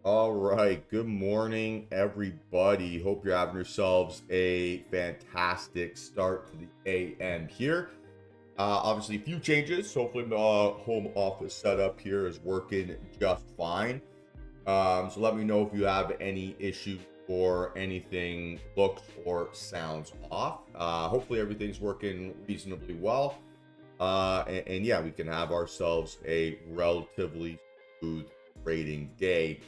All right. Good morning, everybody. Hope you're having yourselves a fantastic start to the AM here. Obviously, a few changes. Hopefully, the home office setup here is working just fine. So let me know if you have any issues or anything looks or sounds off. Hopefully, everything's working reasonably well. And yeah, we can have ourselves a relatively smooth trading day.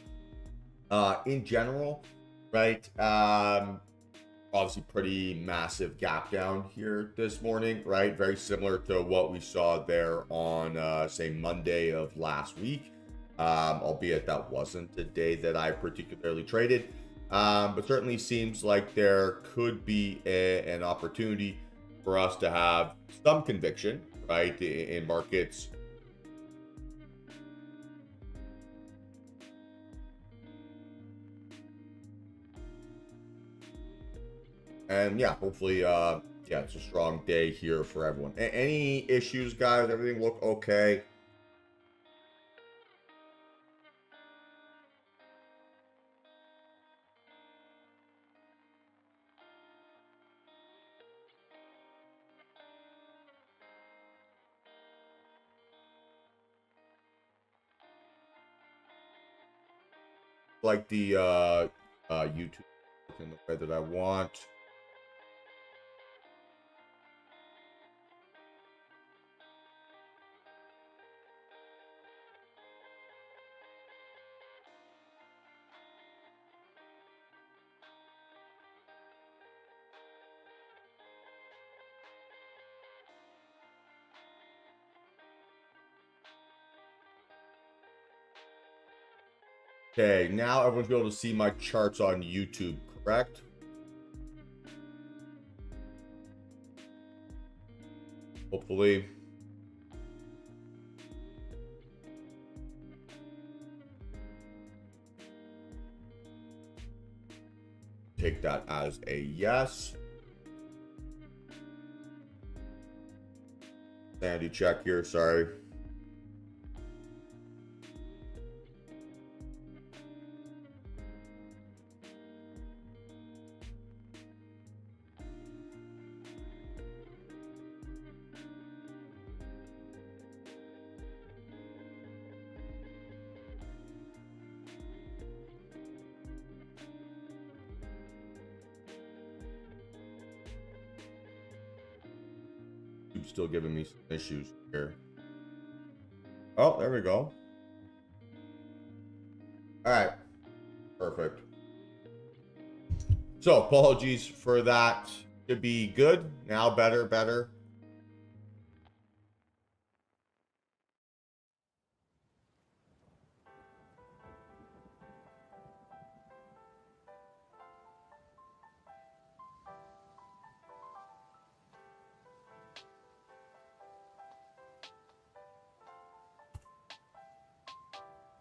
In general, right? Obviously, pretty massive gap down here this morning, right? Very similar to what we saw there on, say, Monday of last week. Albeit that wasn't the day that I particularly traded. But certainly seems like there could be an opportunity for us to have some conviction, right, in markets. And yeah, hopefully, yeah, it's a strong day here for everyone. Any issues, guys? Everything look okay? Like the YouTube in the way that I want. Okay, now everyone's be able to see my charts on YouTube, correct? Hopefully. Take that as a yes. Sandy check here, sorry. Still giving me some issues here. Oh, there we go. All right, perfect. So apologies for that. Should be good now. Better.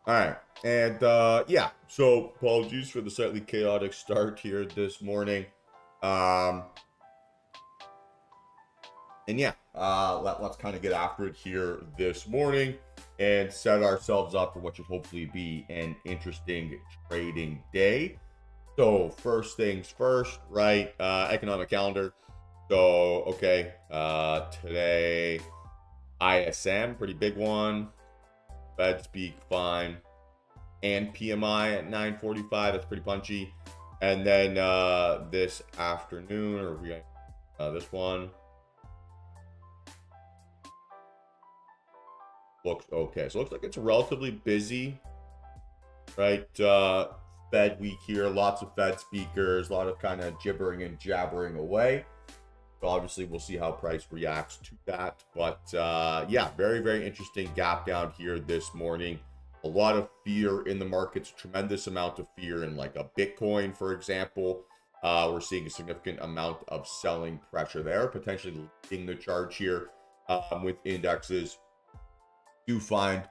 All right. And yeah, so apologies for the slightly chaotic start here this morning. And yeah, let's kind of get after it here this morning and set ourselves up for what should hopefully be an interesting trading day. So first things first, right? Economic calendar. So, okay, today, ISM, pretty big one. Fed speak, fine. And PMI at 9:45, that's pretty punchy. And then this afternoon, or we this one looks okay. So it looks like it's relatively busy, right? Fed week here, lots of Fed speakers, a lot of kind of gibbering and jabbering away. So obviously, we'll see how price reacts to that. But yeah, very interesting gap down here this morning. A lot of fear in the markets, tremendous amount of fear in like a Bitcoin, for example. We're seeing a significant amount of selling pressure there, potentially leading the charge here with indexes. You find.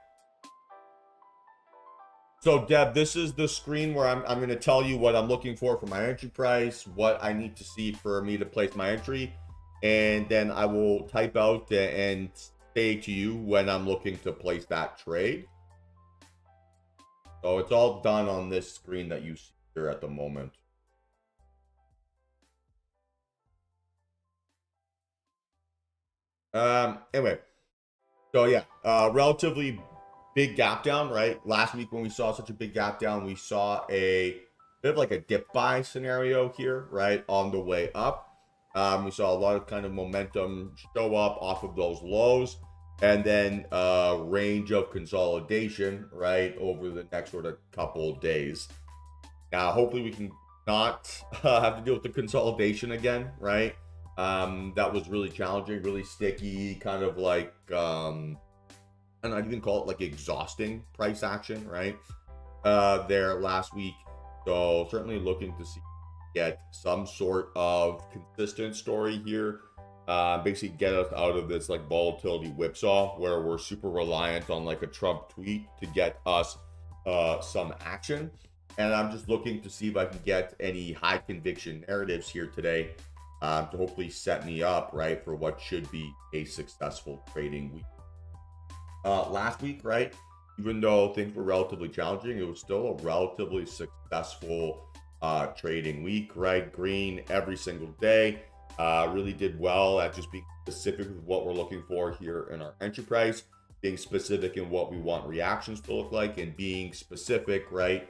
So Deb, this is the screen where I'm going to tell you what I'm looking for my entry price, what I need to see for me to place my entry, and then I will type out and say to you when I'm looking to place that trade. So it's all done on this screen that you see here at the moment. Anyway, so yeah, relatively big gap down, right? Last week when we saw such a big gap down, we saw a bit of like a dip buy scenario here, right, on the way up. We saw a lot of kind of momentum show up off of those lows, and then range of consolidation, right, over the next sort of couple of days. Now, hopefully we can not have to deal with the consolidation again, right? That was really challenging, really sticky, kind of like, and I'd even call it like exhausting price action, right? There last week. So certainly looking to see get some sort of consistent story here. Basically get us out of this like volatility whipsaw where we're super reliant on like a Trump tweet to get us some action. And I'm just looking to see if I can get any high conviction narratives here today to hopefully set me up, right, for what should be a successful trading week. Last week, right, even though things were relatively challenging, it was still a relatively successful trading week, right? Green every single day. Really did well at just being specific with what we're looking for here in our entry price, being specific in what we want reactions to look like, and being specific, right,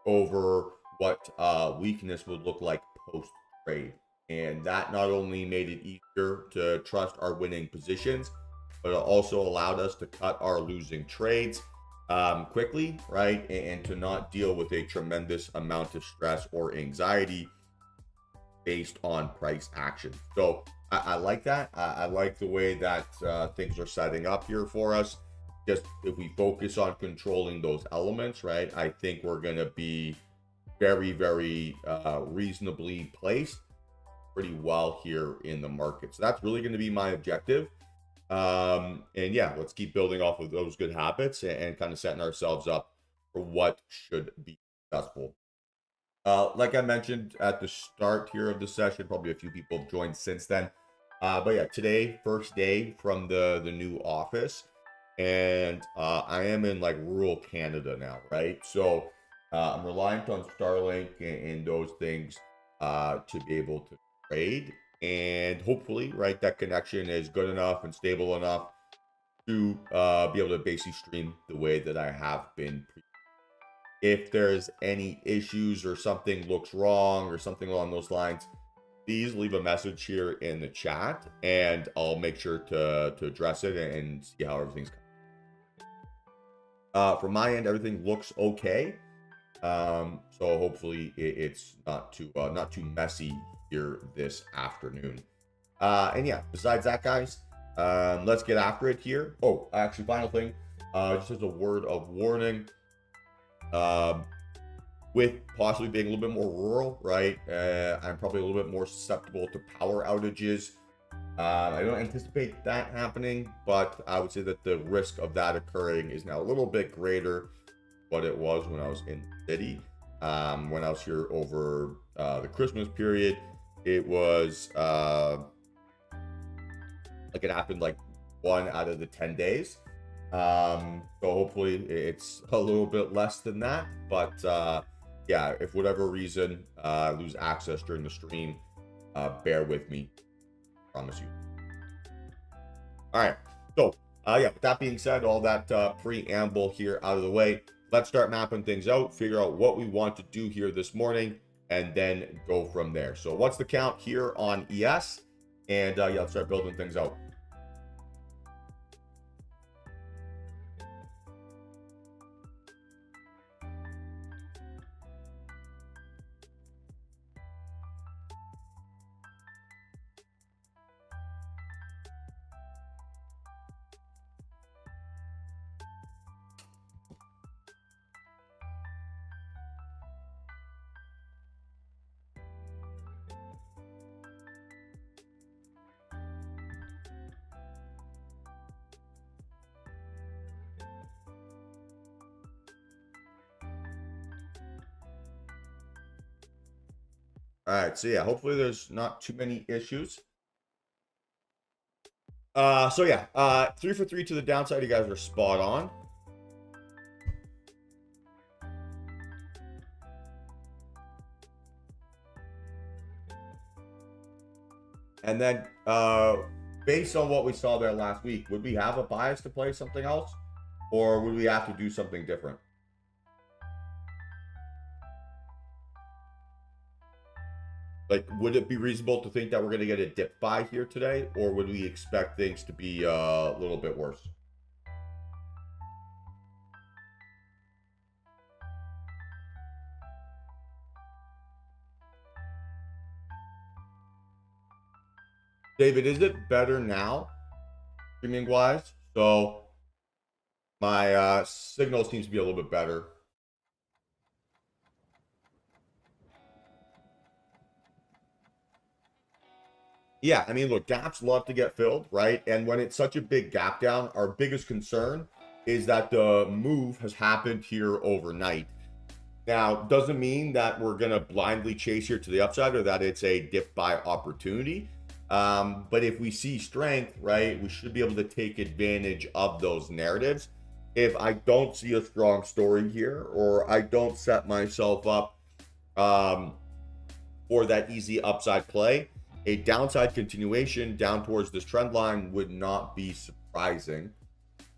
over what weakness would look like post trade. And that not only made it easier to trust our winning positions, but it also allowed us to cut our losing trades quickly, right? And to not deal with a tremendous amount of stress or anxiety based on price action. So I like that. I like the way that things are setting up here for us. Just if we focus on controlling those elements, right, I think we're going to be very, very reasonably placed pretty well here in the market. So that's really going to be my objective. And yeah, let's keep building off of those good habits and kind of setting ourselves up for what should be successful. Like I mentioned at the start here of the session, probably a few people have joined since then. But yeah, today, first day from the new office, and I am in like rural Canada now, right? So I'm reliant on Starlink and those things to be able to trade, and hopefully, right, that connection is good enough and stable enough to be able to basically stream the way that I have been. If there's any issues or something looks wrong or something along those lines, please leave a message here in the chat and I'll make sure to address it and see how everything's coming. From my end, everything looks okay. So hopefully it's not too messy here this afternoon. And yeah, besides that, guys, let's get after it here. Oh, actually, final thing, just as a word of warning, with possibly being a little bit more rural, right? I'm probably a little bit more susceptible to power outages. I don't anticipate that happening, but I would say that the risk of that occurring is now a little bit greater than what it was when I was in the city. When I was here over the Christmas period, it was like it happened like 1 out of the 10 days. So hopefully it's a little bit less than that, but yeah, if whatever reason I lose access during the stream, bear with me, I promise you. All right, so yeah, with that being said, all that preamble here out of the way, let's start mapping things out, figure out what we want to do here this morning, and then go from there. So what's the count here on ES? And yeah, let's start building things out. All right, so yeah, hopefully there's not too many issues. So yeah, 3 for 3 to the downside. You guys are spot on. And then based on what we saw there last week, would we have a bias to play something else? Or would we have to do something different? Like, would it be reasonable to think that we're going to get a dip buy here today? Or would we expect things to be a little bit worse? David, is it better now, streaming wise? So my signal seems to be a little bit better. Yeah, I mean, look, gaps love to get filled, right? And when it's such a big gap down, our biggest concern is that the move has happened here overnight. Now, doesn't mean that we're going to blindly chase here to the upside or that it's a dip buy opportunity. But if we see strength, right, we should be able to take advantage of those narratives. If I don't see a strong story here, or I don't set myself up for that easy upside play, a downside continuation down towards this trend line would not be surprising.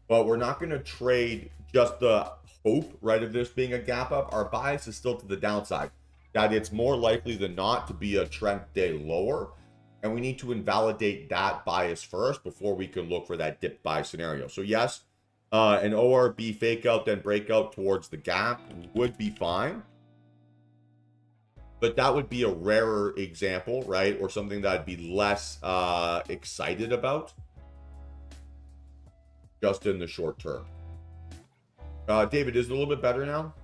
But we're not going to trade just the hope, right, of this being a gap up. Our bias is still to the downside, that it's more likely than not to be a trend day lower. And we need to invalidate that bias first before we can look for that dip buy scenario. So yes, an ORB fake out then breakout towards the gap would be fine. But that would be a rarer example, right? Or something that I'd be less excited about just in the short term. David, is it a little bit better now?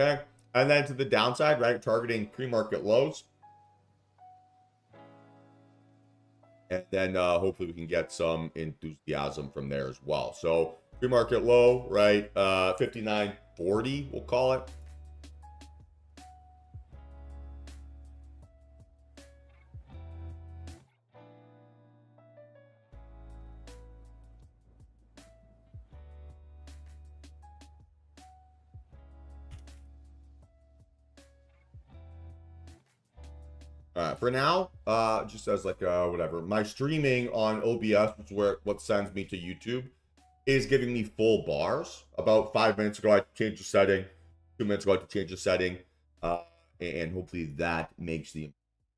Okay. And then to the downside, right? Targeting pre-market lows. And then hopefully we can get some enthusiasm from there as well. So pre-market low, right? 59.40, we'll call it. For now, just as like whatever, my streaming on OBS, which is what sends me to YouTube, is giving me full bars. About 5 minutes ago, I changed the setting. 2 minutes ago, I changed the setting, and hopefully that makes the.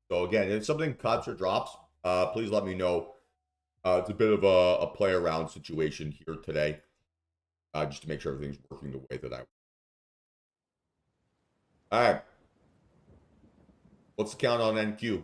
So again, if something cuts or drops, please let me know. It's a bit of a play around situation here today, just to make sure everything's working the way that I. All right. What's the count on NQ?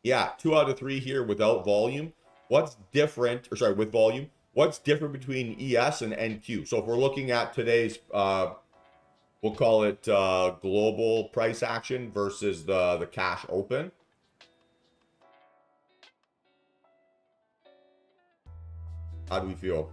Yeah, 2 out of 3 here without volume. What's different, or sorry, with volume? What's different between ES and NQ? So if we're looking at today's, we'll call it global price action versus the cash open. How do we feel?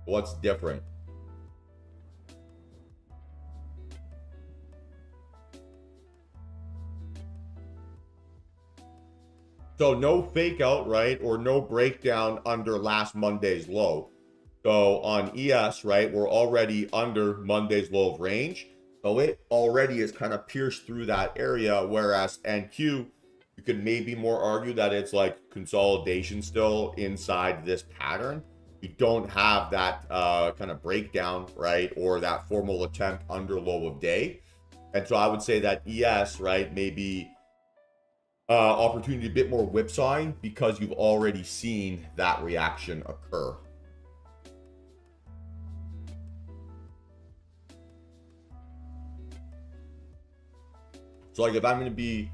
What's different? So no fake out, right? Or no breakdown under last Monday's low. So on ES, right, we're already under Monday's low of range. So it already is kind of pierced through that area. Whereas NQ, you could maybe more argue that it's like consolidation still inside this pattern. You don't have that kind of breakdown, right? Or that formal attempt under low of day. And so I would say that ES, right, maybe opportunity a bit more whipsawing because you've already seen that reaction occur. So like if I'm going to be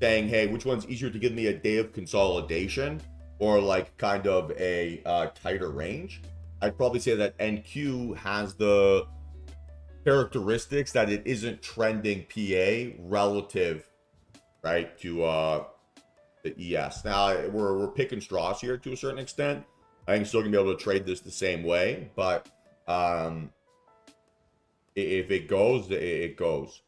saying, hey, which one's easier to give me a day of consolidation or like kind of a tighter range, I'd probably say that NQ has the characteristics that it isn't trending PA relative, right, to the ES. Now we're picking straws here to a certain extent. I think still gonna be able to trade this the same way, but if it goes, it goes.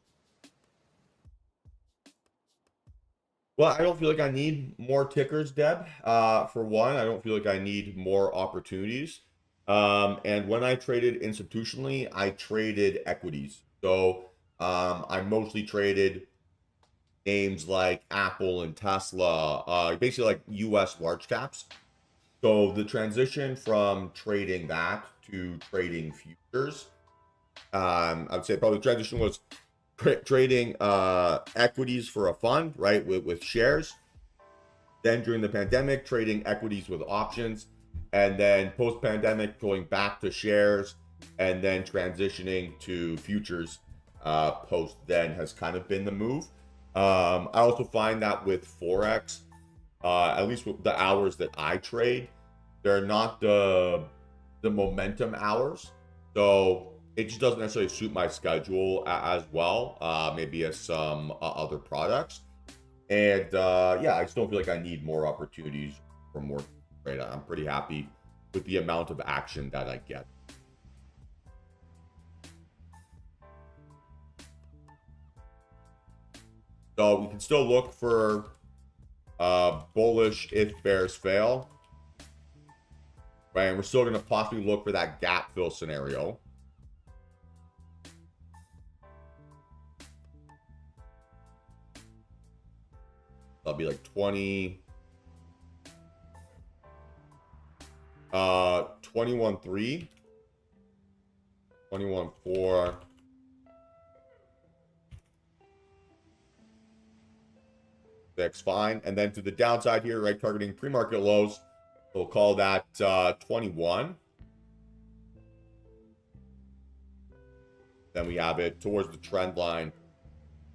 Well, I don't feel like I need more tickers, Deb. For one, I don't feel like I need more opportunities. And when I traded institutionally, I traded equities. So I mostly traded names like Apple and Tesla, basically like US large caps. So the transition from trading that to trading futures, I would say probably the transition was trading equities for a fund, right, with shares. Then during the pandemic, trading equities with options. And then post-pandemic, going back to shares and then transitioning to futures post then has kind of been the move. I also find that with Forex, at least with the hours that I trade, they're not the momentum hours. So it just doesn't necessarily suit my schedule as well, maybe as some other products. And yeah, I just don't feel like I need more opportunities for more trade. I'm pretty happy with the amount of action that I get. So we can still look for bullish if bears fail. Right, and we're still going to possibly look for that gap fill scenario. That'll be like 21.3, 21.4. That's fine. And then to the downside here, right, targeting pre-market lows, we'll call that 21. Then we have it towards the trend line,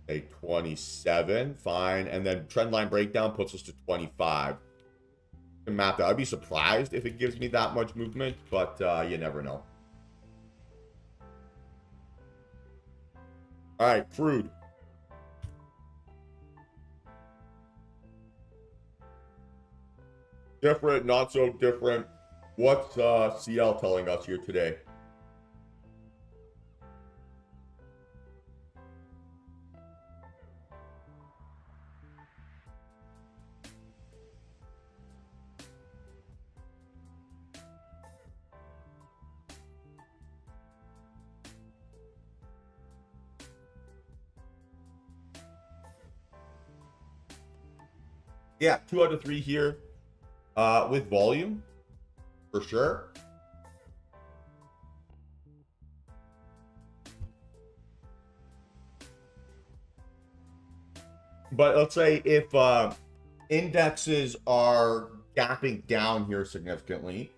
a 27, fine. And then trend line breakdown puts us to 25. And map that. I'd be surprised if it gives me that much movement, but you never know. All right, crude. Different, not so different. What's CL telling us here today? Yeah, 2 out of 3 here with volume, for sure. But let's say if indexes are gapping down here significantly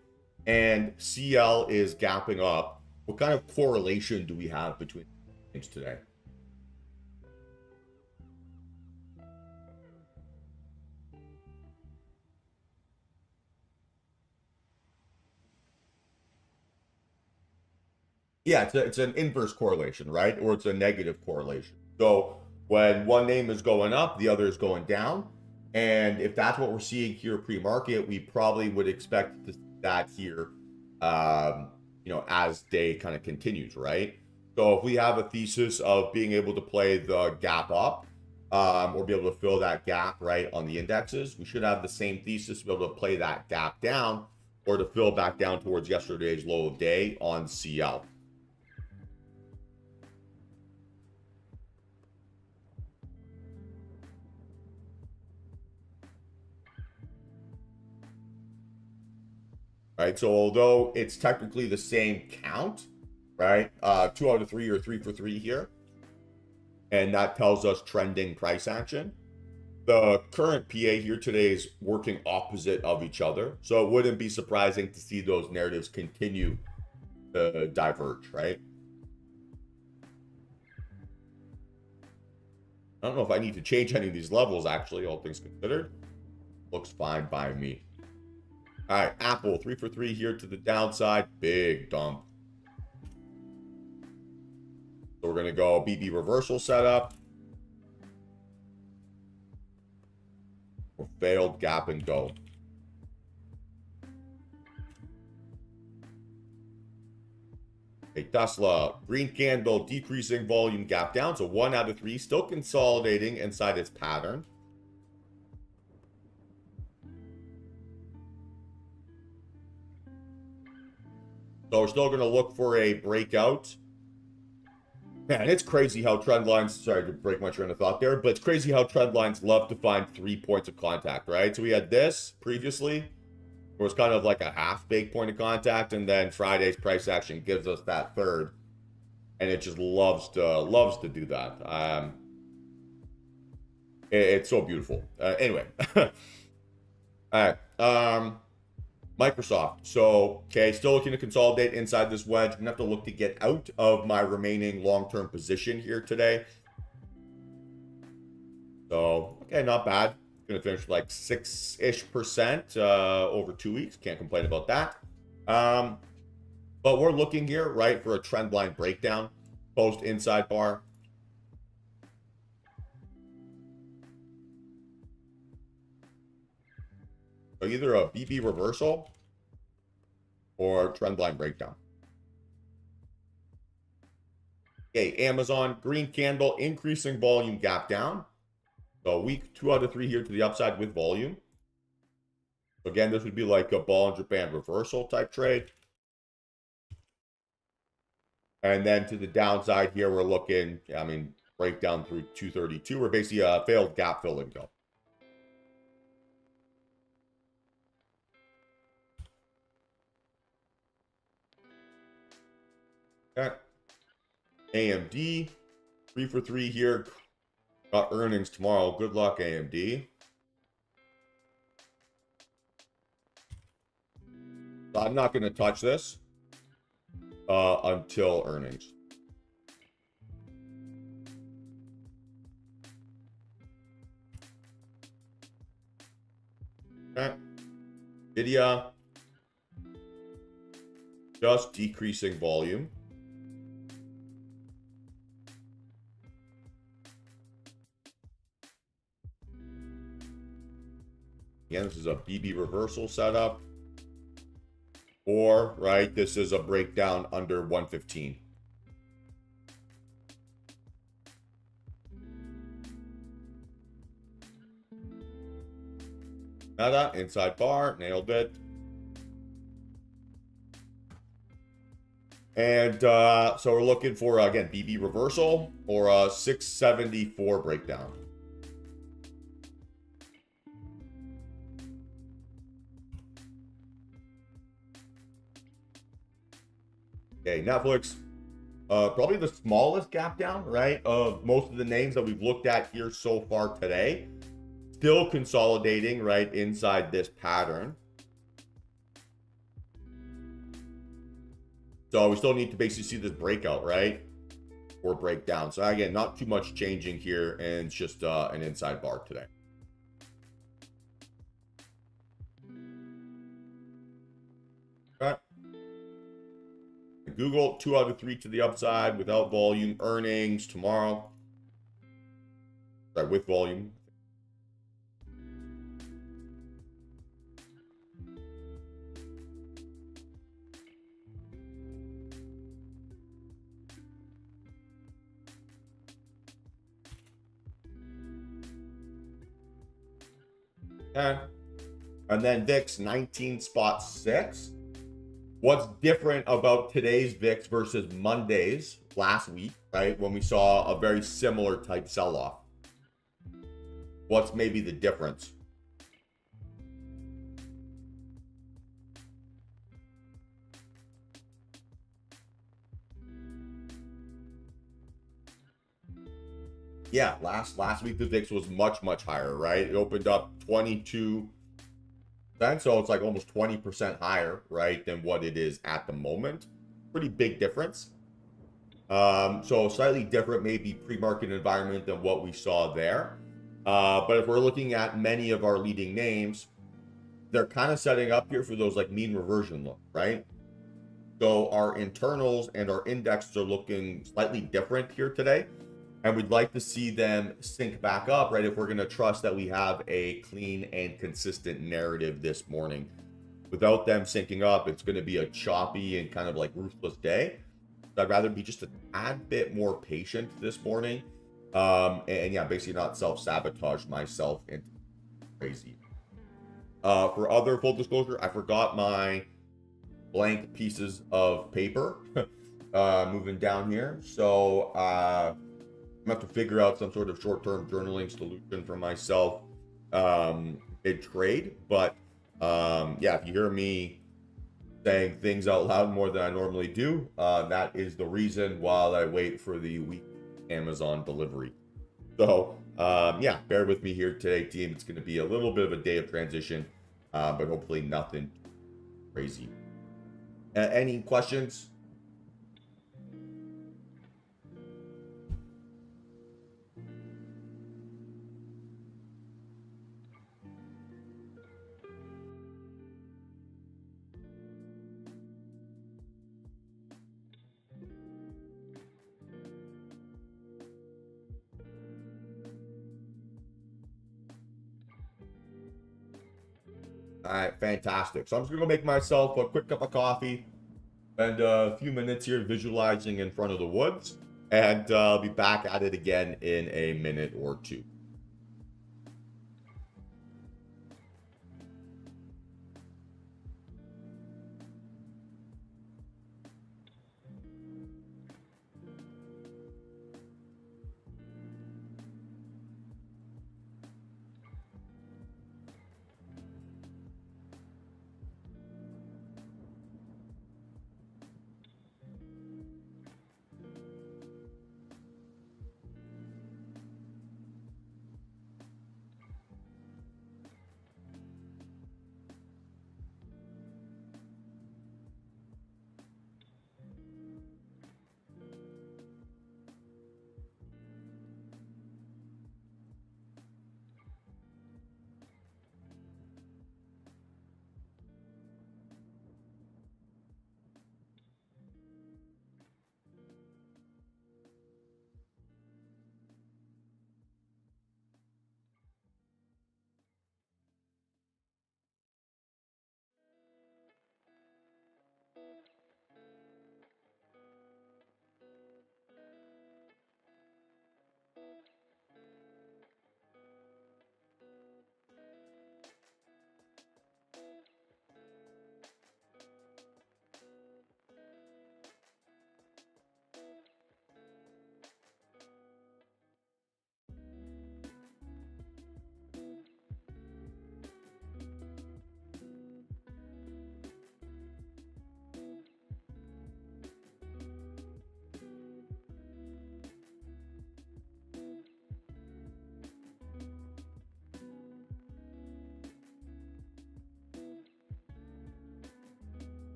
and CL is gapping up, what kind of correlation do we have between names today? Yeah, it's an inverse correlation, right? Or it's a negative correlation. So when one name is going up, the other is going down. And if that's what we're seeing here pre-market, we probably would expect that here, you know, as day kind of continues, right? So if we have a thesis of being able to play the gap up, or be able to fill that gap, right, on the indexes, we should have the same thesis to be able to play that gap down or to fill back down towards yesterday's low of day on CL. Right, so although it's technically the same count, right, 2 out of 3 or 3 for 3 here, and that tells us trending price action, the current PA here today is working opposite of each other, so it wouldn't be surprising to see those narratives continue to diverge, right? I don't know if I need to change any of these levels, actually, all things considered. Looks fine by me. All right, Apple, 3 for 3 here to the downside. Big dump. So we're going to go BB reversal setup. Or failed gap and go. Okay, Tesla, green candle, decreasing volume, gap down. So 1 out of 3, still consolidating inside its pattern. So we're still going to look for a breakout. Man, it's crazy how trend lines, sorry to break my train of thought there, but it's crazy how trend lines love to find 3 points of contact, right? So we had this previously, where it's kind of like a half-baked point of contact, and then Friday's price action gives us that third, and it just loves to do that. It's so beautiful. Anyway, all right. Microsoft. So, okay, still looking to consolidate inside this wedge. I'm going to have to look to get out of my remaining long-term position here today. So, okay, not bad. Going to finish like 6-ish% over 2 weeks. Can't complain about that. But we're looking here, right, for a trend line breakdown. Post inside bar. So either a BB reversal or trend line breakdown. Okay, Amazon, green candle, increasing volume, gap down. So week 2 out of 3 here to the upside with volume. Again, this would be like a Bollinger Band reversal type trade. And then to the downside here, we're looking, I mean, breakdown through 232. We're basically a failed gap fill and go. Okay. AMD, 3 for 3 here. Got earnings tomorrow. Good luck, AMD. So I'm not going to touch this until earnings. Okay. Nvidia, just decreasing volume. Again, this is a BB reversal setup. Or, right, this is a breakdown under 115. Meta, inside bar, nailed it. And so we're looking for, again, BB reversal or a 674 breakdown. Okay, Netflix, probably the smallest gap down, right, of most of the names that we've looked at here so far today. Still consolidating, right, inside this pattern. So we still need to basically see this breakout, right, or breakdown. So again, not too much changing here, and it's just an inside bar today. Okay. Google, 2 out of 3 to the upside without volume. Earnings tomorrow. Sorry, with volume. Okay. And then VIX 19.6. What's different about today's VIX versus Monday's last week, right? When we saw a very similar type sell-off. What's maybe the difference? Yeah, last week the VIX was much higher, right? It opened up 22 cents, so it's like almost 20% higher, right, than what it is at the moment. Pretty big difference. So slightly different, maybe pre-market environment than what we saw there. But if we're looking at many of our leading names, they're kind of setting up here for those like mean reversion look, right? So our internals and our indexes are looking slightly different here today. And we'd like to see them sync back up, right? If we're going to trust that we have a clean and consistent narrative this morning. Without them syncing up, it's going to be a choppy and kind of like ruthless day. So I'd rather be just a tad bit more patient this morning. And yeah, basically not self-sabotage myself into crazy. For other full disclosure, I forgot my blank pieces of paper moving down here. So I'm going to have to figure out some sort of short-term journaling solution for myself mid-trade. But yeah, if you hear me saying things out loud more than I normally do, that is the reason while I wait for the week Amazon delivery. So yeah, bear with me here today, team. It's going to be a little bit of a day of transition, but hopefully nothing crazy. Any questions? All right, fantastic. So I'm just going to make myself a quick cup of coffee and a few minutes here visualizing in front of the woods. And I'll be back at it again in a minute or two.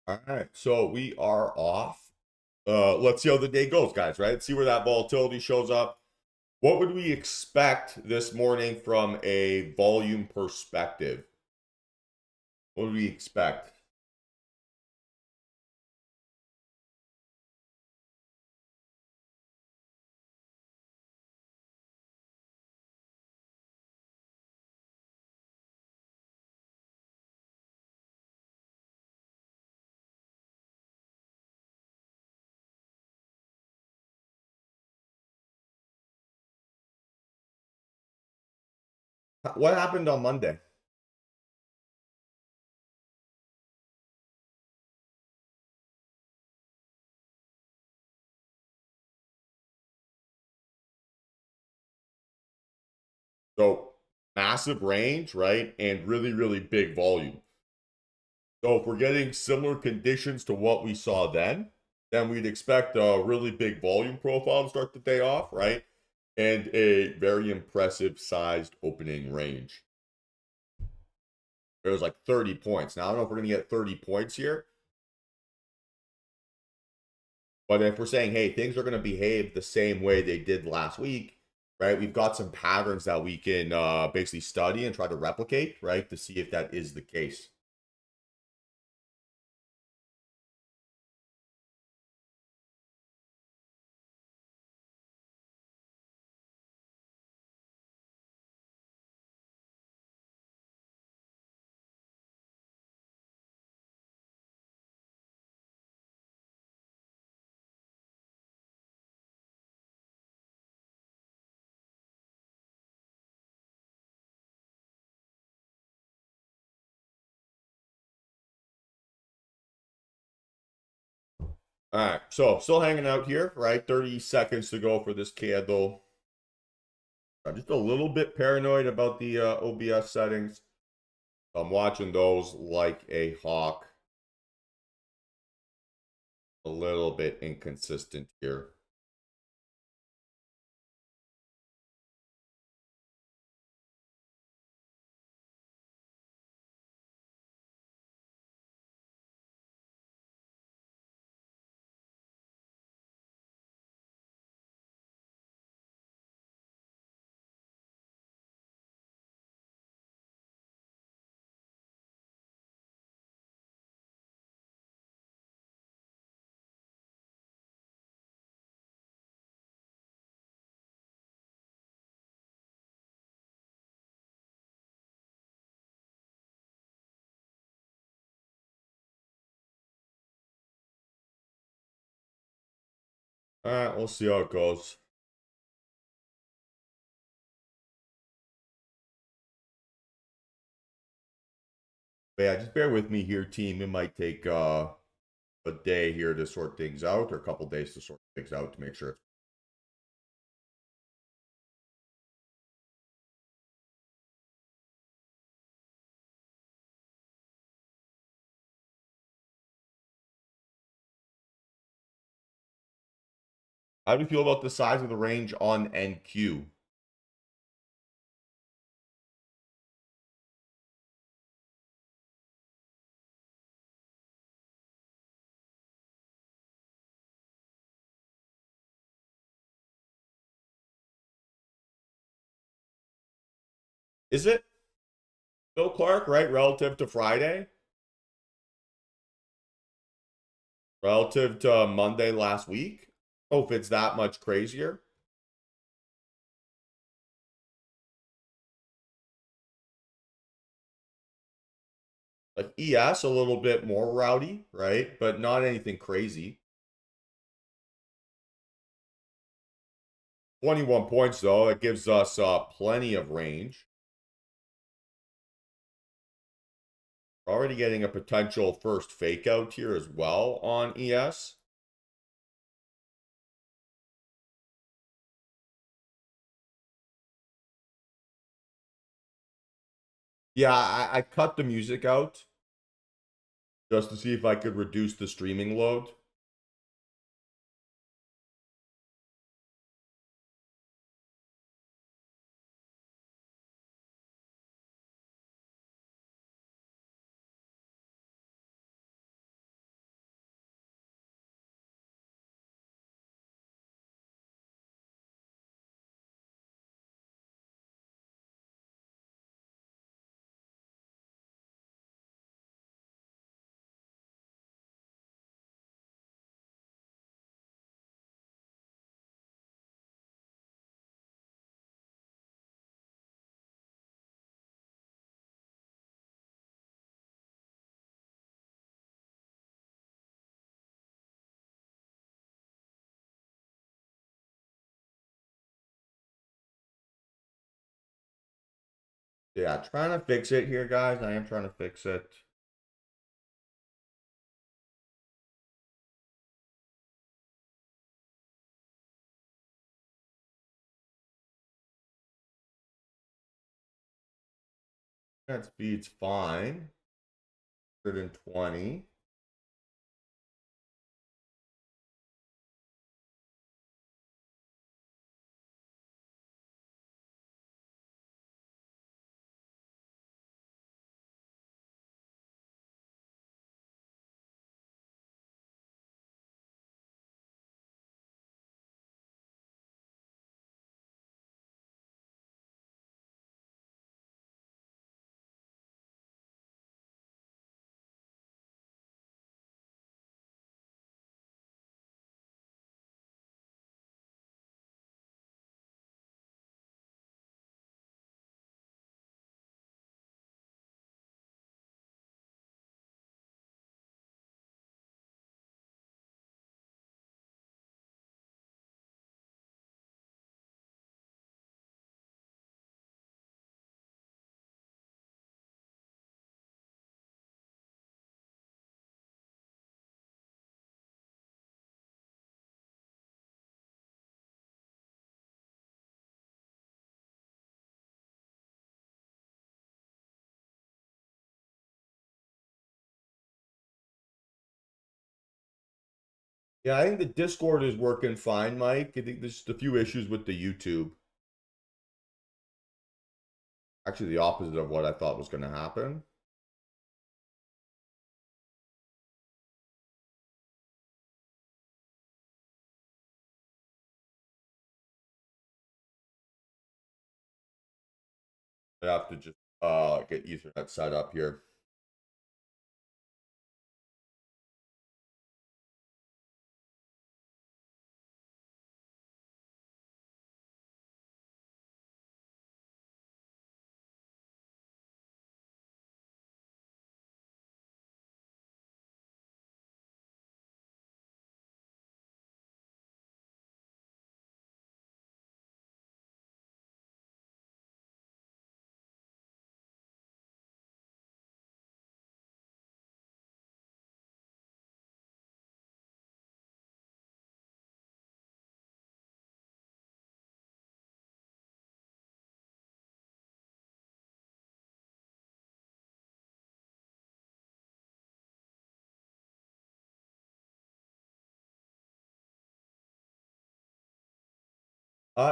All right, so we are off. Let's see how the day goes, guys, right? See where that volatility shows up. What would we expect this morning from a volume perspective? What would we expect? What happened on Monday? So massive range, right? And really, really big volume. So if we're getting similar conditions to what we saw then we'd expect a really big volume profile to start the day off, right? And a very impressive sized opening range. It was like 30 points. Now, I don't know if we're going to get 30 points here, but if we're saying, hey, things are going to behave the same way they did last week, right? We've got some patterns that we can basically study and try to replicate, right? To see if that is the case. All right, so still hanging out here, right? 30 seconds to go for this candle. I'm just a little bit paranoid about the OBS settings. I'm watching those like a hawk. A little bit inconsistent here. All right, we'll see how it goes. But yeah, just bear with me here, team. It might take a day here to sort things out, or a couple days to sort things out to make sure it's. How do you feel about the size of the range on NQ? Is it Bill Clark, right? Relative to Friday? Relative to Monday last week? Oh, if it's that much crazier? Like ES, a little bit more rowdy, right? But not anything crazy. 21 points, though. That gives us plenty of range. We're already getting a potential first fake out here as well on ES. Yeah, I cut the music out just to see if I could reduce the streaming load. Yeah, trying to fix it here, guys. I am trying to fix it. That speed's fine. 120. Yeah, I think the Discord is working fine, Mike. I think there's just a few issues with the YouTube. Actually, the opposite of what I thought was going to happen. I have to just get Ethernet set up here.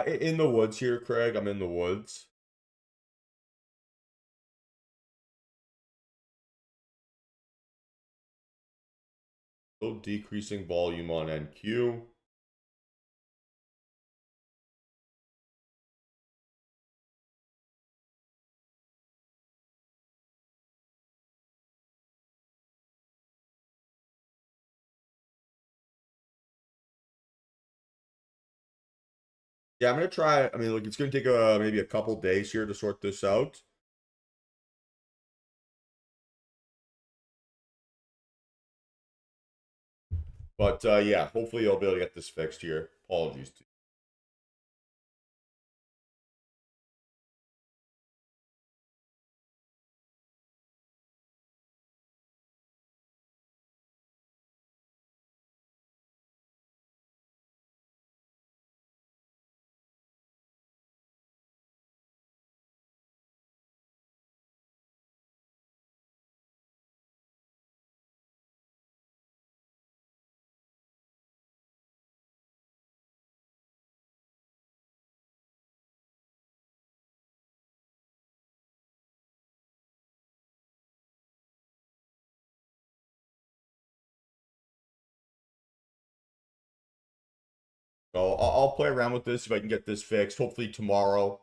In the woods here, Craig. I'm in the woods. Still decreasing volume on NQ. Yeah, I'm gonna try. I mean, look, it's gonna take maybe a couple days here to sort this out. But yeah, hopefully I'll be able to get this fixed here. Apologies to So I'll play around with this if I can get this fixed. Hopefully tomorrow.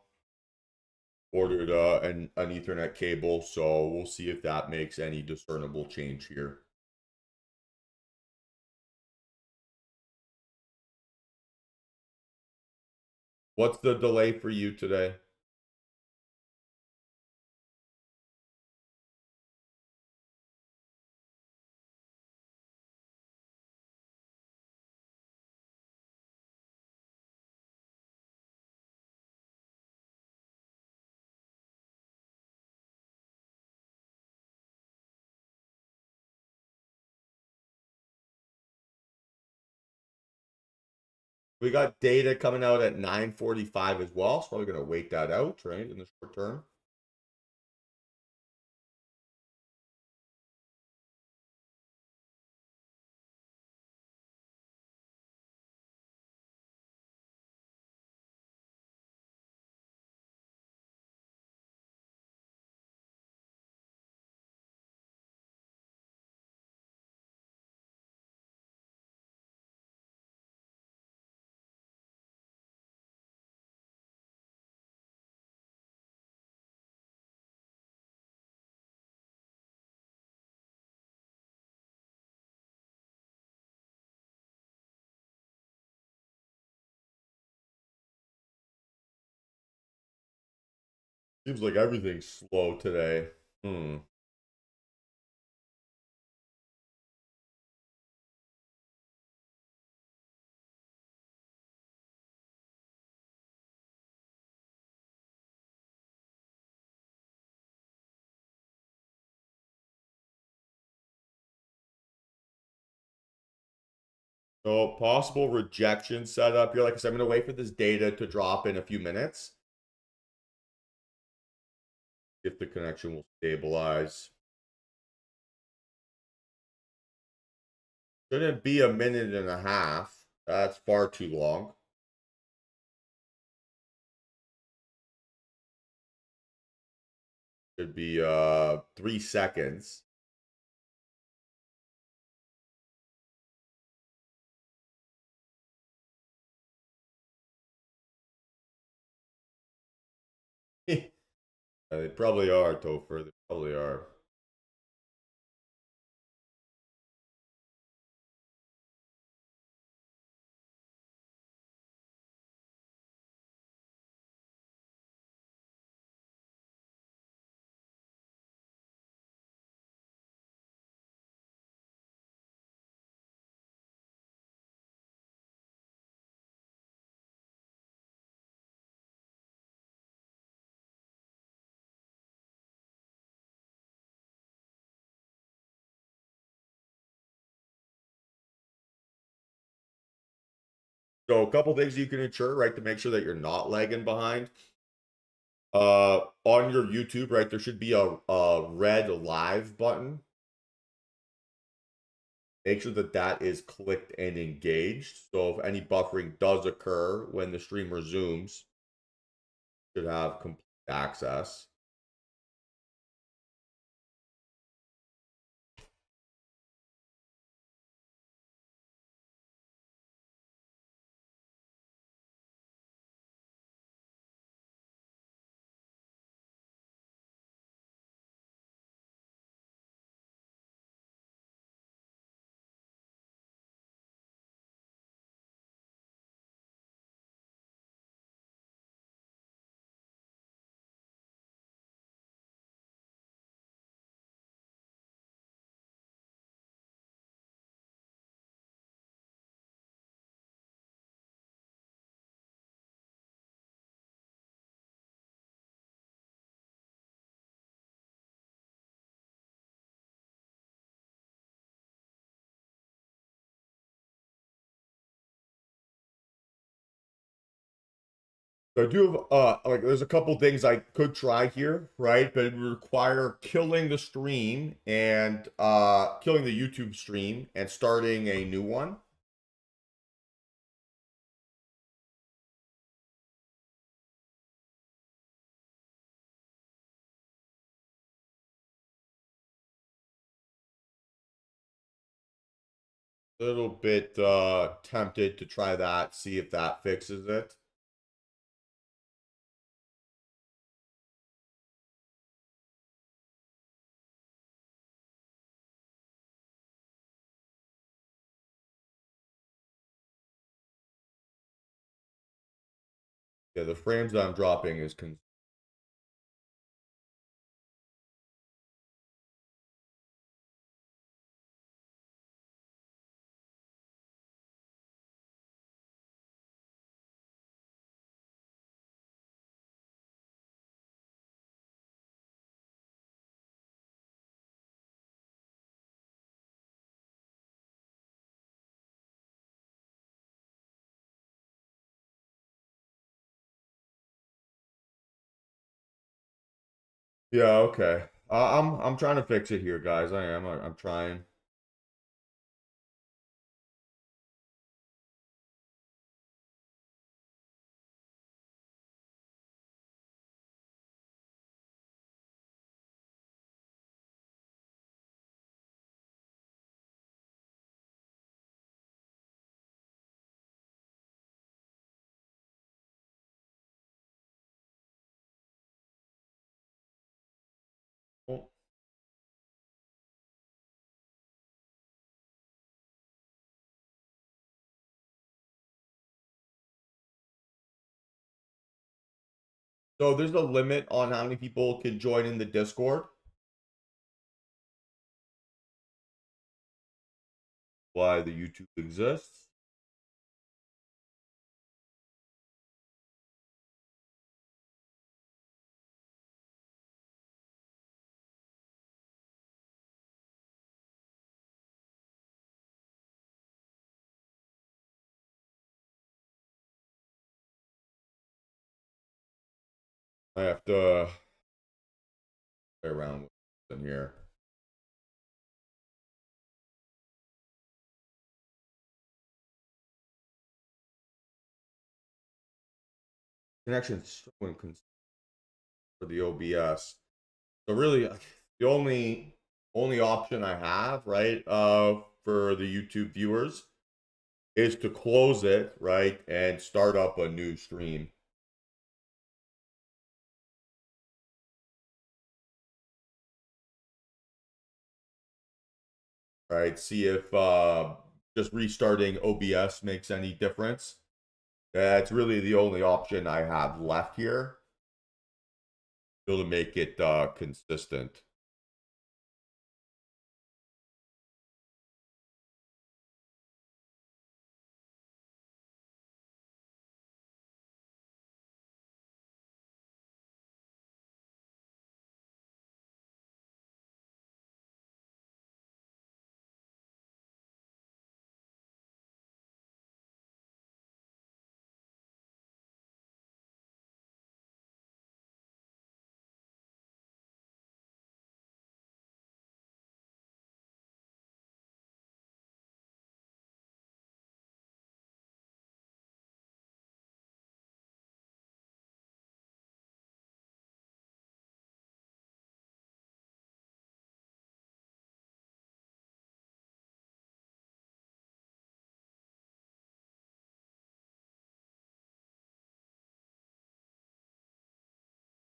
Ordered an Ethernet cable, so we'll see if that makes any discernible change here. What's the delay for you today? We got data coming out at 9:45 as well, so probably gonna wait that out, right, in the short term. Seems like everything's slow today. Hmm. So possible rejection setup. You're like, so I'm gonna wait for this data to drop in a few minutes. If the connection will stabilize. Shouldn't be a minute and a half. That's far too long. Should be 3 seconds. They probably are, Topher. They probably are. So a couple things you can ensure, right, to make sure that you're not lagging behind. On your YouTube, right, there should be a red live button. Make sure that that is clicked and engaged. So if any buffering does occur when the stream resumes, should have complete access. So I do have like there's a couple things I could try here, right? But it would require killing the stream and killing the YouTube stream and starting a new one. A little bit tempted to try that, see if that fixes it. Yeah, the frames I'm dropping is yeah, okay. I'm trying to fix it here, guys. I'm trying. Oh, So there's a limit on how many people can join in the Discord. Why the YouTube exists. I have to play around with in here. Connection for the OBS. So really, the only option I have, right, for the YouTube viewers is to close it, right, and start up a new stream. Right, see if just restarting OBS makes any difference. That's really the only option I have left here. Able to make it consistent.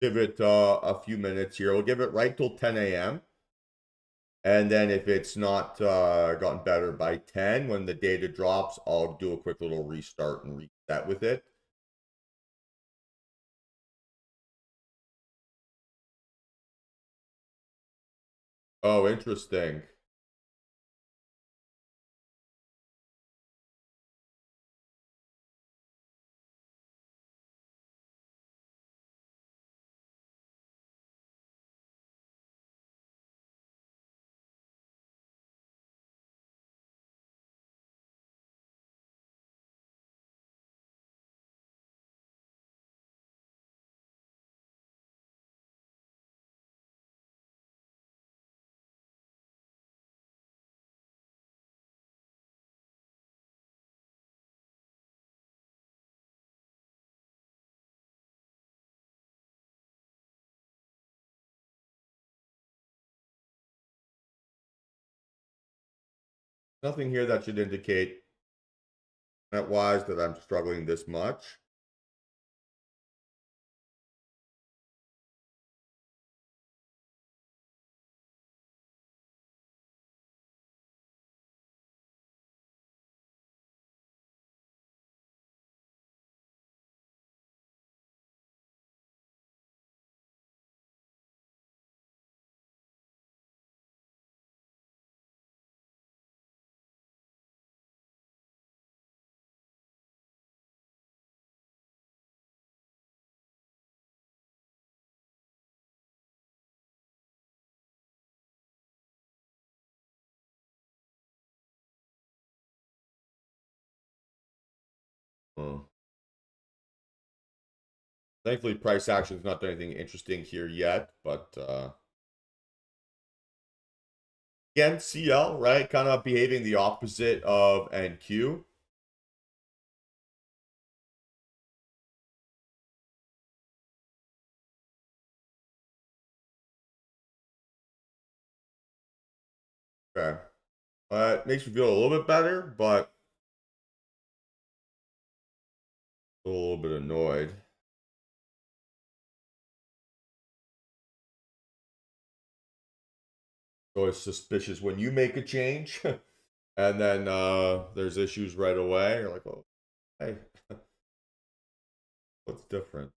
Give it a few minutes here. We'll give it right till 10 a.m. And then if it's not gotten better by 10, when the data drops, I'll do a quick little restart and reset with it. Oh, interesting. Nothing here that should indicate that wise that I'm struggling this much. Thankfully, price action is not done anything interesting here yet, but again, CL, right? Kind of behaving the opposite of NQ. Okay. It makes me feel a little bit better, but a little bit annoyed. Always suspicious when you make a change and then there's issues right away. You're like, oh, hey, what's different?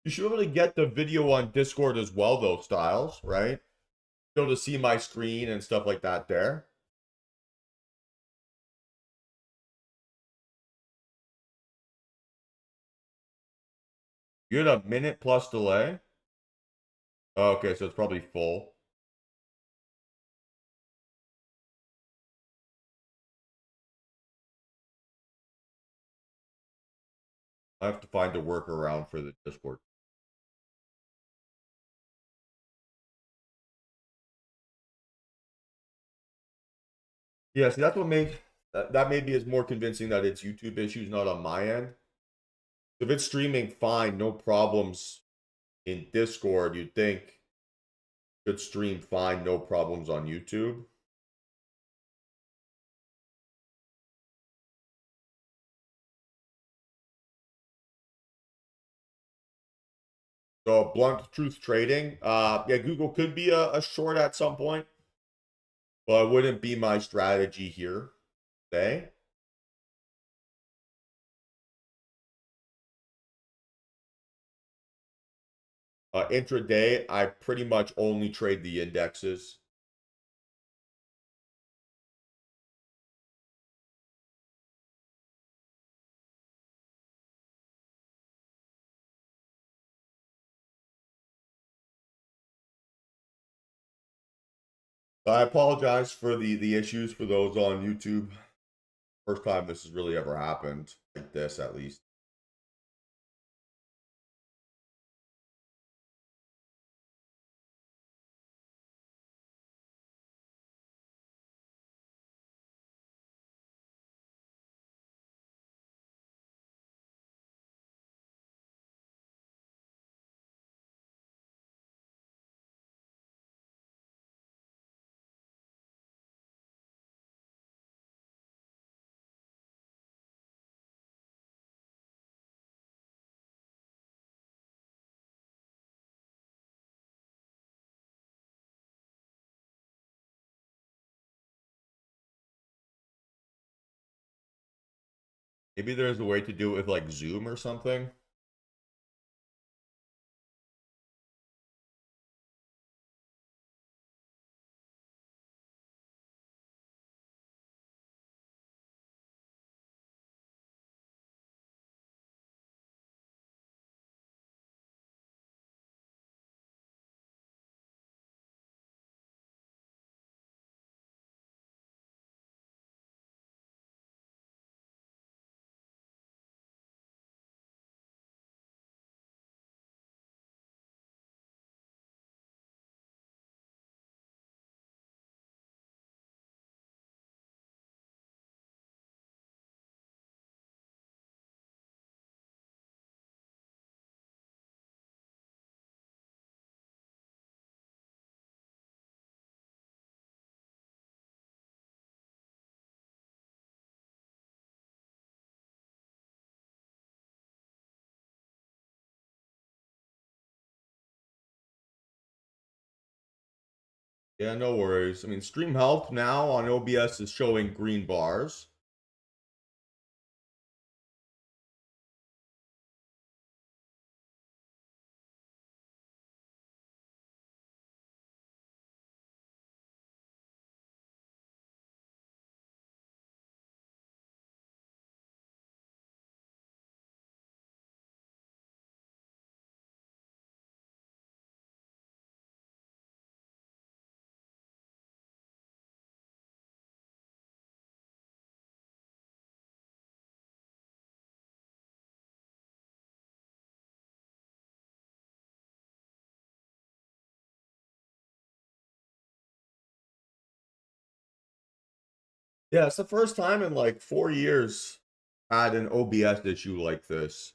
You should be able to get the video on Discord as well, though, Styles, right? Be able to see my screen and stuff like that there. You had a minute plus delay? Oh, okay, so it's probably full. I have to find a workaround for the Discord. Yeah, see, that's what makes that maybe is more convincing that it's YouTube issues, not on my end. If it's streaming fine, no problems in Discord, you'd think should stream fine, no problems on YouTube. So blunt truth trading, yeah, Google could be a short at some point, but it wouldn't be my strategy here today. Intraday, I pretty much only trade the indexes. I apologize for the issues for those on YouTube. First time this has really ever happened like this, at least. Maybe there's a way to do it with like Zoom or something. Yeah, no worries. I mean, stream health now on OBS is showing green bars. Yeah, it's the first time in like 4 years I had an OBS issue like this.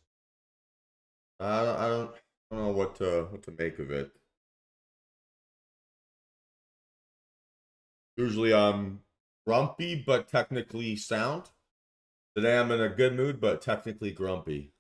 I don't know what to make of it. Usually I'm grumpy but technically sound. Today I'm in a good mood but technically grumpy.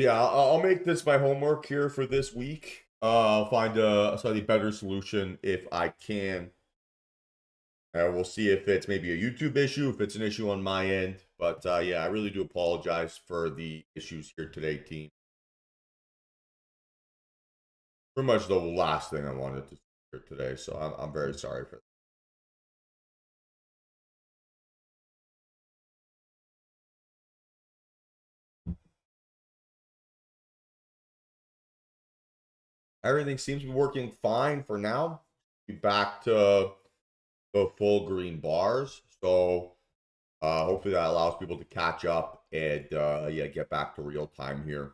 Yeah, I'll make this my homework here for this week. I'll find a slightly better solution if I can. We'll see if it's maybe a YouTube issue, if it's an issue on my end. But yeah, I really do apologize for the issues here today, team. Pretty much the last thing I wanted to hear today, so I'm very sorry for that. Everything seems to be working fine for now. Be back to the full green bars. So hopefully that allows people to catch up and yeah, get back to real time here.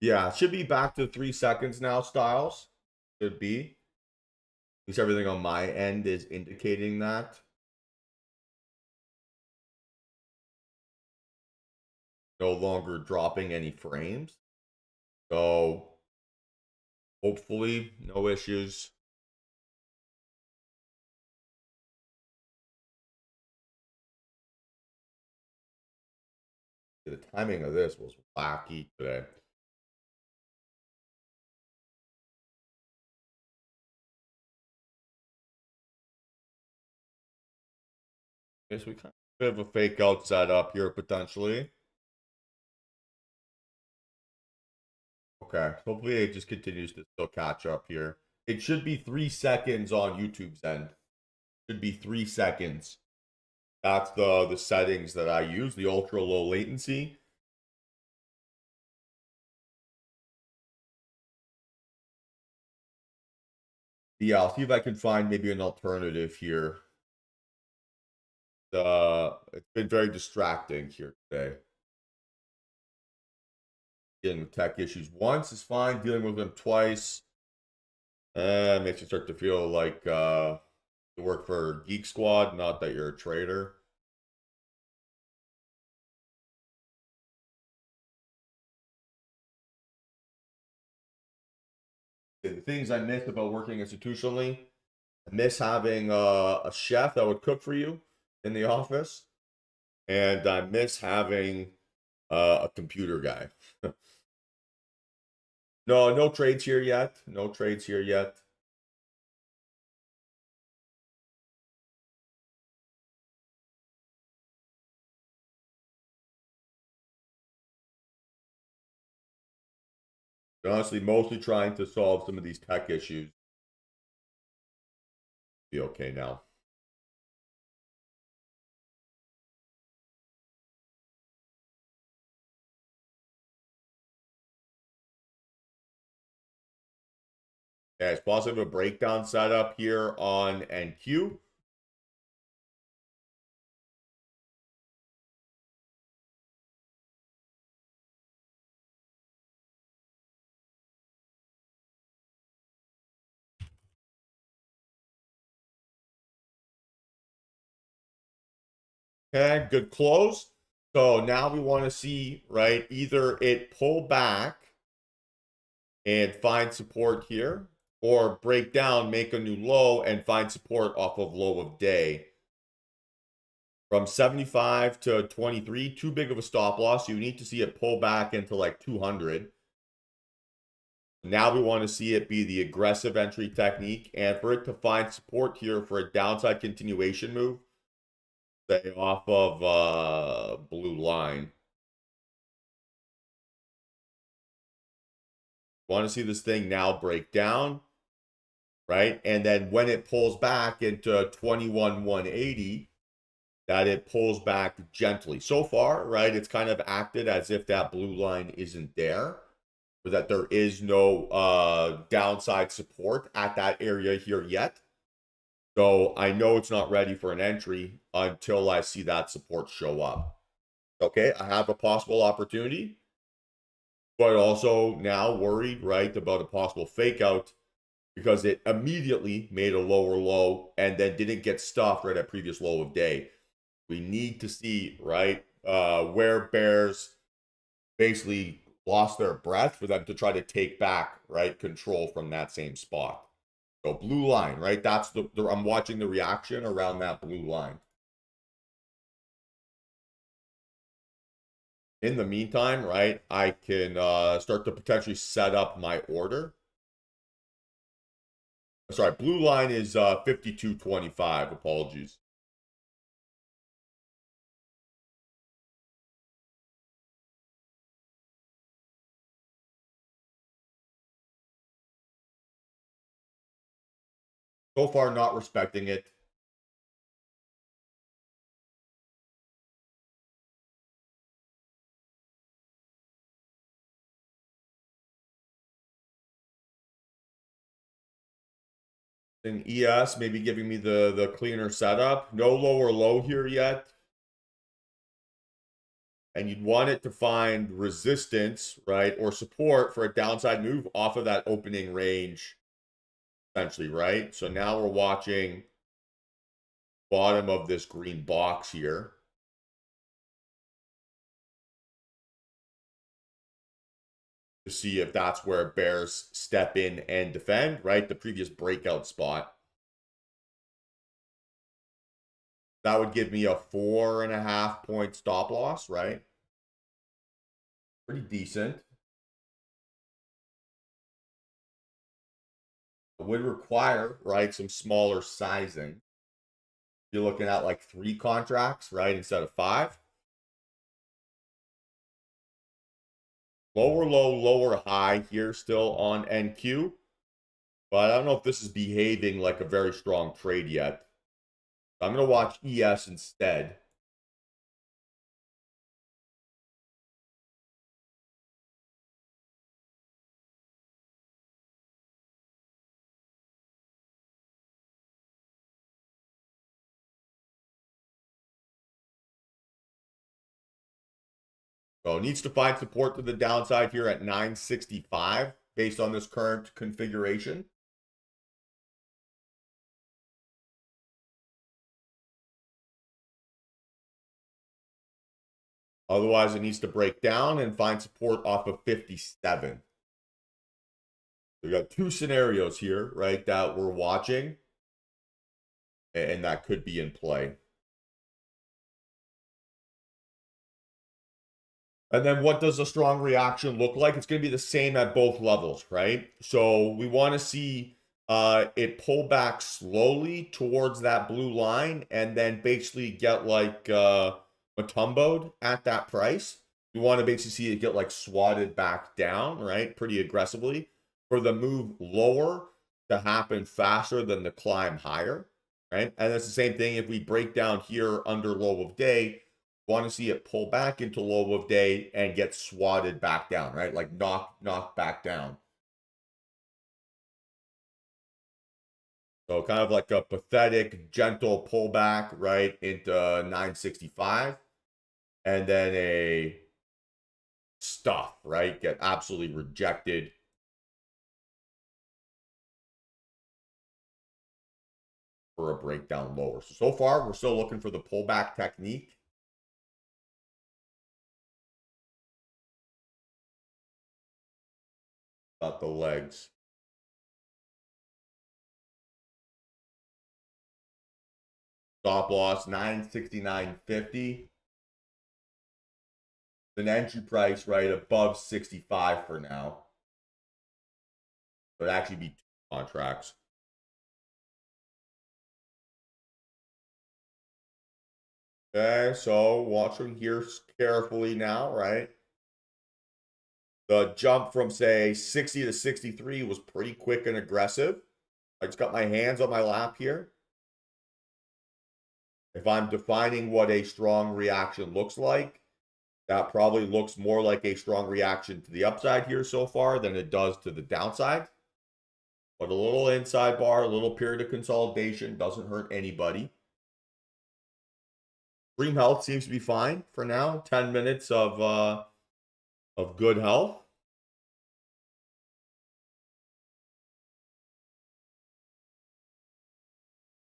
Yeah, should be back to 3 seconds now, Styles. Should be. At least everything on my end is indicating that. No longer dropping any frames. So hopefully no issues. The timing of this was wacky today. Guess we kind of bit of a fake out setup here potentially. Okay, hopefully it just continues to still catch up here. It should be 3 seconds on YouTube's end. Should be 3 seconds. That's the settings that I use, the ultra low latency. Yeah, I'll see if I can find maybe an alternative here. It's been very distracting here today. Getting tech issues once is fine. Dealing with them twice makes you start to feel like you work for Geek Squad, not that you're a trader. The things I miss about working institutionally, I miss having a chef that would cook for you in the office, and I miss having a computer guy. No trades here yet. No trades here yet. Honestly, mostly trying to solve some of these tech issues. Be okay now. Yeah, it's possible a breakdown setup here on NQ. Okay, good close. So now we want to see, right, either it pull back and find support here, or break down, make a new low, and find support off of low of day. From 75 to 23, too big of a stop loss. You need to see it pull back into like 200. Now we want to see it be the aggressive entry technique, and for it to find support here for a downside continuation move, say off of blue line. Want to see this thing now break down, right? And then when it pulls back into 21,180, that it pulls back gently. So far, right, it's kind of acted as if that blue line isn't there, or that there is no downside support at that area here yet. So I know it's not ready for an entry until I see that support show up. Okay, I have a possible opportunity, but also now worried, right, about a possible fake out because it immediately made a lower low and then didn't get stuffed right at previous low of day. We need to see, right, where bears basically lost their breath for them to try to take back, right, control from that same spot. So blue line, right? That's I'm watching the reaction around that blue line. In the meantime, right, I can start to potentially set up my order. Sorry, blue line is 52.25. Apologies. So far, not respecting it. In ES, maybe giving me the cleaner setup. No lower low here yet. And you'd want it to find resistance, right, or support for a downside move off of that opening range, essentially, right? So now we're watching bottom of this green box here. To see if that's where bears step in and defend, right? The previous breakout spot. That would give me a 4.5 point stop loss, right? Pretty decent. It would require, right, some smaller sizing. You're looking at like 3 contracts, right, instead of 5. Lower low, lower high here still on NQ. But I don't know if this is behaving like a very strong trade yet. I'm going to watch ES instead. So it needs to find support to the downside here at 965 based on this current configuration. Otherwise, it needs to break down and find support off of 57. We got 2 scenarios here, right, that we're watching, and that could be in play. And then what does a strong reaction look like? It's going to be the same at both levels, right? So we want to see it pull back slowly towards that blue line and then basically get like matumboed at that price. We want to basically see it get like swatted back down, right? Pretty aggressively for the move lower to happen faster than the climb higher, right? And that's the same thing if we break down here under low of day. Want to see it pull back into low of day and get swatted back down, right? Like knock back down. So kind of like a pathetic, gentle pullback, right, into 965. And then a stuff, right? Get absolutely rejected. For a breakdown lower. So far, we're still looking for the pullback technique. Got the legs. Stop loss 969.50. An entry price right above 65 for now. But actually be 2 contracts. Okay, so watching here carefully now, right? The jump from, say, 60 to 63 was pretty quick and aggressive. I just got my hands on my lap here. If I'm defining what a strong reaction looks like, that probably looks more like a strong reaction to the upside here so far than it does to the downside. But a little inside bar, a little period of consolidation doesn't hurt anybody. Dream health seems to be fine for now. 10 minutes of good health.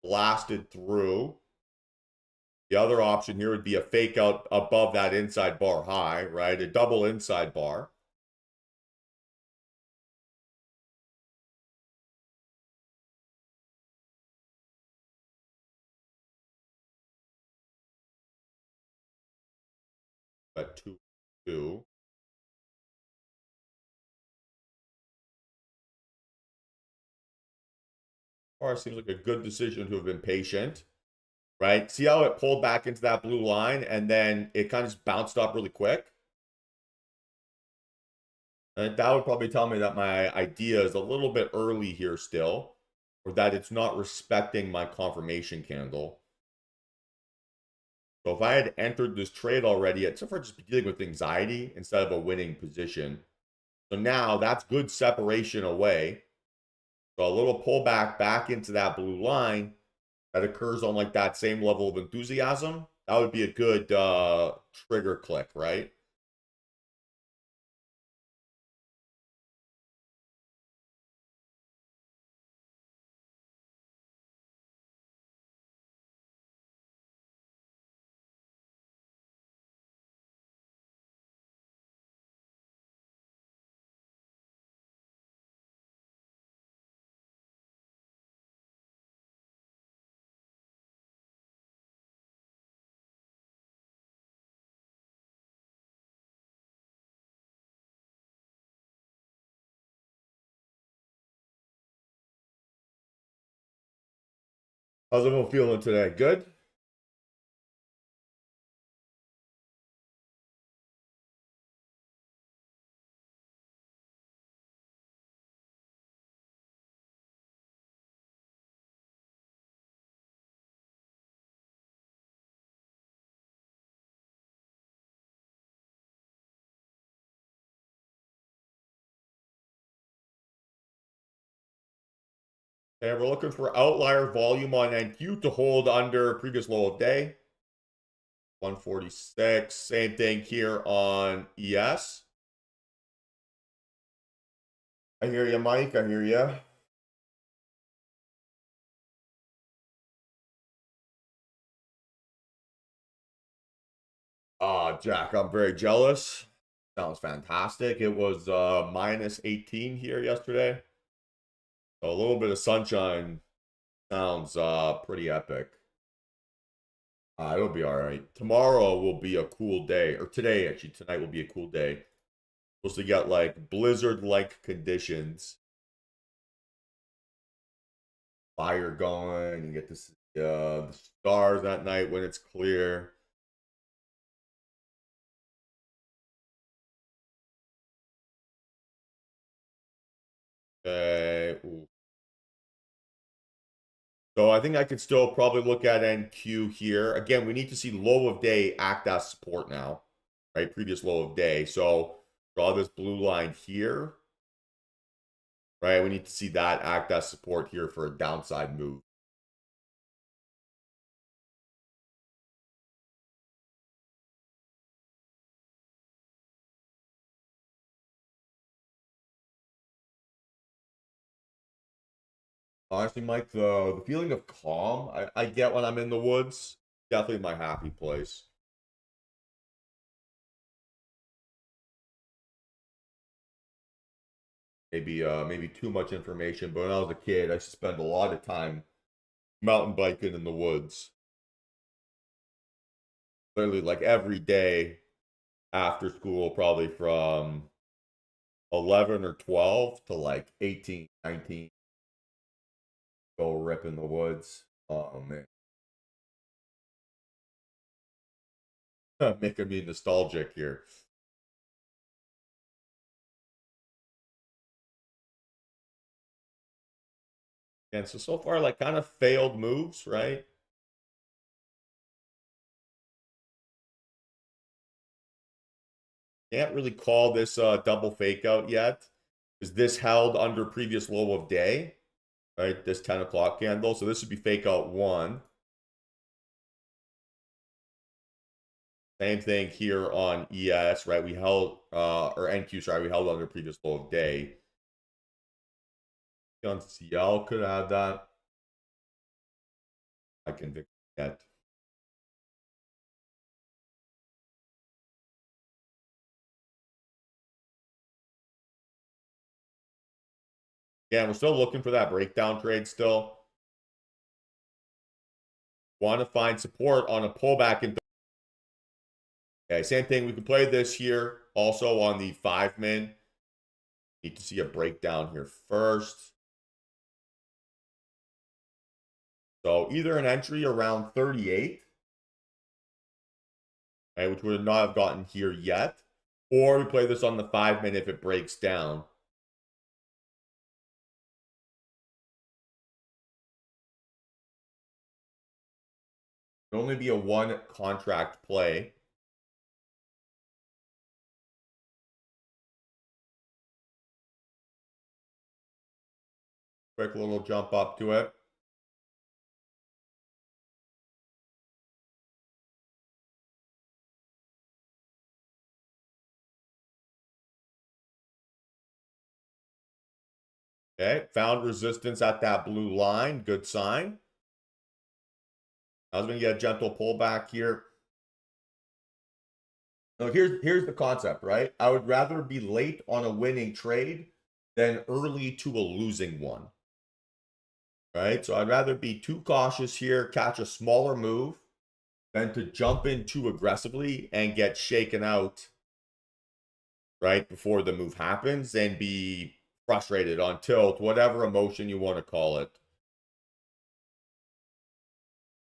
Blasted through. The other option here would be a fake out above that inside bar high, right? A double inside bar. At 2-2. Or seems like a good decision to have been patient, right? See how it pulled back into that blue line and then it kind of just bounced up really quick? And that would probably tell me that my idea is a little bit early here still, or that it's not respecting my confirmation candle. So if I had entered this trade already, I'd so far just be dealing with anxiety instead of a winning position. So now that's good separation away. So a little pullback back into that blue line that occurs on like that same level of enthusiasm, that would be a good trigger click, right? How's everyone feeling today? Good? And we're looking for outlier volume on NQ to hold under previous low of day. 146. Same thing here on ES. I hear you, Mike. I hear you. Jack, I'm very jealous. Sounds fantastic. It was minus 18 here yesterday. So a little bit of sunshine sounds pretty epic. It'll be all right. Tomorrow will be a cool day, or today actually. Tonight will be a cool day. Supposed to get like blizzard-like conditions. Fire going. You get to see the stars at night when it's clear. Okay. Ooh. So I think I could still probably look at NQ here. Again, we need to see low of day act as support now, right? Previous low of day. So draw this blue line here, right? We need to see that act as support here for a downside move. Honestly, Mike, the feeling of calm I get when I'm in the woods, definitely my happy place. Maybe too much information, but when I was a kid, I used to spend a lot of time mountain biking in the woods. Literally like every day after school, probably from 11 or 12 to like 18, 19. Go rip in the woods. Oh man. Making me nostalgic here. And so far, like kind of failed moves, right? Can't really call this double fake out yet. is this held under previous low of day, right? This 10 o'clock candle. So this would be fake out 1. Same thing here on ES, right? We held, or NQ, sorry, we held under previous low of day. On CL could have that. I can get. Yeah, we're still looking for that breakdown trade still. Want to find support on a pullback in. Okay, same thing. We can play this here also on the 5-min. Need to see a breakdown here first. So either an entry around 38, okay, which would not have gotten here yet, or we play this on the 5-min if it breaks down. It'll only be a 1 contract play. Quick little jump up to it. Okay, found resistance at that blue line. Good sign. I was going to get a gentle pullback here. So here's the concept, right? I would rather be late on a winning trade than early to a losing one. Right? So I'd rather be too cautious here, catch a smaller move, than to jump in too aggressively and get shaken out right before the move happens and be frustrated on tilt, whatever emotion you want to call it.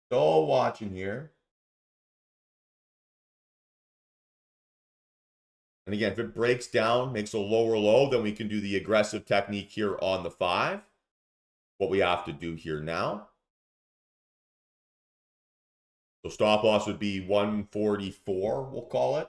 Still watching here. And again, if it breaks down, makes a lower low, then we can do the aggressive technique here on the 5. What we have to do here now. So stop loss would be 144, we'll call it.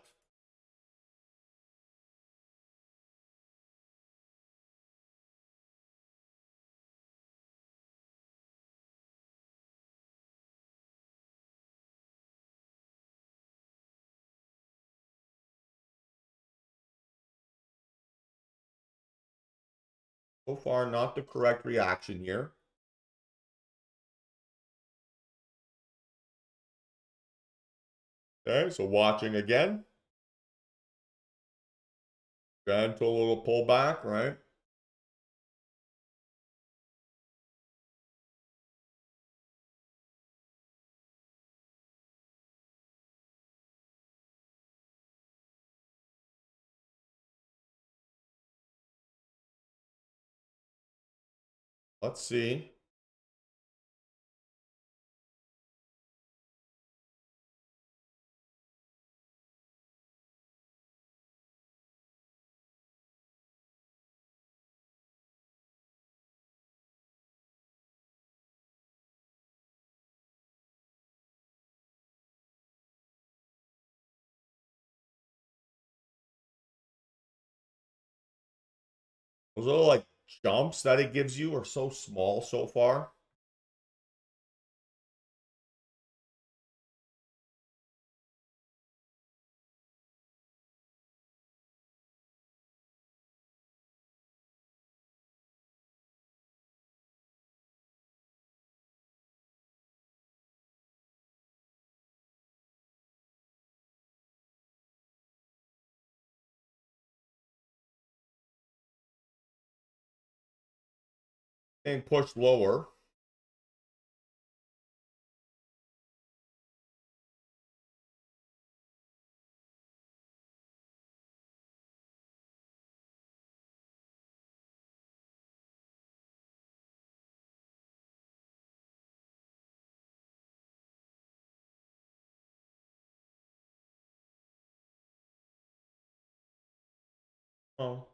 So far, not the correct reaction here. Okay, so watching again. Gentle little pullback, right? Let's see. Those little like jumps that it gives you are so small so far. And push lower. Oh.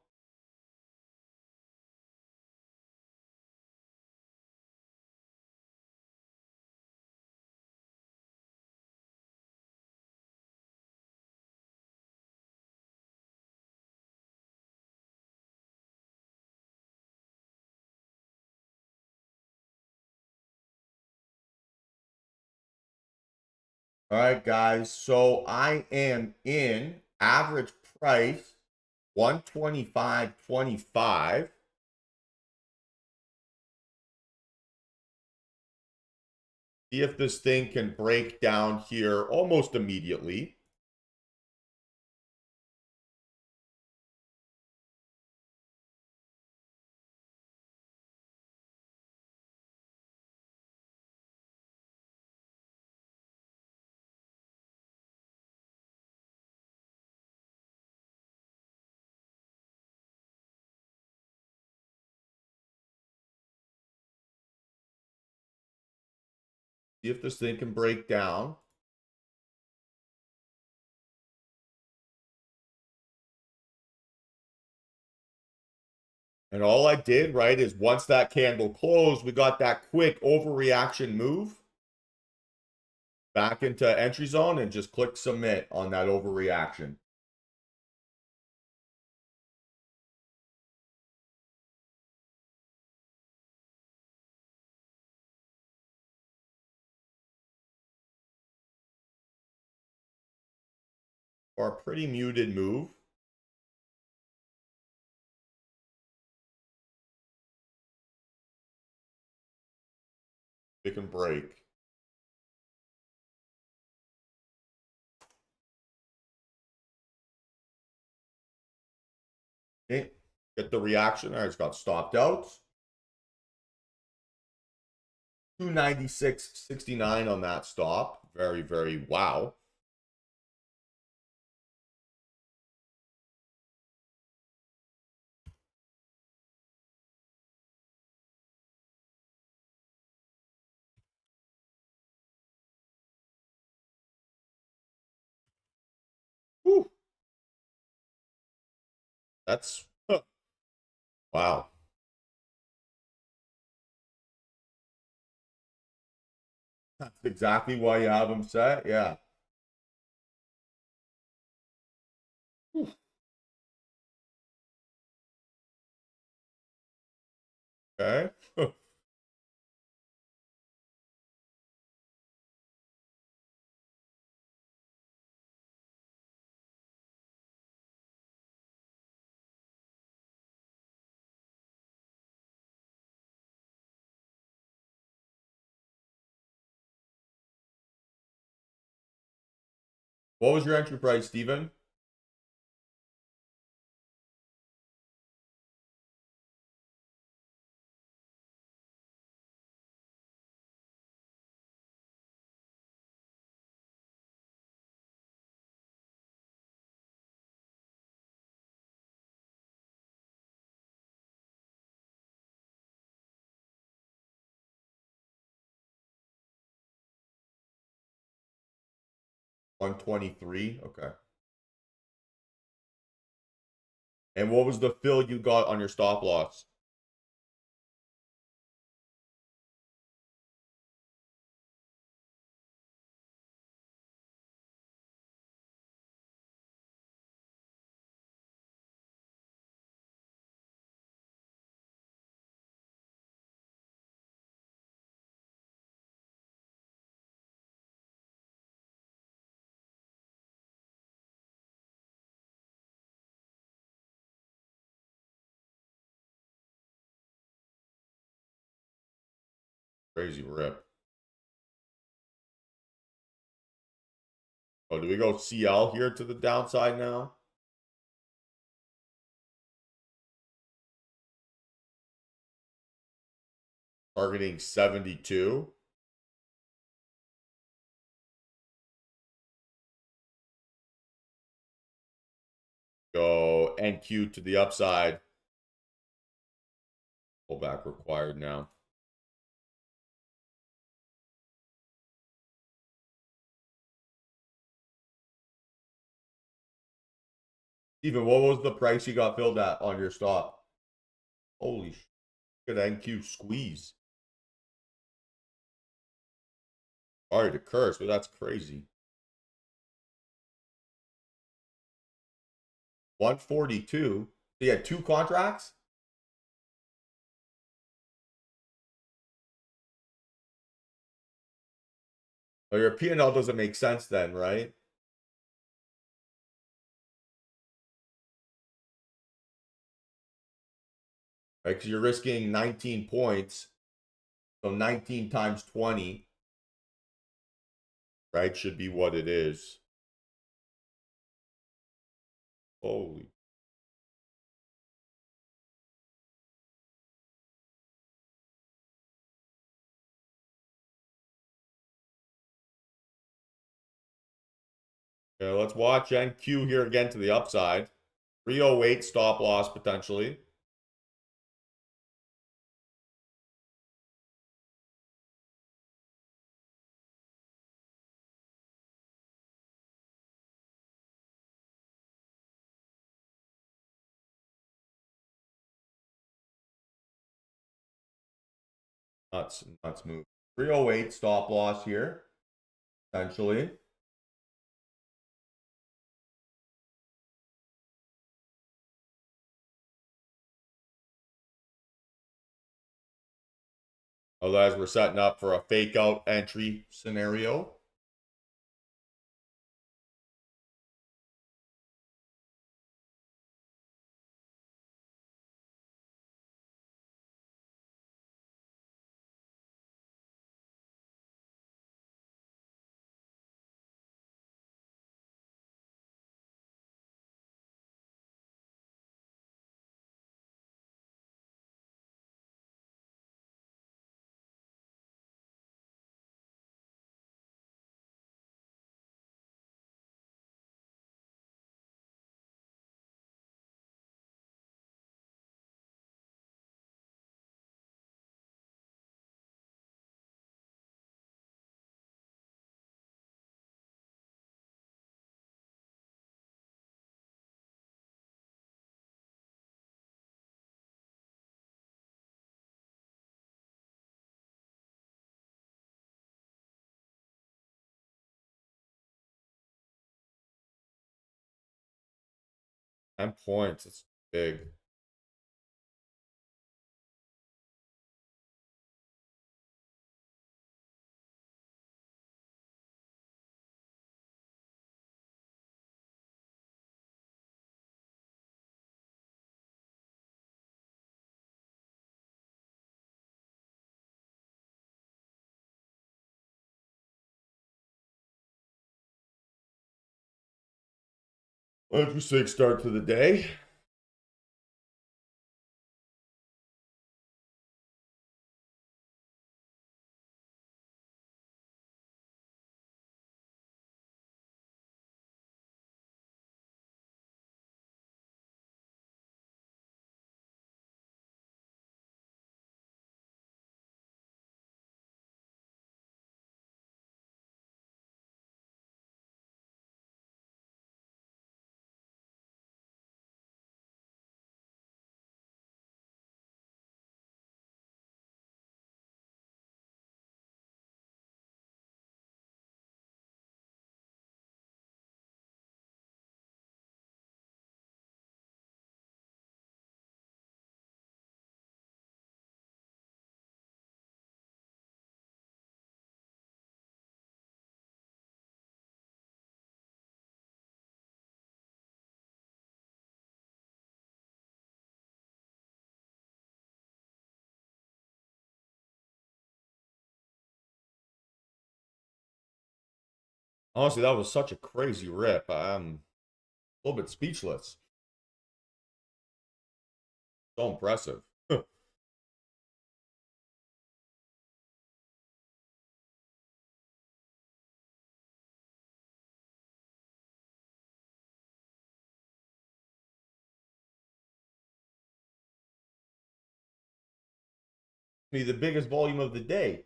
All right, guys. So I am in average price 125.25. See if this thing can break down here almost immediately. See if this thing can break down. And all I did, right, is once that candle closed, we got that quick overreaction move back into entry zone and just click submit on that overreaction. For a pretty muted move. It can break. Okay, get the reaction. All right, it's got stopped out. 296.69 on that stop. Very, very wow. Whew. That's wow. That's exactly why you have them set. Yeah. Whew. Okay. What was your entry price, Steven? $123. Okay. And what was the fill you got on your stop loss? Crazy rip. Oh, do we go CL here to the downside now? Targeting 72. Go NQ to the upside. Pullback required now. Steven, what was the price you got filled at on your stop? Holy shit. Look at NQ squeeze. Sorry to curse, but that's crazy. 142. So you had two contracts? Well, your P&L doesn't make sense then, right? Right, because you're risking 19 points. So 19 times 20, right, should be what it is. Holy. Yeah, let's watch NQ here again to the upside. 308 stop loss potentially. Nuts move. 308 stop loss here, potentially. Otherwise, we're setting up for a fake out entry scenario. And points. It's big. Interesting start to the day. Honestly, that was such a crazy rip. I'm a little bit speechless. So impressive. Me, the biggest volume of the day.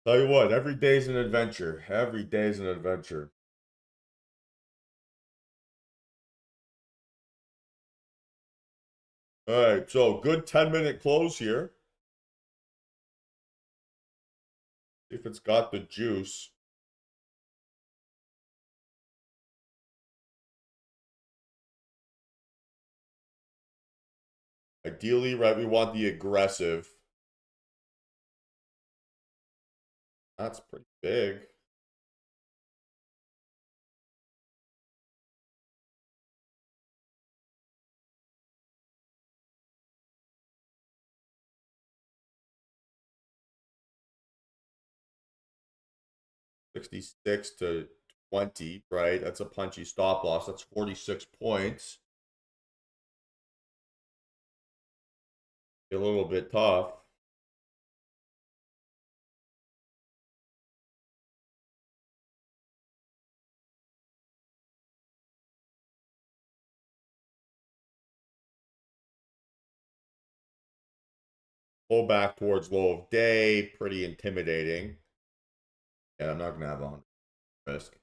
Tell you what, every day's an adventure. Every day's an adventure. All right, so good 10-minute close here. If it's got the juice. Ideally, right, we want the aggressive. That's pretty big. $66 to $20, right? That's a punchy stop loss. That's 46 points. A little bit tough. Pull back towards low of day. Pretty intimidating. Yeah, I'm not going to have 100 risk.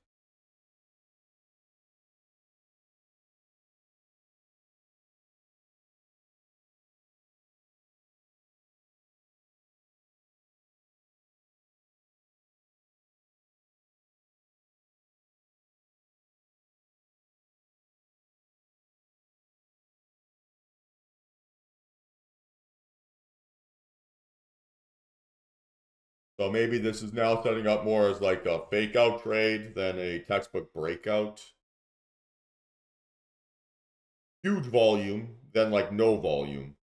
So maybe this is now setting up more as like a fake out trade than a textbook breakout. Huge volume, then like no volume.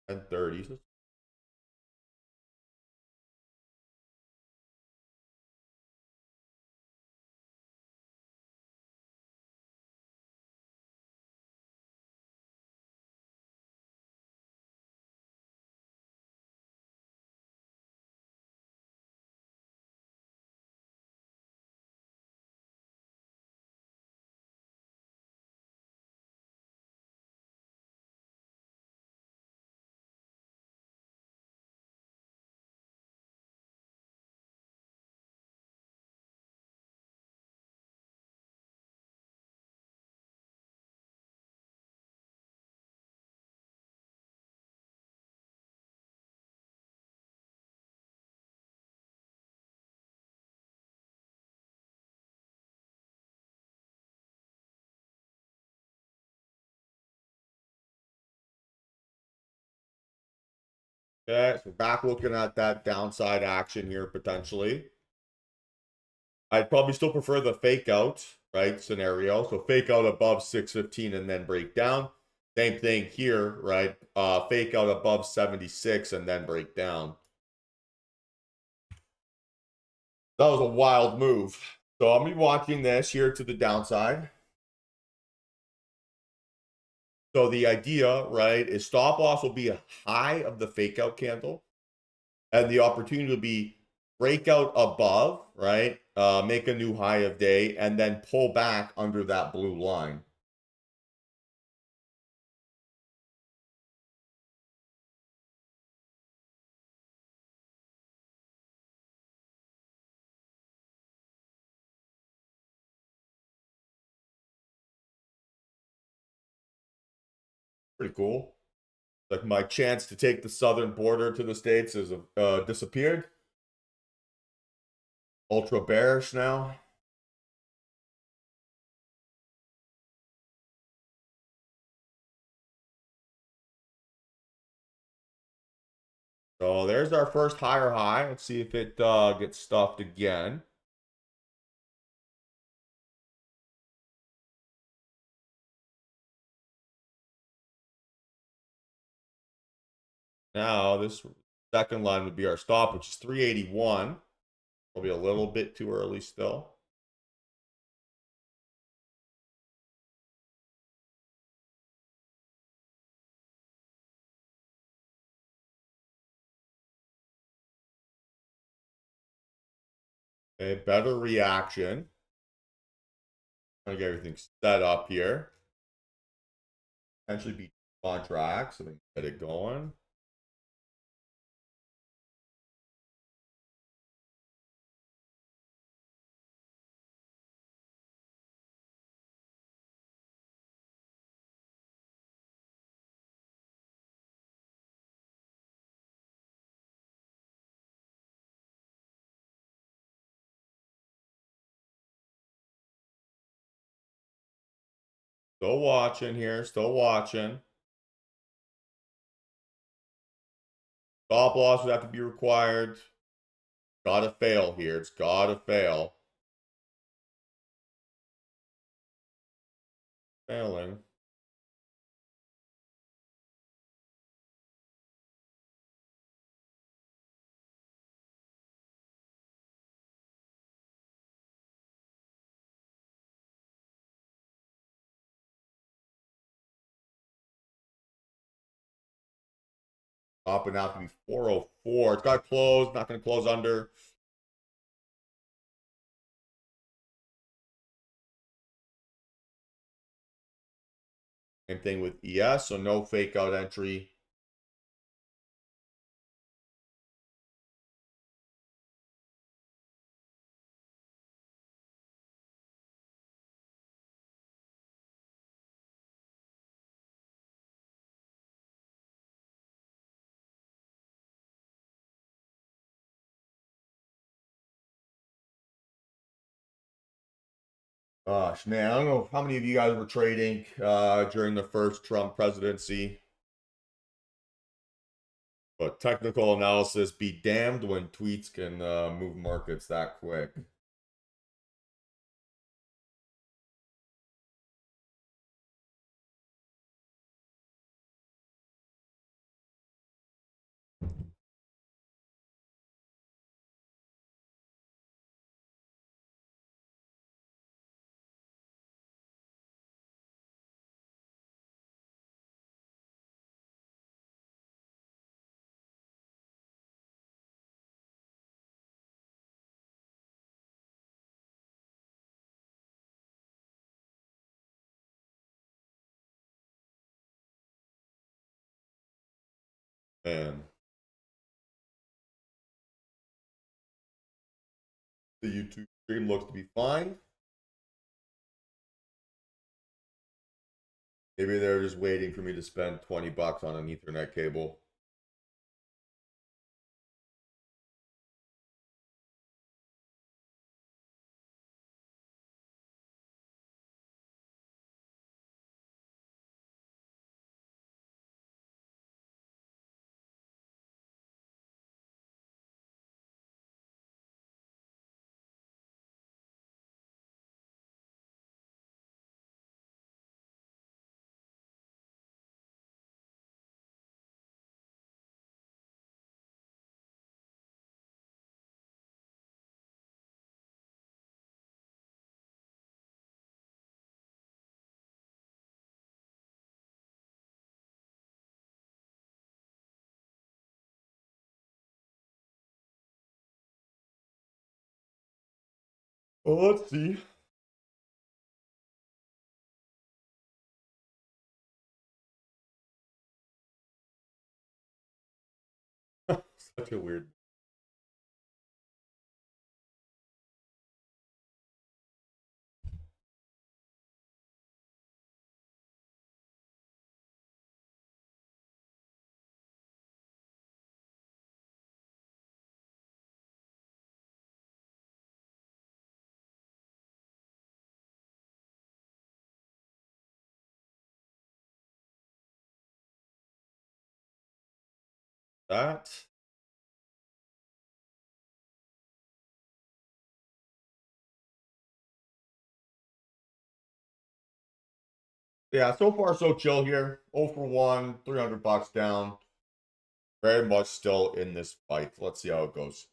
And 30s. Okay, so back looking at that downside action here potentially. I'd probably still prefer the fake out, right, scenario. So fake out above 615 and then break down. Same thing here, right? Fake out above 76 and then break down. That was a wild move. So I'm gonna be watching this here to the downside. So the idea, right, is stop loss will be a high of the fake out candle, and the opportunity will be breakout above, right? Make a new high of day, and then pull back under that blue line. Pretty cool. Like my chance to take the southern border to the States has disappeared. Ultra bearish now. So there's our first higher high. Let's see if it gets stuffed again. Now this second line would be our stop, which is 381. Will be a little bit too early still. A better reaction. Trying to get everything set up here. Potentially be contracts. So we can get it going. Still watching here. Still watching. Stop loss would have to be required. Gotta fail here. It's gotta fail. Failing. Up and out to be 404. It's got to close. Not going to close under. Same thing with ES. So no fake out entry. Gosh, man, I don't know how many of you guys were trading during the first Trump presidency. But technical analysis be damned when tweets can move markets that quick. Man, the YouTube stream looks to be fine. Maybe they're just waiting for me to spend 20 bucks on an Ethernet cable. Well, let's see. Such a weird. That. Yeah, so far so chill here. 0 for 1, 300 bucks down. Very much still in this fight. Let's see how it goes.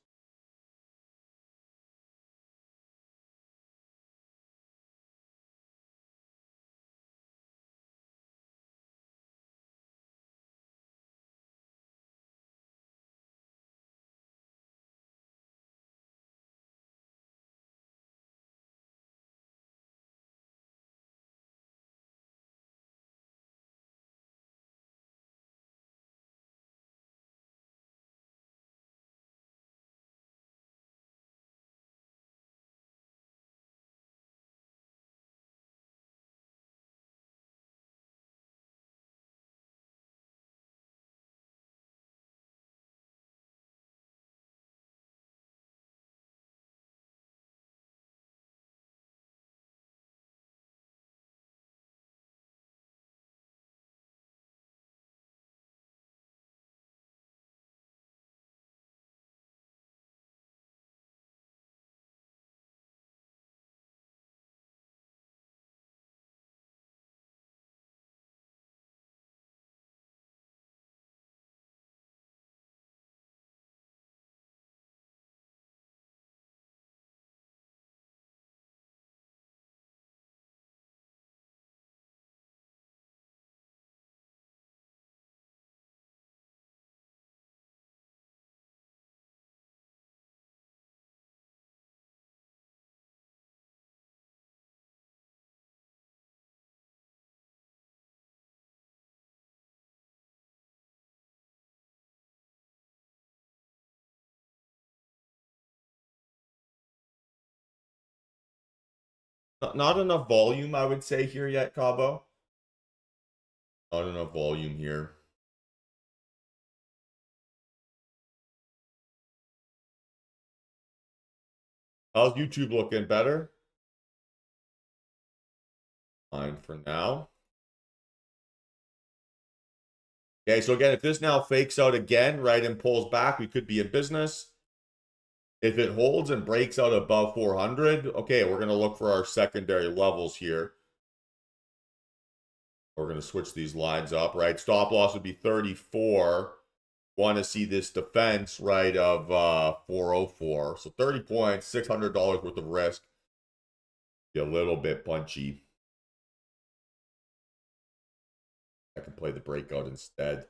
Not enough volume, I would say, here yet, Cabo. Not enough volume here. How's YouTube looking? Better? Fine for now. Okay, so again, if this now fakes out again, right, and pulls back, we could be in business. If it holds and breaks out above 400, okay, we're going to look for our secondary levels here. We're going to switch these lines up, right? Stop loss would be 34. Want to see this defense, right, of 404. So 30 points, $600 worth of risk. Be a little bit punchy. I can play the breakout instead.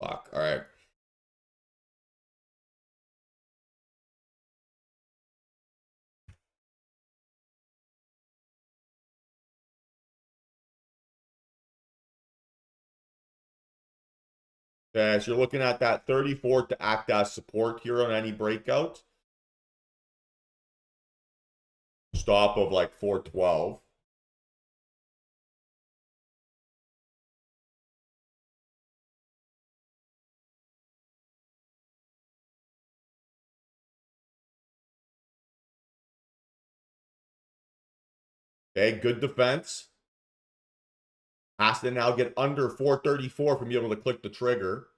Fuck, all right. Okay, so you're looking at that 34 to act as support here on any breakout. Stop of like 412. Okay, good defense. Has to now get under 434 from being able to click the trigger.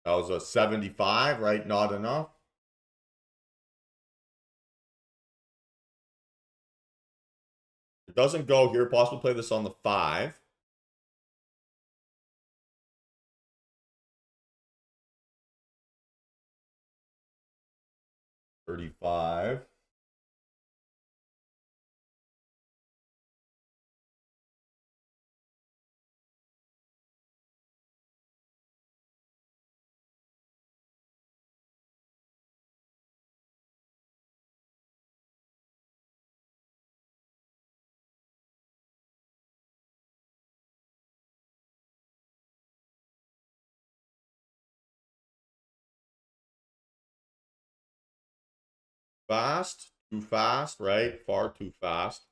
That was a 75, right? Not enough. It doesn't go here. Possibly play this on the 5. $35. Fast. Too fast, right? Far too fast.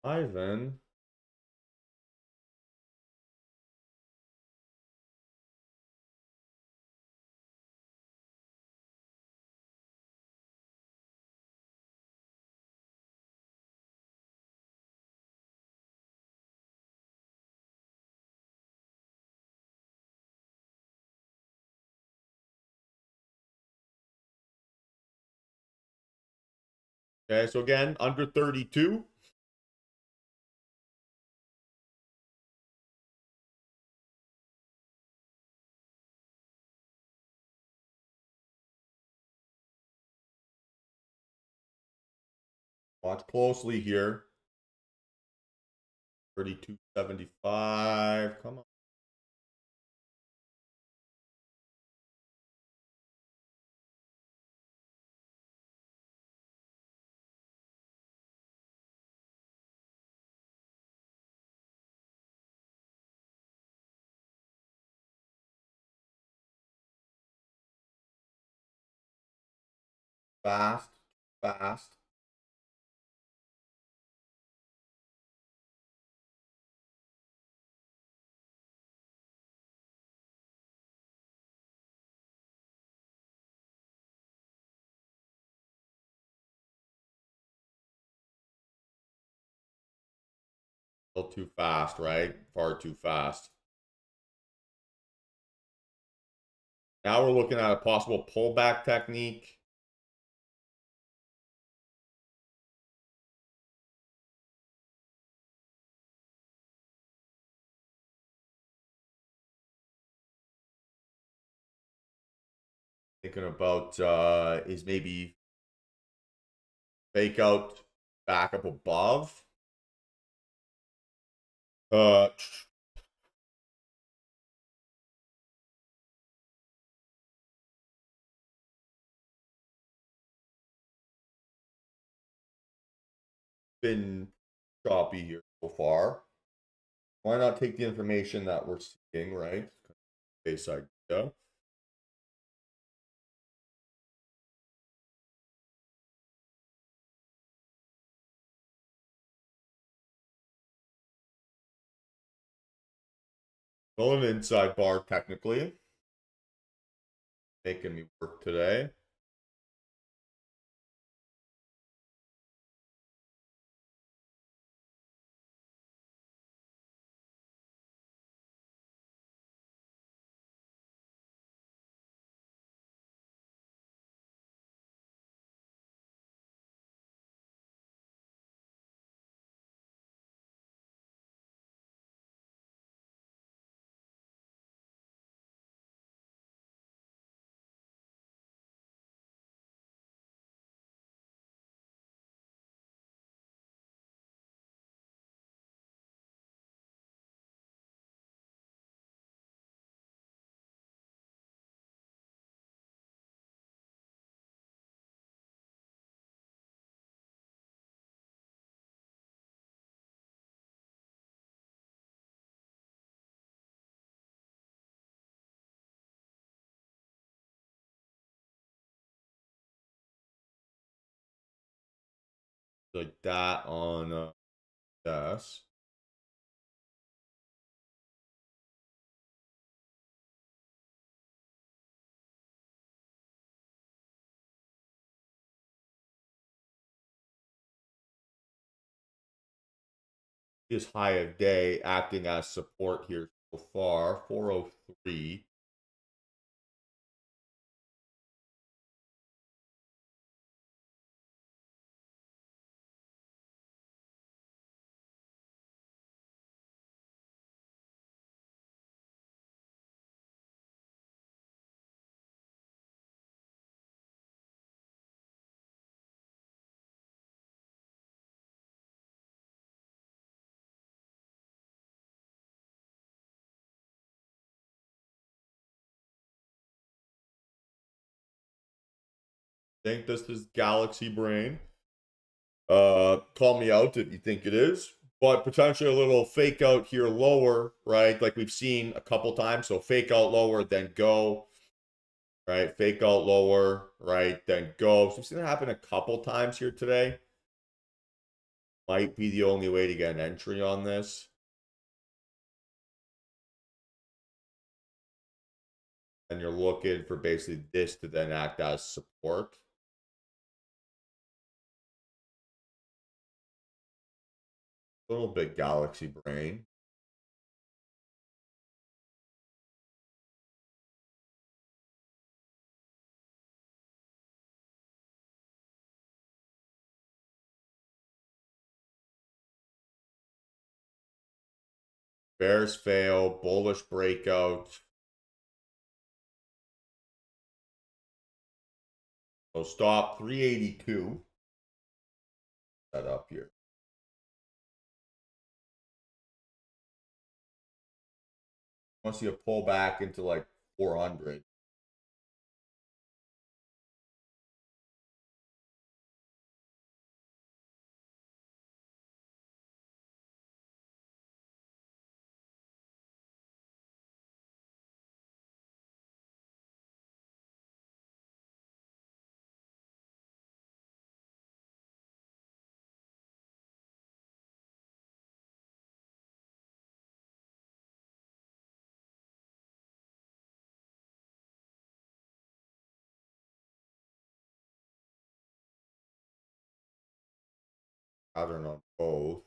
Ivan. Okay, so again, under 32. Watch closely here. 32.75. Come on. Fast. Fast. Still too fast, right? Far too fast. Now we're looking at a possible pullback technique. Thinking about is maybe fake out back up above. Uh, been choppy here so far. Why not take the information that we're seeing, right? Base idea. Still an inside bar technically. Making me work today. Like that on this. This high of day acting as support here so far. 403. Think this is Galaxy Brain. Call me out if you think it is, but potentially a little fake out here lower, right? Like we've seen a couple times. So fake out lower, then go, right? Fake out lower, right? Then go. So we've seen it happen a couple times here today. Might be the only way to get an entry on this. And you're looking for basically this to then act as support. A little bit Galaxy Brain. Bears fail, bullish breakout. So stop 382. Set up here. I want to see a pullback into like 400. Pattern on both.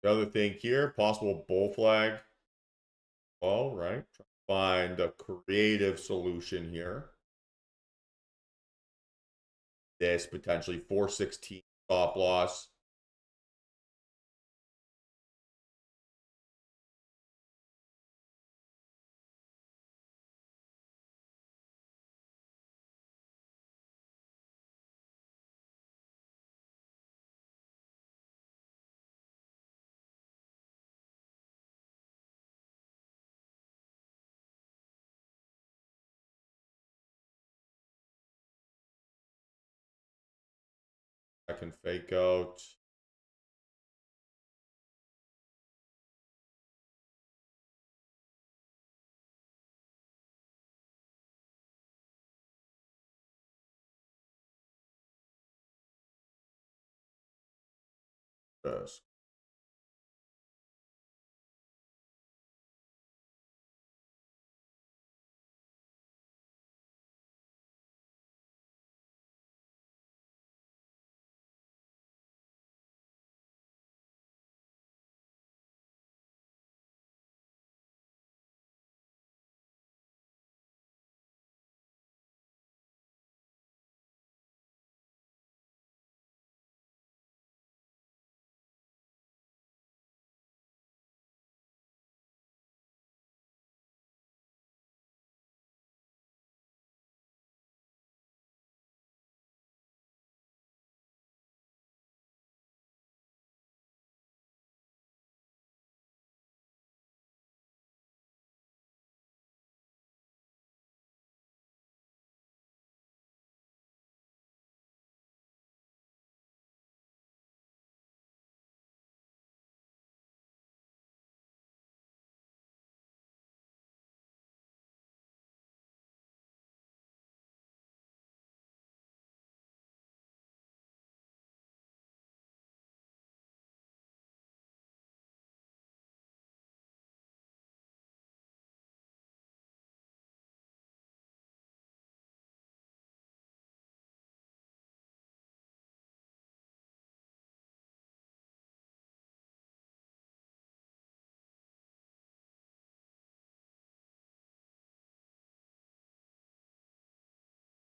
The other thing here, possible bull flag. All right. Find a creative solution here. this potentially 416 stop loss. I can fake out. This.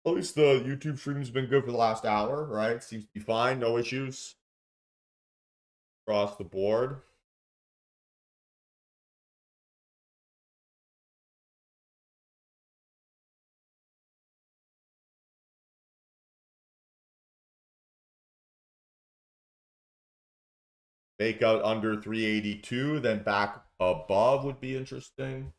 At least the YouTube stream's been good for the last hour, right? Seems to be fine, no issues across the board. Make out under 382, then back above would be interesting.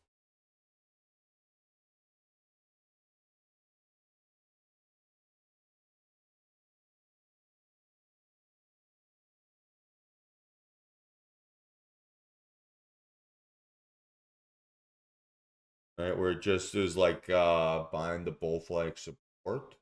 Right, where it just is like buying the bull flag support.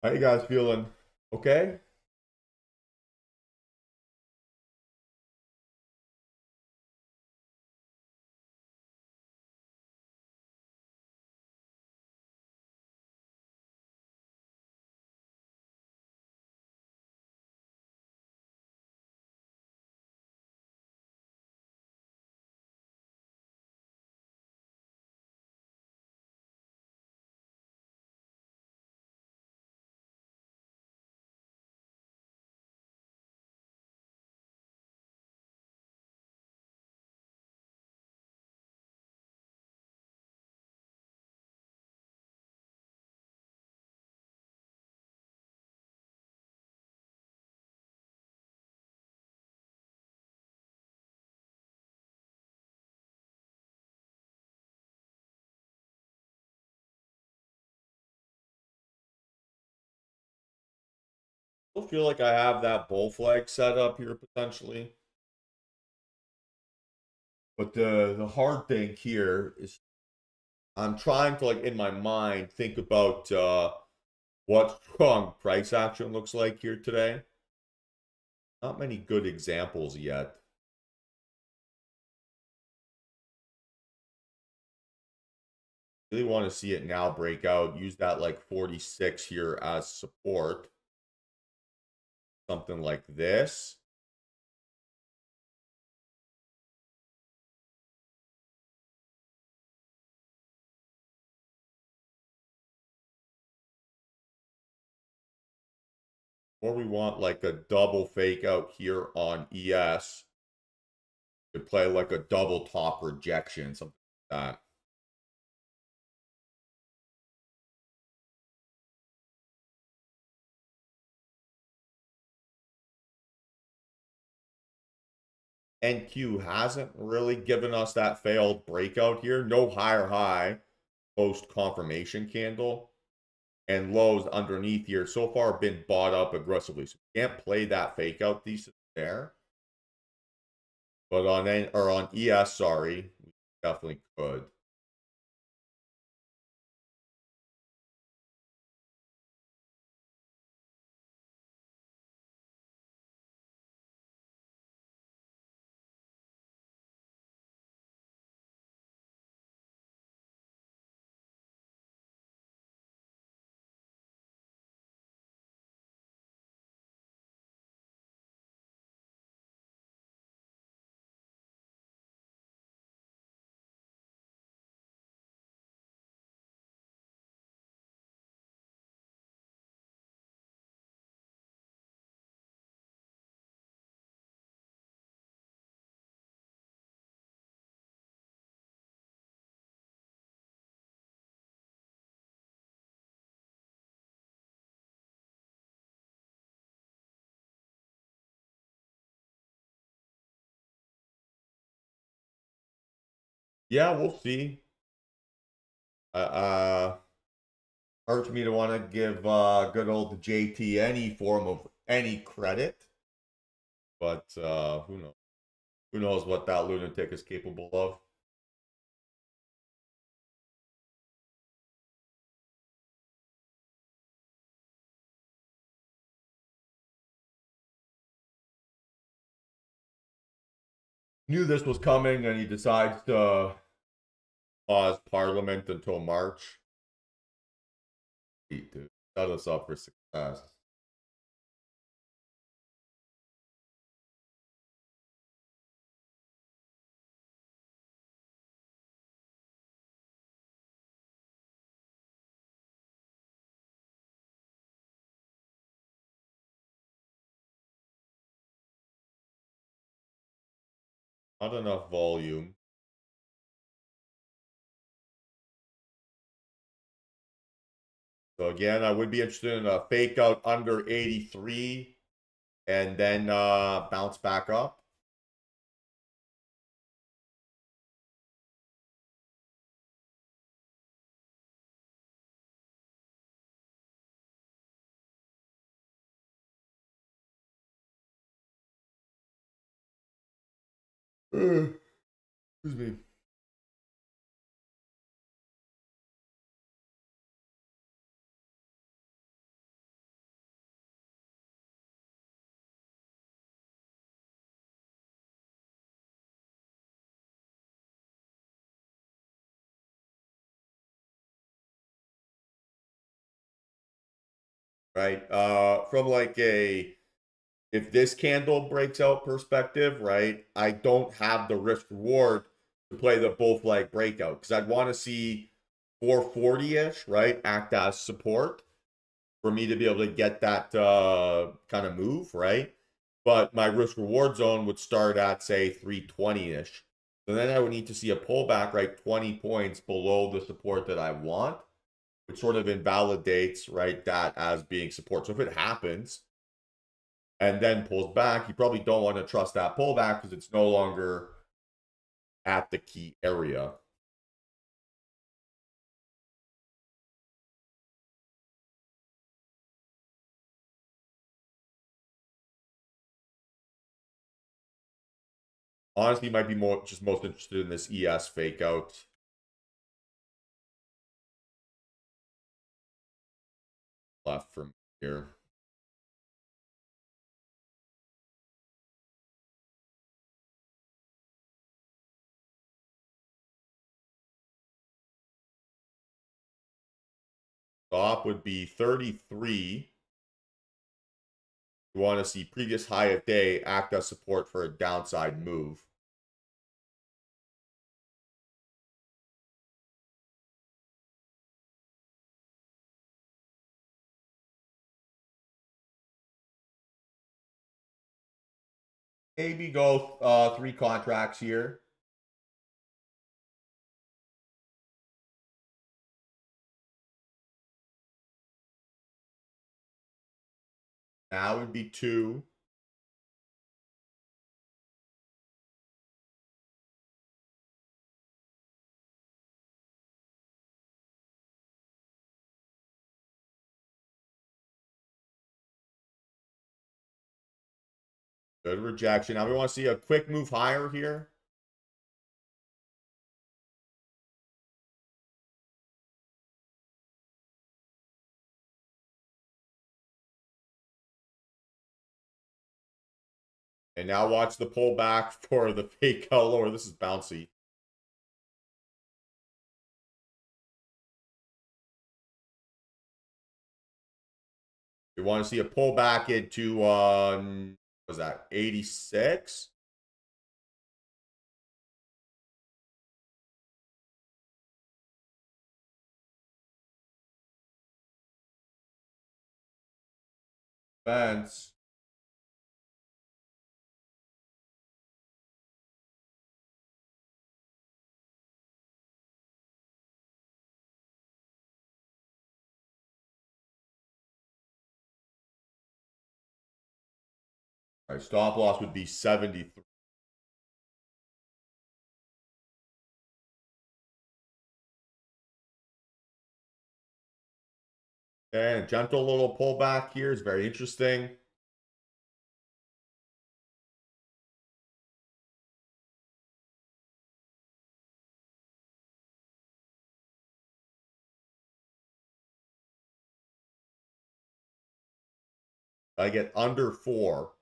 How you guys feeling? Okay? I feel like I have that bull flag set up here potentially. But the hard thing here is I'm trying to, like, in my mind, think about what strong price action looks like here today. Not many good examples yet. Really want to see it now break out. Use that like 46 here as support. Something like this. Or we want like a double fake out here on ES. Could play like a double top rejection, something like that. NQ hasn't really given us that failed breakout here. No higher high post confirmation candle. And lows underneath here so far have been bought up aggressively. So we can't play that fake out thesis there. But on on ES, sorry, we definitely could. Yeah, we'll see. Hurts me to want to give good old JT any form of any credit, but who knows? Who knows what that lunatic is capable of? Knew this was coming, and he decides to pause Parliament until March. Dude, set us up for success. Not enough volume. So again, I would be interested in a fake out under 83 and then bounce back up. Excuse me. Right. From like a if this candle breaks out perspective, right? I don't have the risk reward to play the bull flag breakout because I'd want to see 440-ish, right? Act as support for me to be able to get that kind of move, right? But my risk reward zone would start at say 320-ish. So then I would need to see a pullback, right? 20 points below the support that I want, which sort of invalidates, right, that as being support. So if it happens and then pulls back, you probably don't want to trust that pullback because it's no longer at the key area. Honestly, might be just most interested in this ES fake out. Left from here. Stop would be 33. You want to see previous high of day act as support for a downside move. Maybe go 3 contracts here. Now would be 2. Good rejection. Now we want to see a quick move higher here. And now watch the pullback for the fake out lower. This is bouncy. We want to see a pullback into, what was that, 86? Fence. All right, stop loss would be 73. And a gentle little pullback here is very interesting. I get under 4.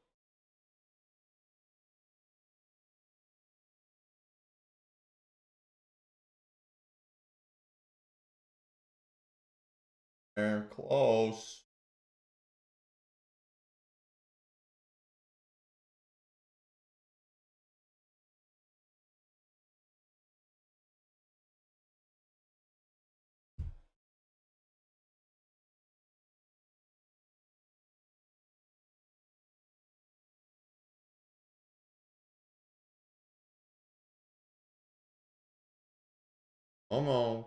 And close. Come on.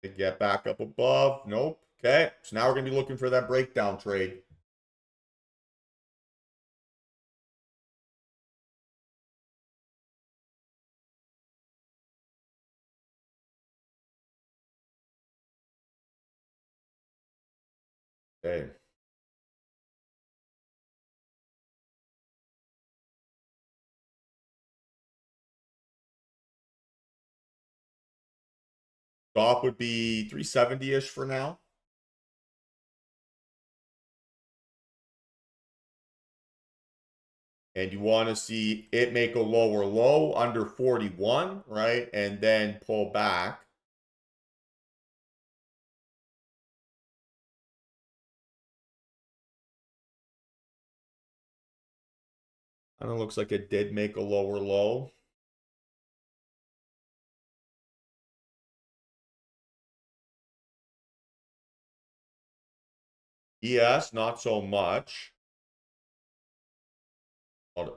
To get back up above. Nope. Okay. So now we're going to be looking for that breakdown trade. Okay. Stop would be 370-ish for now. And you want to see it make a lower low under 41, right? And then pull back. Kind of looks like it did make a lower low. Yes, not so much. A lot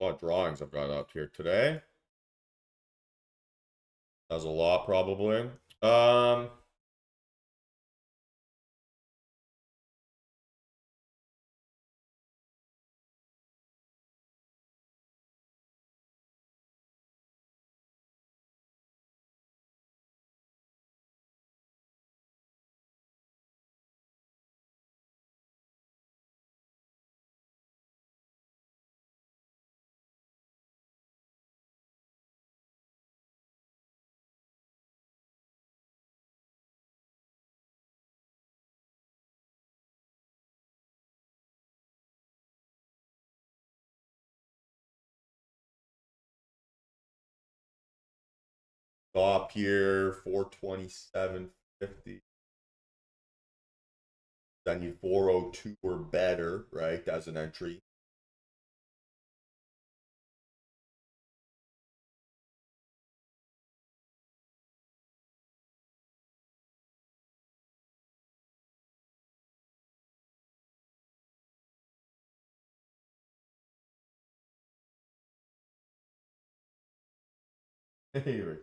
of drawings I've got up here today. That's a lot, probably. Stop here, 427.50. Then you 402 or better, right? As an entry. Hey, Ricky.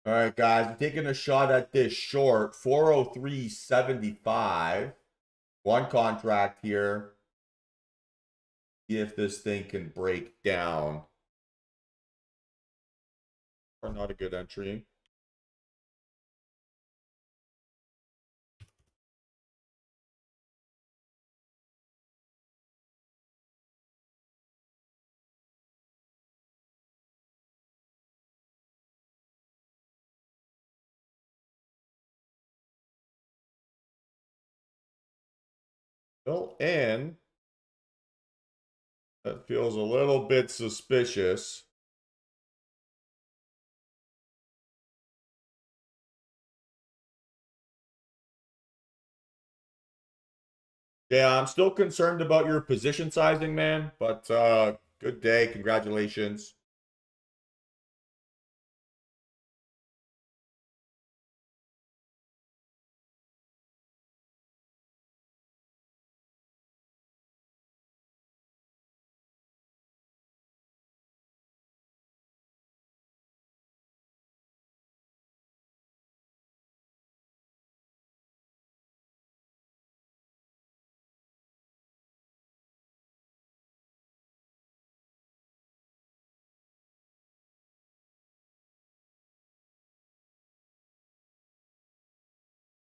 All right, guys, I'm taking a shot at this short, 403.75. One contract here. See if this thing can break down. Or not a good entry. Fill in. That feels a little bit suspicious. Yeah, I'm still concerned about your position sizing, man, but good day. Congratulations.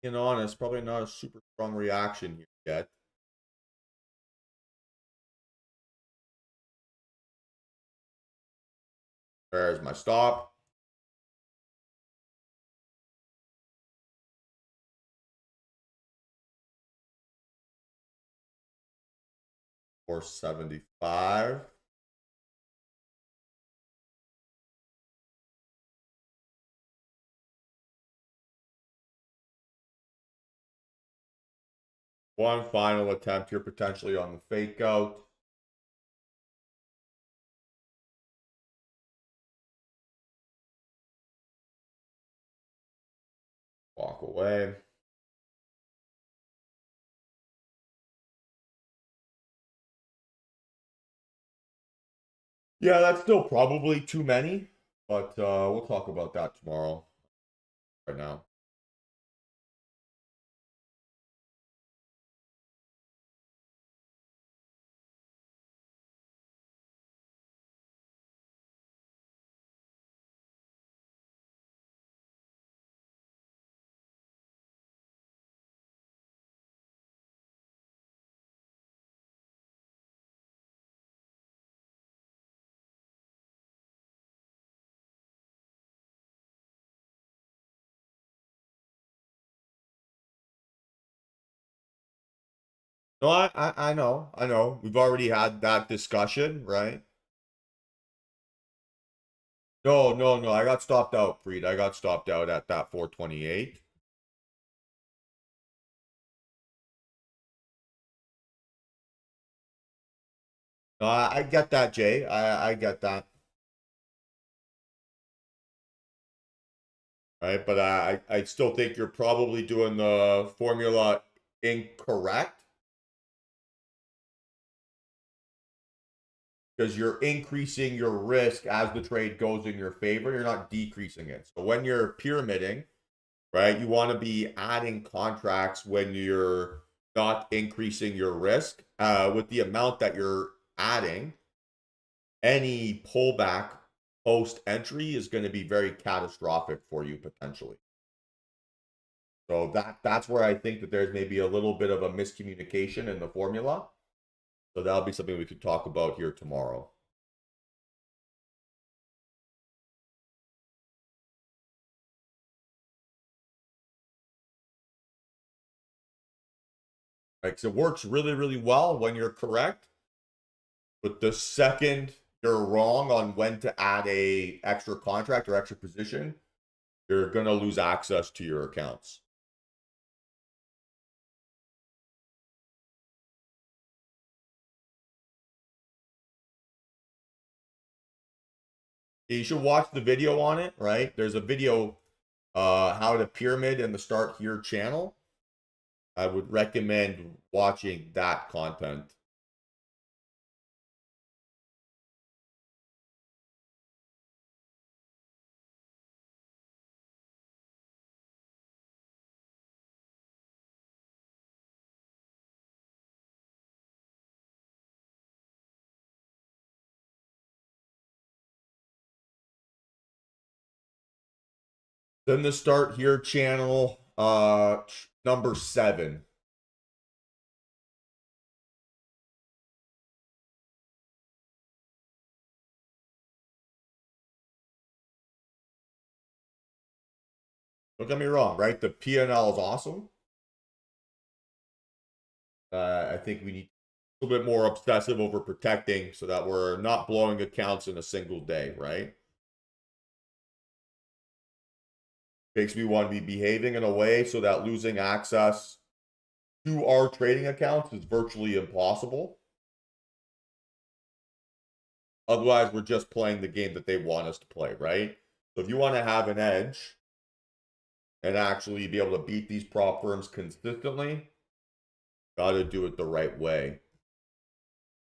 Being honest, probably not a super strong reaction here yet. There's my stop. Or 75. One final attempt here, potentially on the fake out. Walk away. Yeah, that's still probably too many, but we'll talk about that tomorrow. Right now. No, I know. I know. We've already had that discussion, right? No, no, no. I got stopped out, Freed. I got stopped out at that 428. No, I get that, Jay. I get that. right? But I still think you're probably doing the formula incorrect, because you're increasing your risk as the trade goes in your favor. You're not decreasing it. So when you're pyramiding, right, you want to be adding contracts when you're not increasing your risk. With the amount that you're adding, any pullback post entry is going to be very catastrophic for you potentially. So that's where I think that there's maybe a little bit of a miscommunication in the formula. So that'll be something we could talk about here tomorrow. Right? So it works really, really well when you're correct. But the second you're wrong on when to add a extra contract or extra position, you're gonna lose access to your accounts. You should watch the video on it, right? There's a video, how to pyramid in the Start Here channel. I would recommend watching that content. Then the Start Here channel, number 7. Don't get me wrong, right? The P&L is awesome. I think we need a little bit more obsessive over protecting so that we're not blowing accounts in a single day, right? Makes me want to be behaving in a way so that losing access to our trading accounts is virtually impossible. Otherwise, we're just playing the game that they want us to play, right? So if you want to have an edge and actually be able to beat these prop firms consistently, got to do it the right way.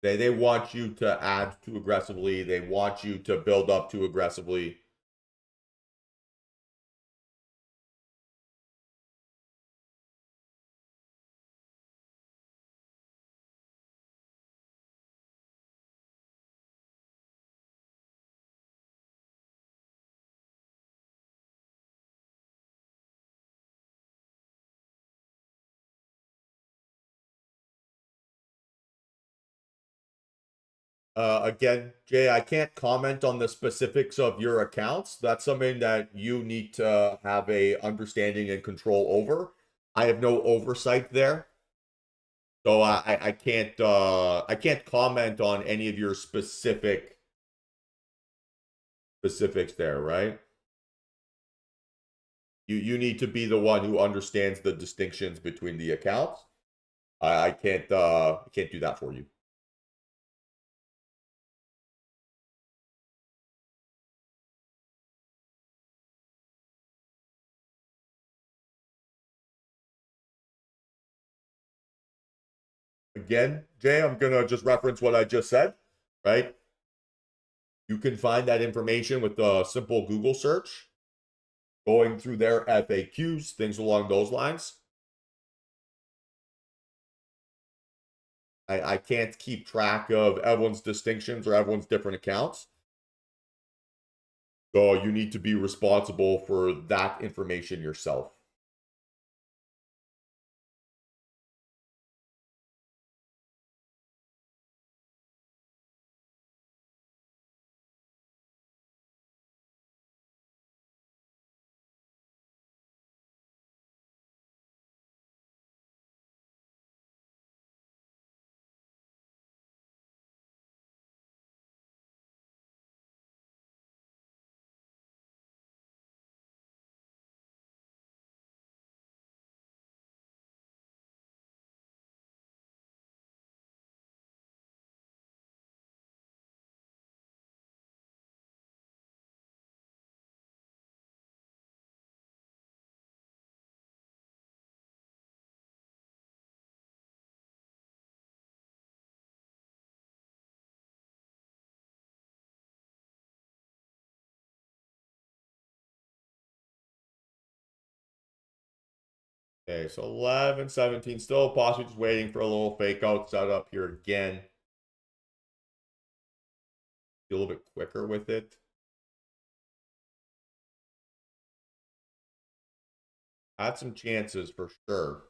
They want you to add too aggressively. They want you to build up too aggressively. Again, Jay, I can't comment on the specifics of your accounts. That's something that you need to have a understanding and control over. I have no oversight there. So I can't comment on any of your specifics there, right? You need to be the one who understands the distinctions between the accounts. I can't do that for you. Again, Jay, I'm gonna just reference what I just said, right? You can find that information with a simple Google search, going through their FAQs, things along those lines. I can't keep track of everyone's distinctions or everyone's different accounts. So you need to be responsible for that information yourself. Okay, so 11.17, still possibly just waiting for a little fake out setup here again. Be a little bit quicker with it. Had some chances for sure.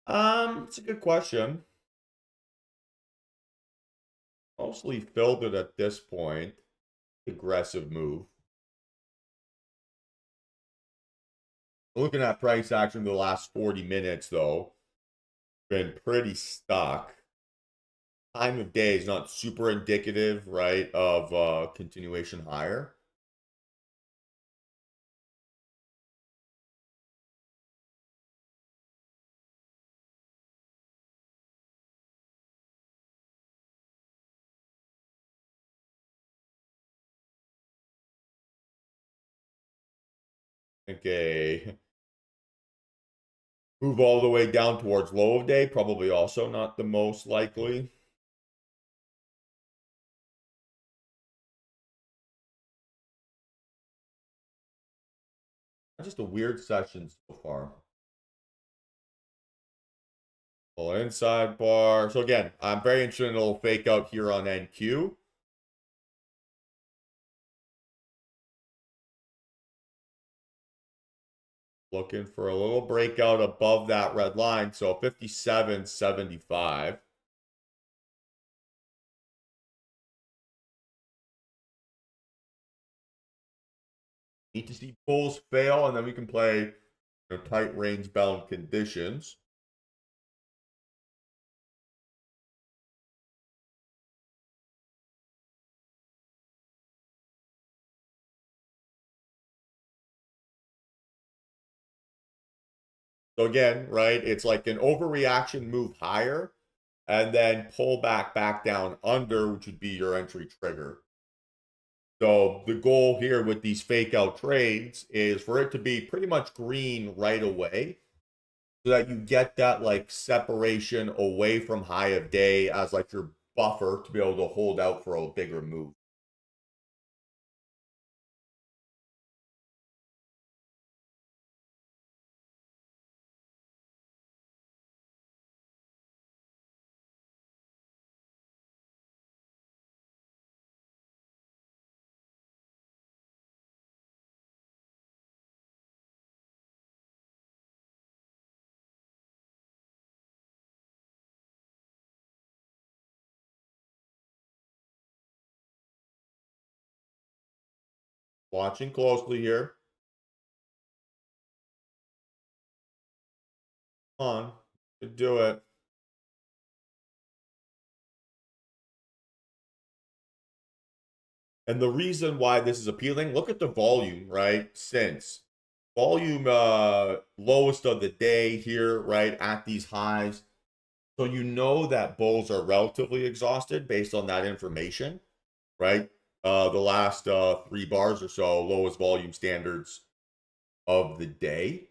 It's a good question. Mostly filled it at this point. Aggressive move. Looking at price action the last 40 minutes, though, been pretty stuck. Time of day is not super indicative, right, of continuation higher. Okay. Move all the way down towards low of day, probably also not the most likely. Just a weird session so far. Well, inside bar. So again, I'm very interested in a little fake out here on NQ. Looking for a little breakout above that red line. So 57.75. Need to see bulls fail, and then we can play tight range bound conditions. So again, right, it's like an overreaction move higher and then pull back down under, which would be your entry trigger. So the goal here with these fake out trades is for it to be pretty much green right away so that you get that like separation away from high of day as like your buffer to be able to hold out for a bigger move. Watching closely here. Come on, could do it. And the reason why this is appealing, look at the volume, right? Since volume lowest of the day here, right, at these highs. So you know that bulls are relatively exhausted based on that information. right? The last 3 bars or so, lowest volume standards of the day.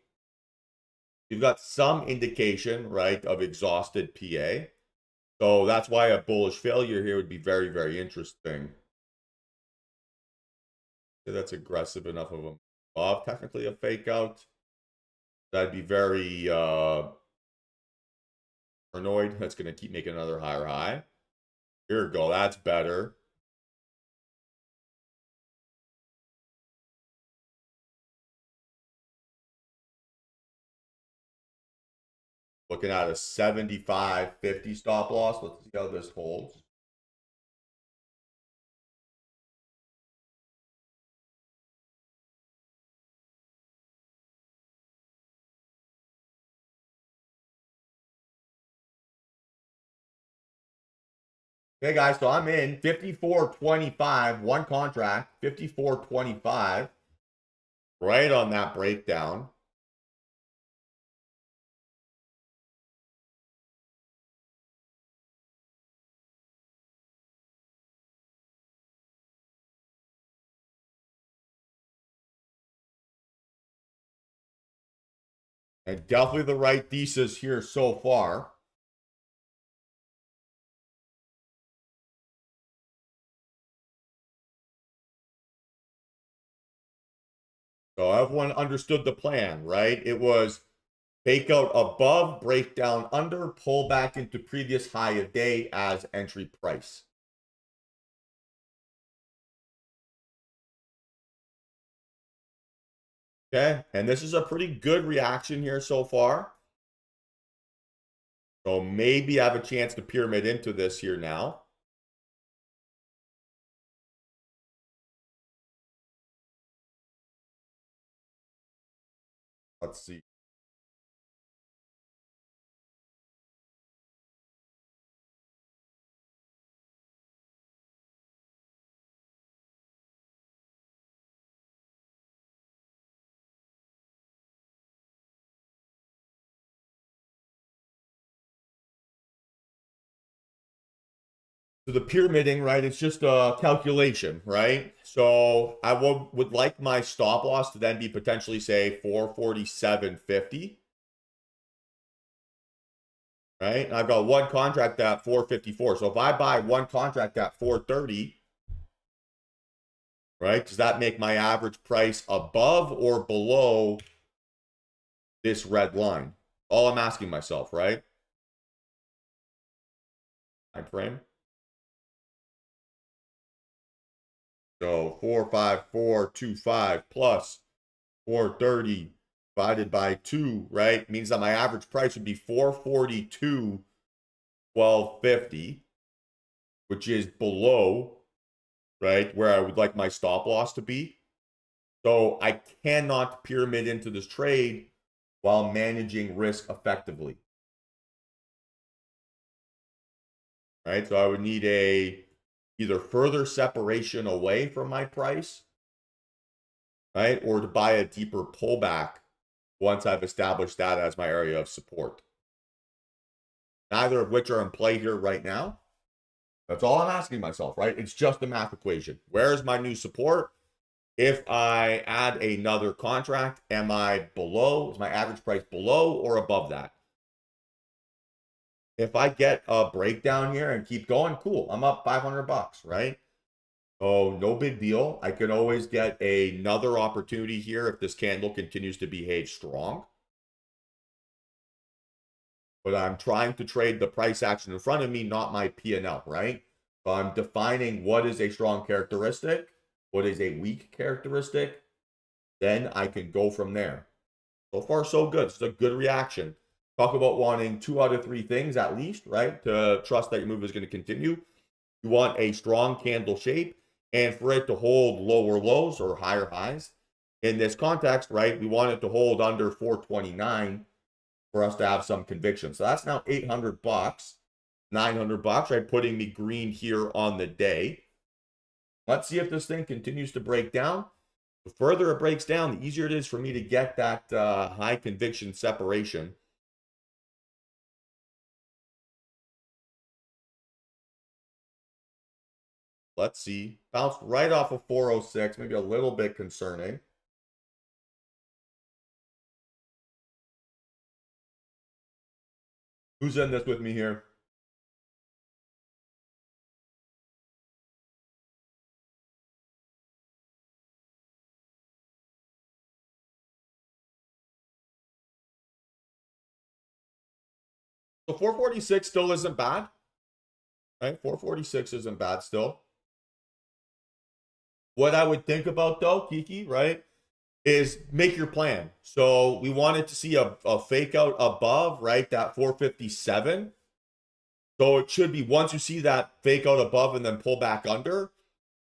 You've got some indication, right, of exhausted PA. So that's why a bullish failure here would be very, very interesting. That's aggressive enough of a move. Technically a fake out. That'd be very annoyed. That's going to keep making another higher high. Here we go. That's better. Looking at a 75.50 stop loss. Let's see how this holds. Okay, guys, so I'm in 54.25, one contract, 54.25, right on that breakdown. And definitely the right thesis here so far. So everyone understood the plan, right? It was fake out above, break down under, pull back into previous high of day as entry price. Okay, and this is a pretty good reaction here so far. So maybe I have a chance to pyramid into this here now. Let's see. So the pyramiding, right? It's just a calculation, right? So I would like my stop loss to then be potentially say 447.50. Right? And I've got one contract at 454. So if I buy one contract at 430, right? Does that make my average price above or below this red line? All I'm asking myself, right? Time frame. So 45425 plus 430 divided by 2, right? Means that my average price would be 442.1250, which is below, right, where I would like my stop loss to be. So I cannot pyramid into this trade while managing risk effectively. Right? So I would need a either further separation away from my price, right? Or to buy a deeper pullback once I've established that as my area of support. Neither of which are in play here right now. That's all I'm asking myself, right? It's just a math equation. Where is my new support? If I add another contract, am I below? Is my average price below or above that? If I get a breakdown here and keep going, cool. I'm up 500 bucks, right? Oh, no big deal. I can always get another opportunity here if this candle continues to behave strong. But I'm trying to trade the price action in front of me, not my P&L, right? So I'm defining what is a strong characteristic, what is a weak characteristic. Then I can go from there. So far, so good. It's a good reaction. Talk about wanting 2 out of 3 things at least, right? To trust that your move is going to continue. You want a strong candle shape and for it to hold lower lows or higher highs. In this context, right, we want it to hold under 429 for us to have some conviction. So that's now 800 bucks, 900 bucks, right? Putting me green here on the day. Let's see if this thing continues to break down. The further it breaks down, the easier it is for me to get that high conviction separation. Let's see. Bounced right off of 406, maybe a little bit concerning. Who's in this with me here? So 446 still isn't bad, right? 446 isn't bad still. What I would think about though, Kiki, right, is make your plan. So we wanted to see a fake out above, right, that 457. So it should be once you see that fake out above and then pull back under,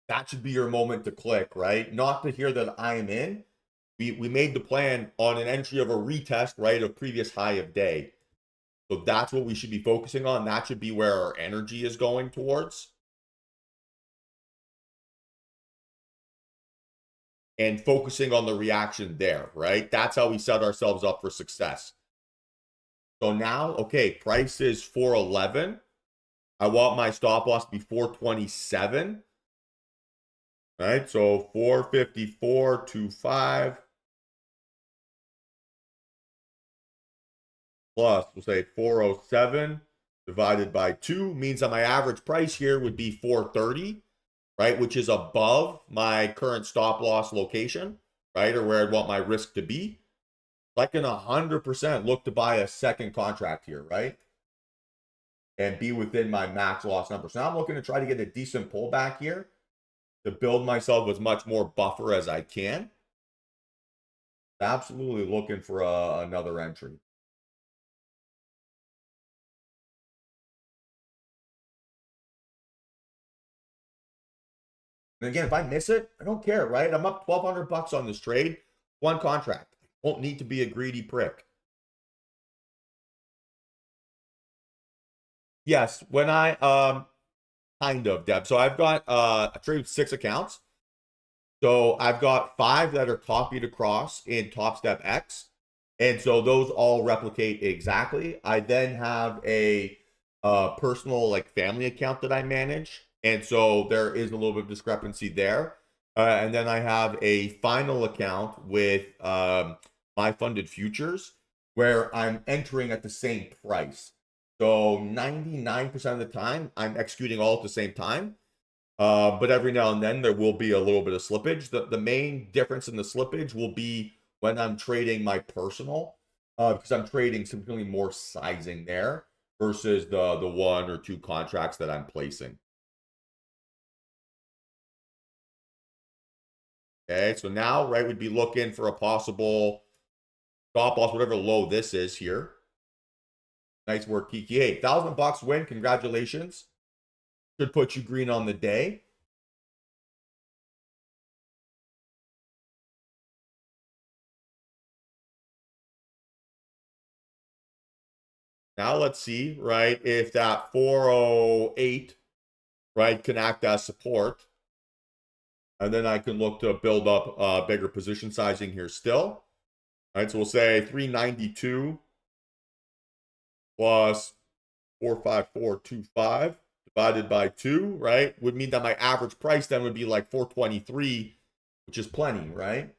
that should be your moment to click, right? Not to hear that I'm in. We made the plan on an entry of a retest, right, of previous high of day. So that's what we should be focusing on. That should be where our energy is going towards. And focusing on the reaction there, right? That's how we set ourselves up for success. So now, okay, price is 411. I want my stop loss to be 427. Right? So 454.25 plus, we'll say 407 divided by 2 means that my average price here would be 430, right? Which is above my current stop loss location, right? Or where I'd want my risk to be. I can 100% look to buy a second contract here, right? And be within my max loss number. So now I'm looking to try to get a decent pullback here to build myself as much more buffer as I can. Absolutely looking for another entry. And again, if I miss it, I don't care, right? I'm up 1,200 bucks on this trade, one contract. Won't need to be a greedy prick. Yes, when I kind of, Deb. So I've got a trade with 6 accounts. So I've got 5 that are copied across in Top Step X. And so those all replicate exactly. I then have a personal like family account that I manage. And so there is a little bit of discrepancy there. And then I have a final account with my funded futures where I'm entering at the same price. So 99% of the time, I'm executing all at the same time. But every now and then there will be a little bit of slippage. The main difference in the slippage will be when I'm trading my personal, because I'm trading significantly more sizing there versus the 1 or 2 contracts that I'm placing. Okay, so now, right, we'd be looking for a possible stop loss, whatever low this is here. Nice work, Kiki. Hey, $1,000 win. Congratulations. Should put you green on the day. Now let's see, right, if that 408, right, can act as support. And then I can look to build up bigger position sizing here still. All right, so we'll say 392 plus 45425 divided by 2, right? Would mean that my average price then would be like 423, which is plenty, right?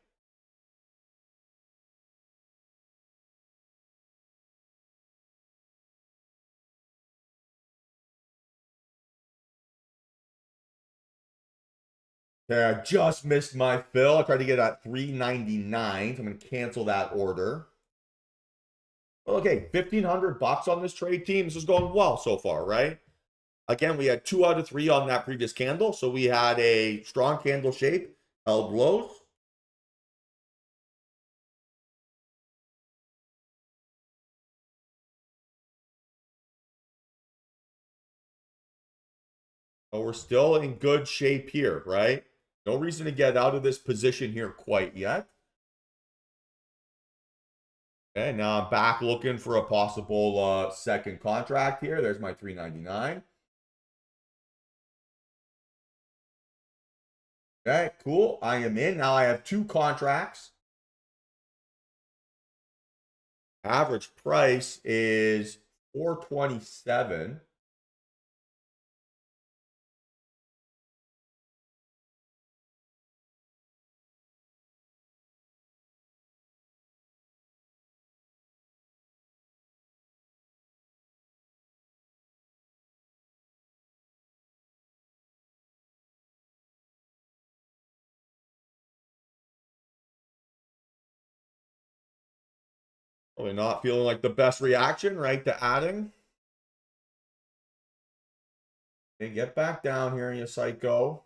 Okay, I just missed my fill. I tried to get at 399, so I'm going to cancel that order. Okay, 1,500 bucks on this trade team. This is going well so far, right? Again, we had 2 out of 3 on that previous candle. So we had a strong candle shape, held lows. But we're still in good shape here, right? No reason to get out of this position here quite yet. Okay, now I'm back looking for a possible second contract here. There's my 399. Okay, cool. I am in. Now I have 2 contracts. Average price is 427. Probably not feeling like the best reaction, right, to adding. Okay, get back down here, you psycho.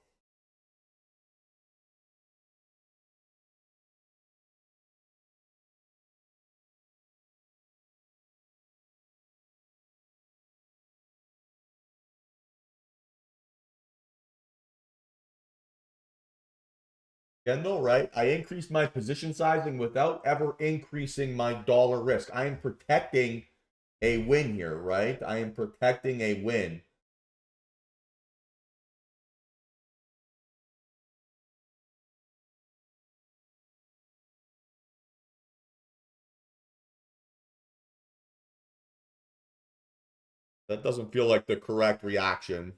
Kendall, right? I increased my position sizing without ever increasing my dollar risk. I am protecting a win here, right? I am protecting a win. That doesn't feel like the correct reaction.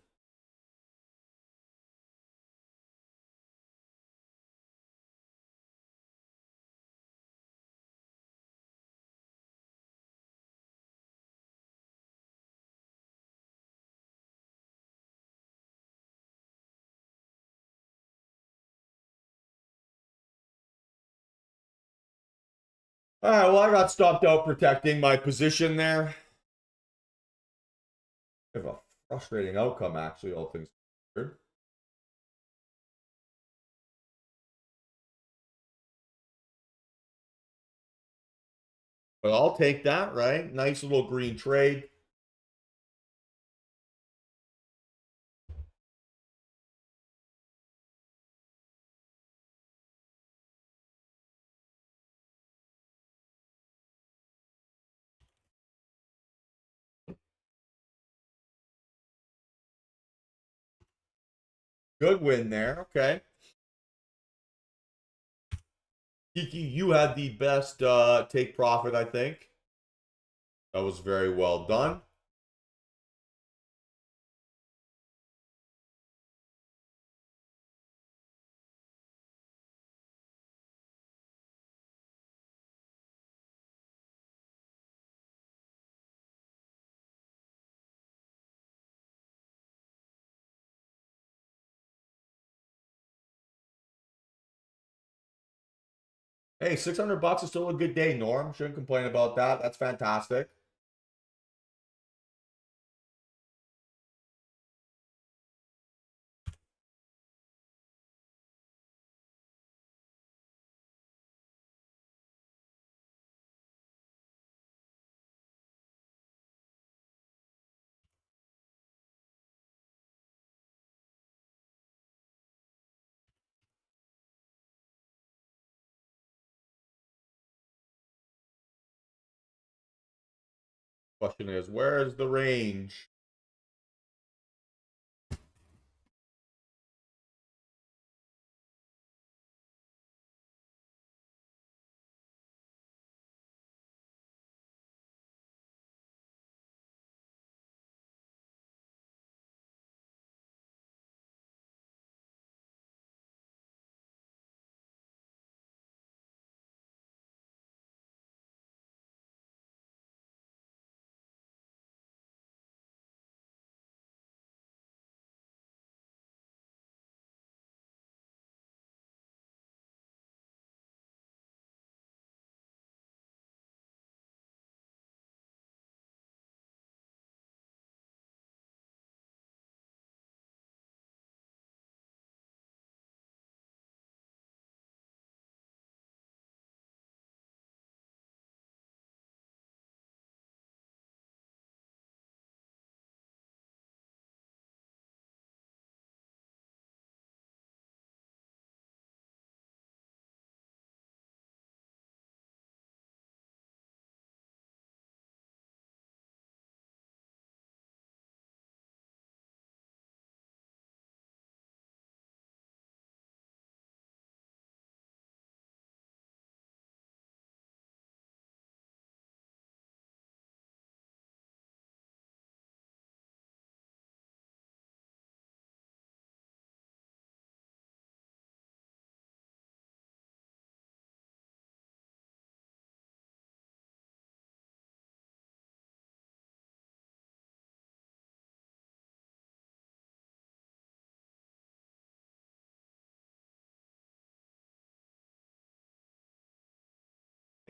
All right, well, I got stopped out protecting my position there. Bit of a frustrating outcome, actually, all things considered. But I'll take that, right? Nice little green trade. Good win there. Okay. Kiki, you had the best take profit, I think. That was very well done. Hey, 600 bucks is still a good day, Norm. Shouldn't complain about that. That's fantastic. Question is, where is the range?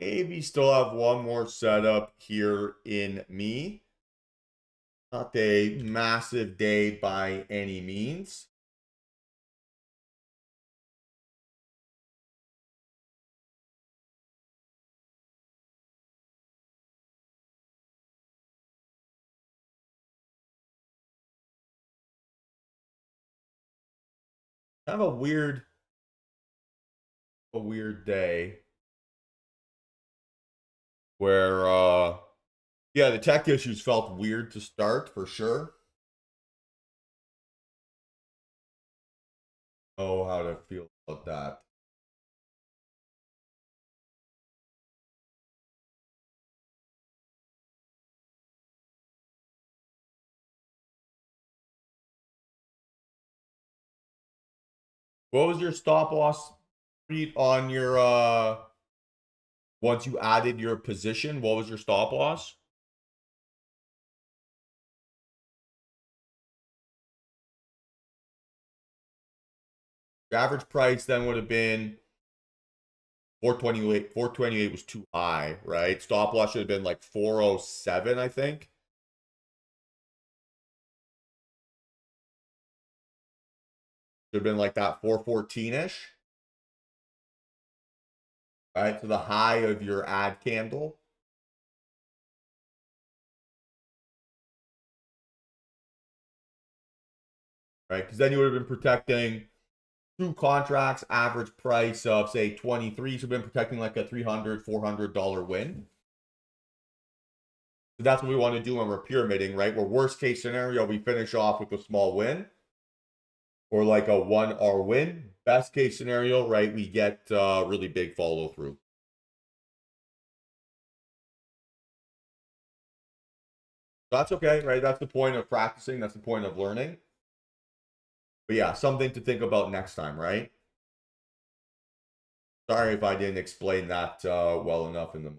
maybe still have one more setup here in me. Not a massive day by any means. Kind of a weird day where yeah, the tech issues felt weird to start for sure. Oh, how to feel about that. What was your stop loss read on your once you added your position? What was your stop loss? Your average price then would have been 428. 428 was too high, right? Stop loss should have been like 407, I think. Should have been like that 414-ish. Right? To the high of your ad candle. Right? Because then you would have been protecting two contracts, average price of say 23. So been protecting like a $300, $400 win. So that's what we want to do when we're pyramiding, right? Where worst case scenario, we finish off with a small win or like a 1R win. Best case scenario, right? We get really big follow through. That's okay, right? That's the point of practicing. That's the point of learning. But yeah, something to think about next time, right? Sorry if I didn't explain that well enough in the.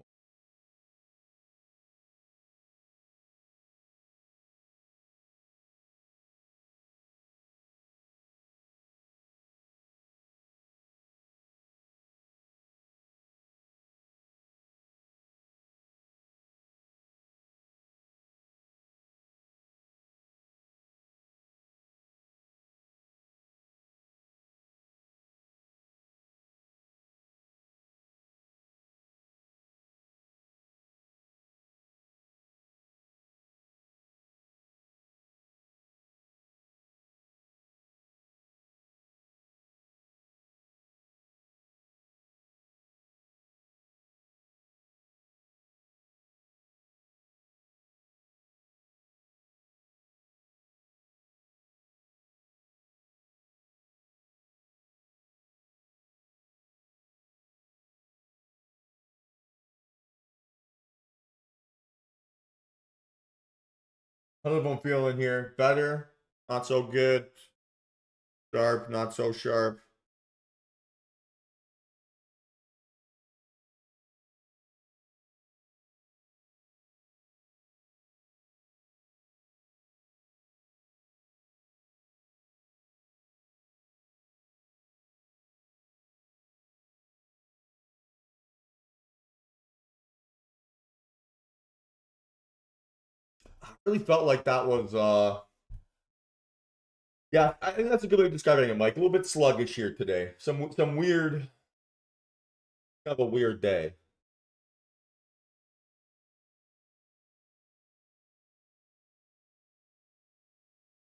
How's everyone feeling here? Better? Not so good? Sharp? Not so sharp? I really felt like that was yeah, I think that's a good way of describing it, Mike. A little bit sluggish here today. Some weird, kind of a weird day.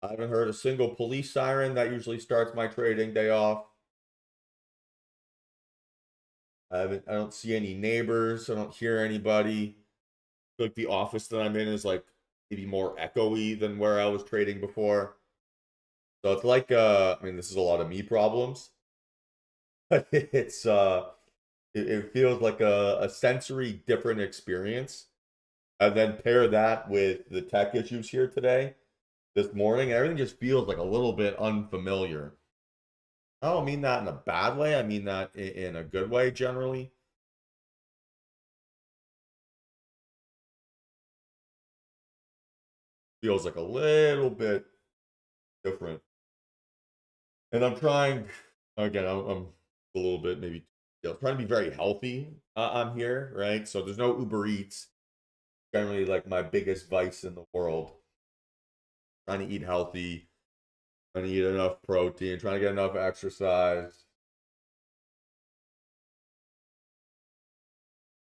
I haven't heard a single police siren. That usually starts my trading day off. I don't see any neighbors. I don't hear anybody. I feel like the office that I'm in is like maybe more echoey than where I was trading before. So it's like I mean, this is a lot of me problems. But it feels like a sensory different experience. And then pair that with the tech issues here today, this morning, everything just feels like a little bit unfamiliar. I don't mean that in a bad way. I mean that in a good way generally. Feels like a little bit different. And I'm trying again. I'm a little bit maybe trying to be very healthy on here, right? So there's no Uber Eats. Generally, like my biggest vice in the world. Trying to eat healthy, trying to eat enough protein, trying to get enough exercise.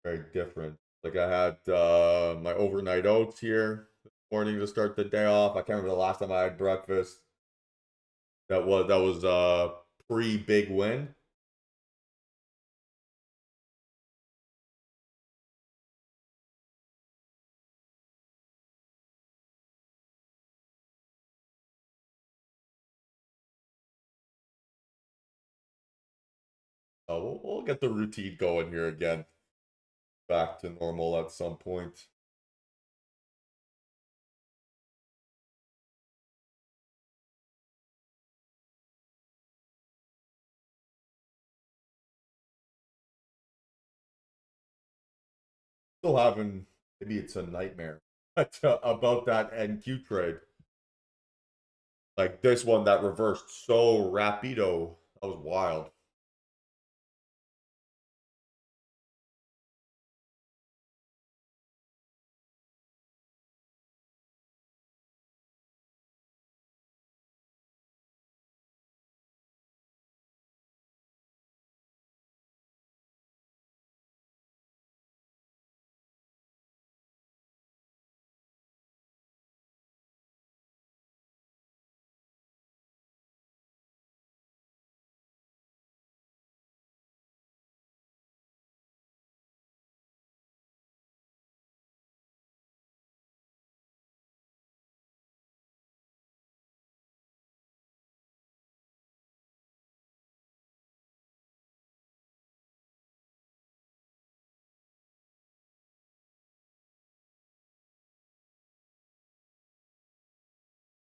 Very different. Like I had my overnight oats here this morning to start the day off. I can't remember the last time I had breakfast. That was pre big win. We'll get the routine going here again. Back to normal at some point. Still having, maybe it's a nightmare about that NQ trade. Like this one that reversed so rapido. That was wild.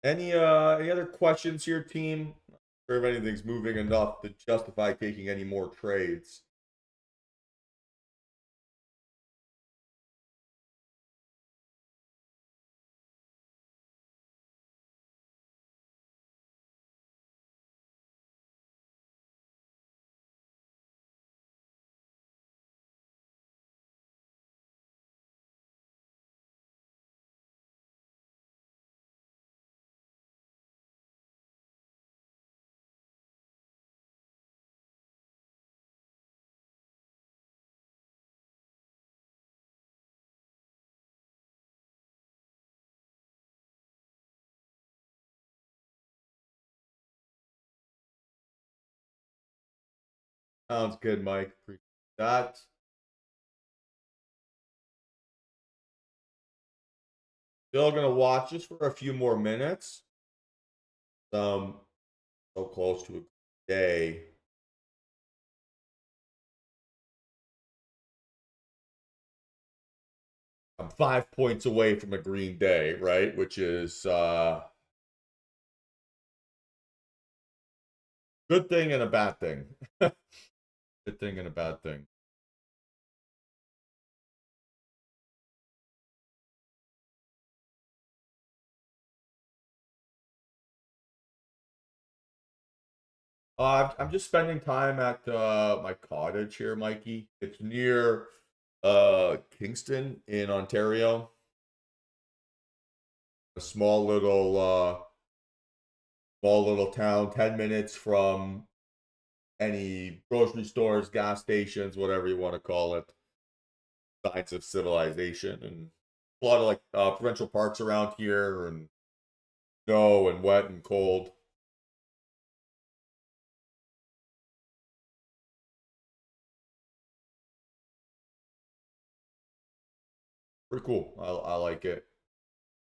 Any other questions here, team? Not sure if anything's moving enough to justify taking any more trades. Sounds good, Mike. Appreciate that. Still gonna watch this for a few more minutes. So close to a day. I'm 5 points away from a green day, right? Which is good thing and a bad thing. Good thing and a bad thing. I'm just spending time at my cottage here, Mikey. It's near Kingston in Ontario. A small little town, 10 minutes from any grocery stores, gas stations, whatever you want to call it. Signs of civilization, and a lot of like provincial parks around here, and snow and wet and cold. Pretty cool. I like it.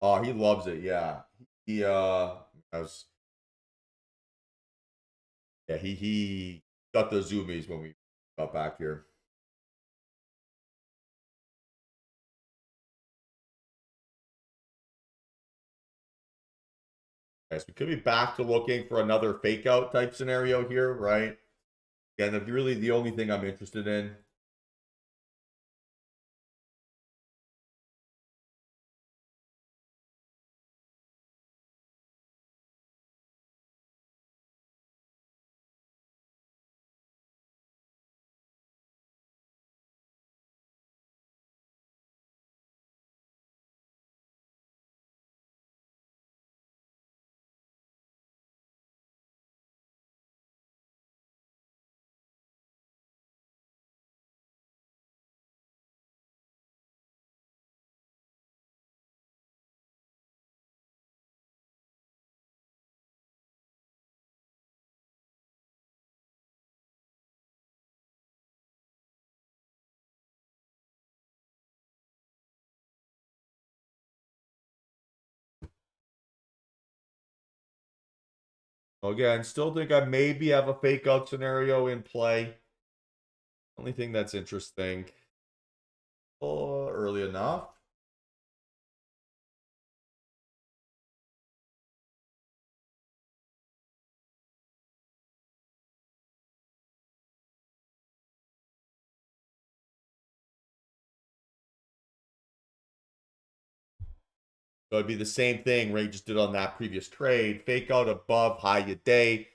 He loves it. Yeah. He has yeah, he got the zoomies when we got back here. Yes, we could be back to looking for another fake out type scenario here, right? Again, that's really the only thing I'm interested in. Again, still think I maybe have a fake out scenario in play. Only thing that's interesting. Oh, early enough. So it'd be the same thing Ray just did on that previous trade. Fake out above, high a day.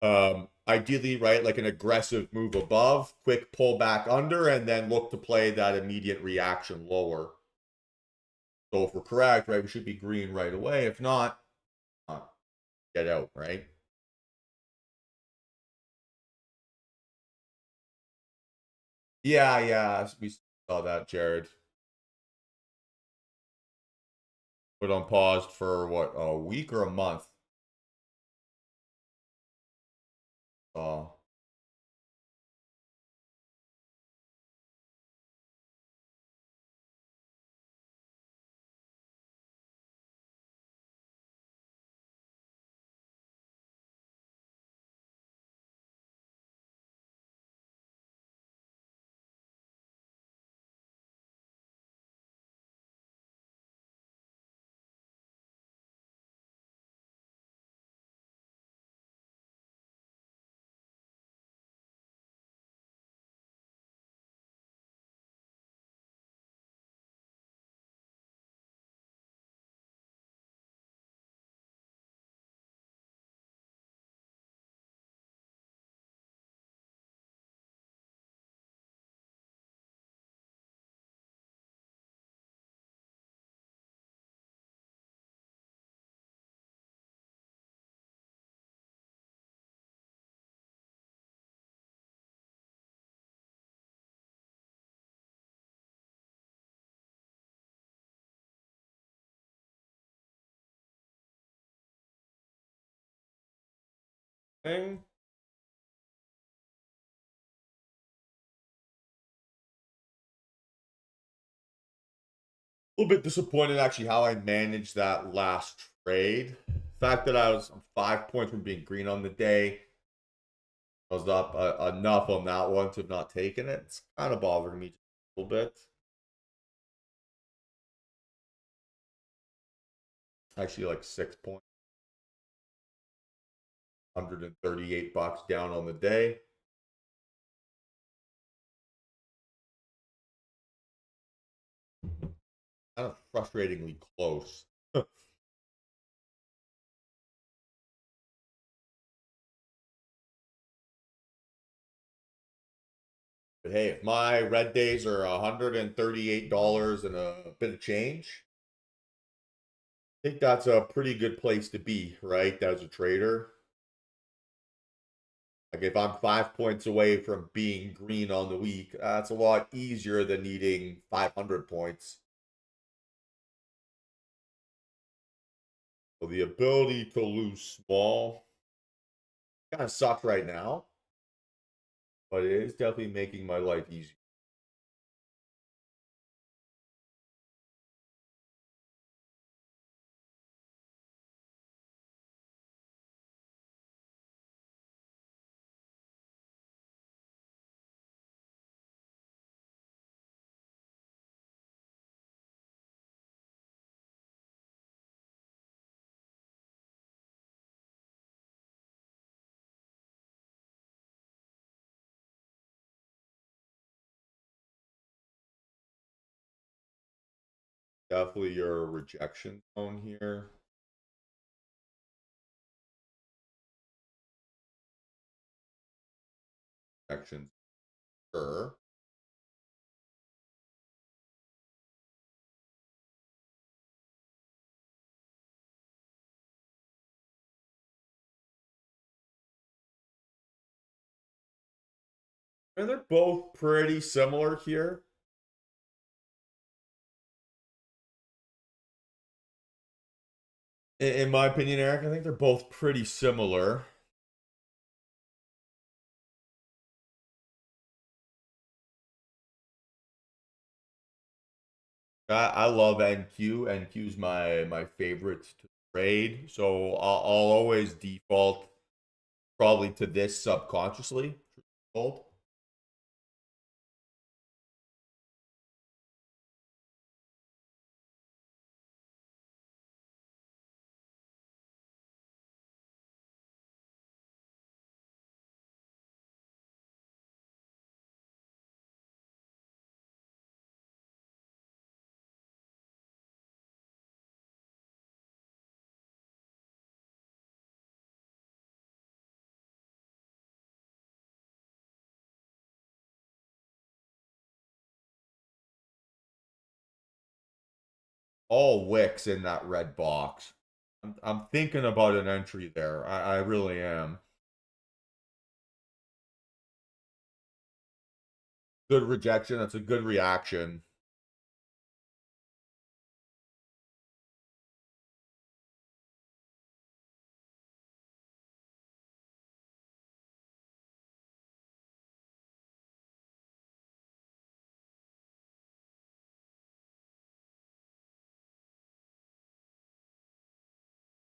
Ideally, right, like an aggressive move above, quick pull back under, and then look to play that immediate reaction lower. So if we're correct, right, we should be green right away. If not, get out, right? Yeah, we saw that, Jared. Put on pause for what, a week or a month? Uh, thing. A little bit disappointed actually how I managed that last trade. The fact that I'm 5 points from being green on the day. I was up enough on that one to have not taken it. It's kind of bothering me just a little bit. Actually, like 6 points. $138 down on the day. Kind of frustratingly close. But hey, if my red days are $138 and a bit of change, I think that's a pretty good place to be, right? As a trader. Like if I'm 5 points away from being green on the week, that's a lot easier than needing 500 points. So the ability to lose small kind of sucks right now, but it is definitely making my life easier. Definitely your rejection zone here. Rejection, sure. And they're both pretty similar here. In my opinion, Eric, I think they're both pretty similar. I love NQ. NQ is my favorite to trade, so I'll always default probably to this subconsciously. Hold. All wicks in that red box. I'm thinking about an entry there. I really am. Good rejection. That's a good reaction.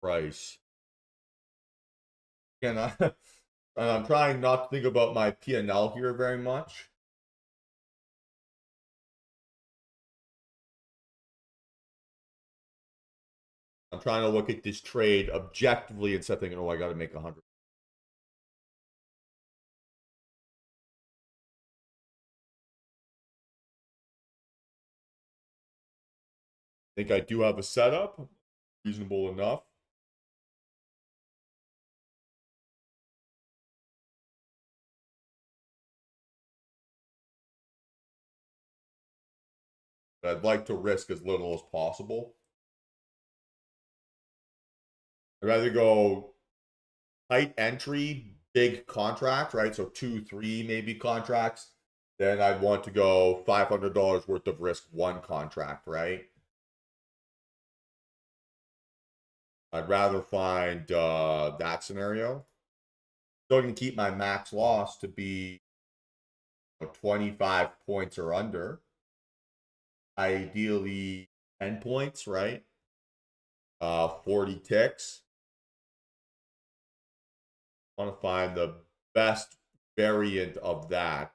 Price. Again, I'm trying not to think about my P&L here very much. I'm trying to look at this trade objectively instead of thinking, oh, I got to make 100. I think I do have a setup, reasonable enough. But I'd like to risk as little as possible. I'd rather go tight entry, big contract, right? So 2, 3 maybe contracts. Then I'd want to go $500 worth of risk, one contract, right? I'd rather find that scenario. So I can keep my max loss to be 25 points or under. Ideally 10 points, right? 40 ticks. I want to find the best variant of that.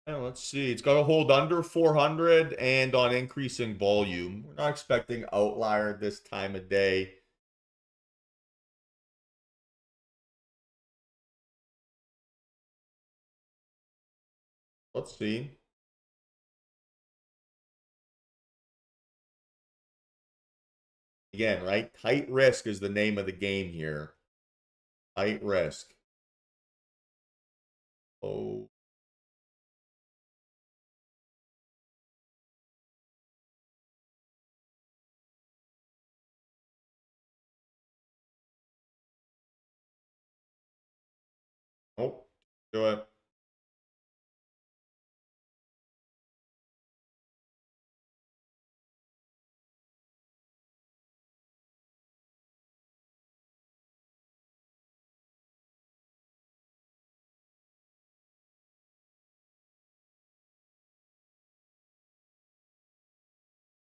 And let's see. It's got to hold under 400 and on increasing volume. We're not expecting outlier this time of day. Let's see. Again, right? Tight risk is the name of the game here. Tight risk. Oh. Oh, do it.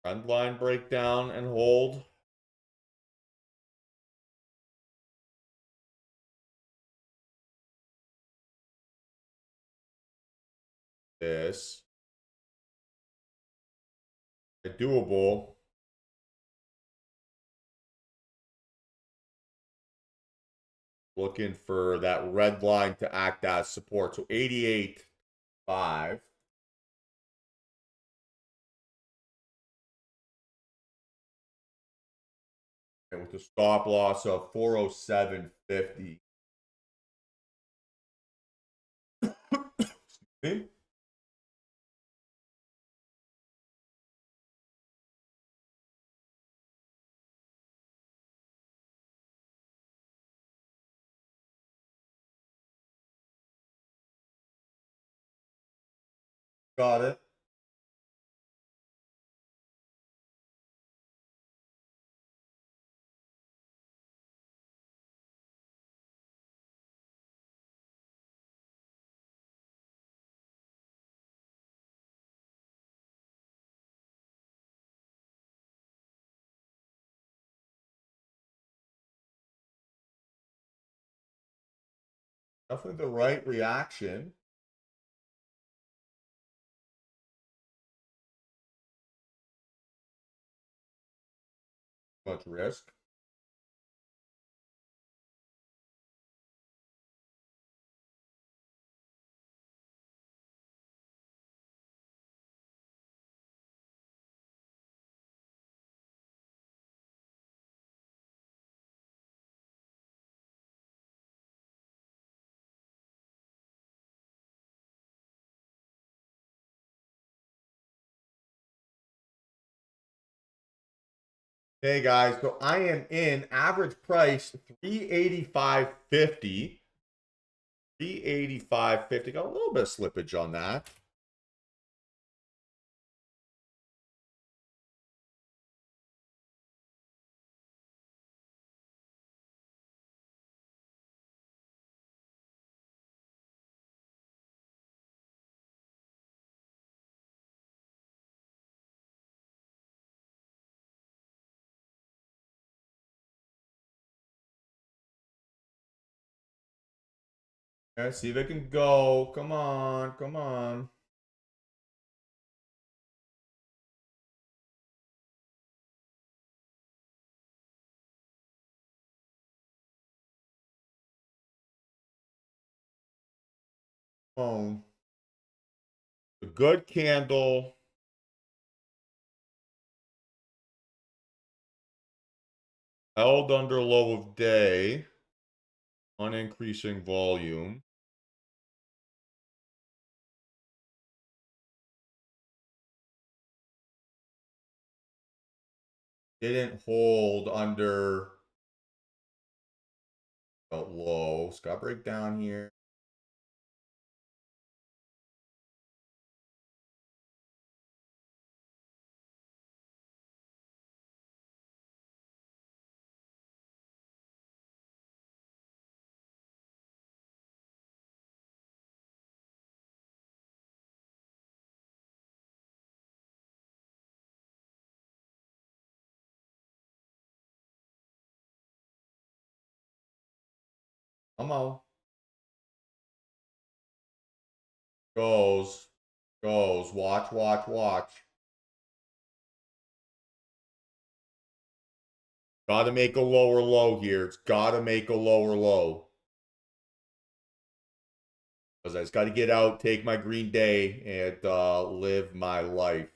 Trend line breakdown and hold. This. Doable. Looking for that red line to act as support. So 88.5. And with a stop loss of 407.50. Excuse me. Got it. Definitely the right reaction. Much risk. Hey guys, so I am in average price 385.50. 385.50. Got a little bit of slippage on that. Let's see if it can go. Come on, come on. Oh, a good candle. Held under low of day on increasing volume. Didn't hold under low. Scott break down here. Come on. Goes. Goes. Watch, watch, watch. Gotta make a lower low here. It's gotta make a lower low. Because I just gotta get out, take my green day, and live my life.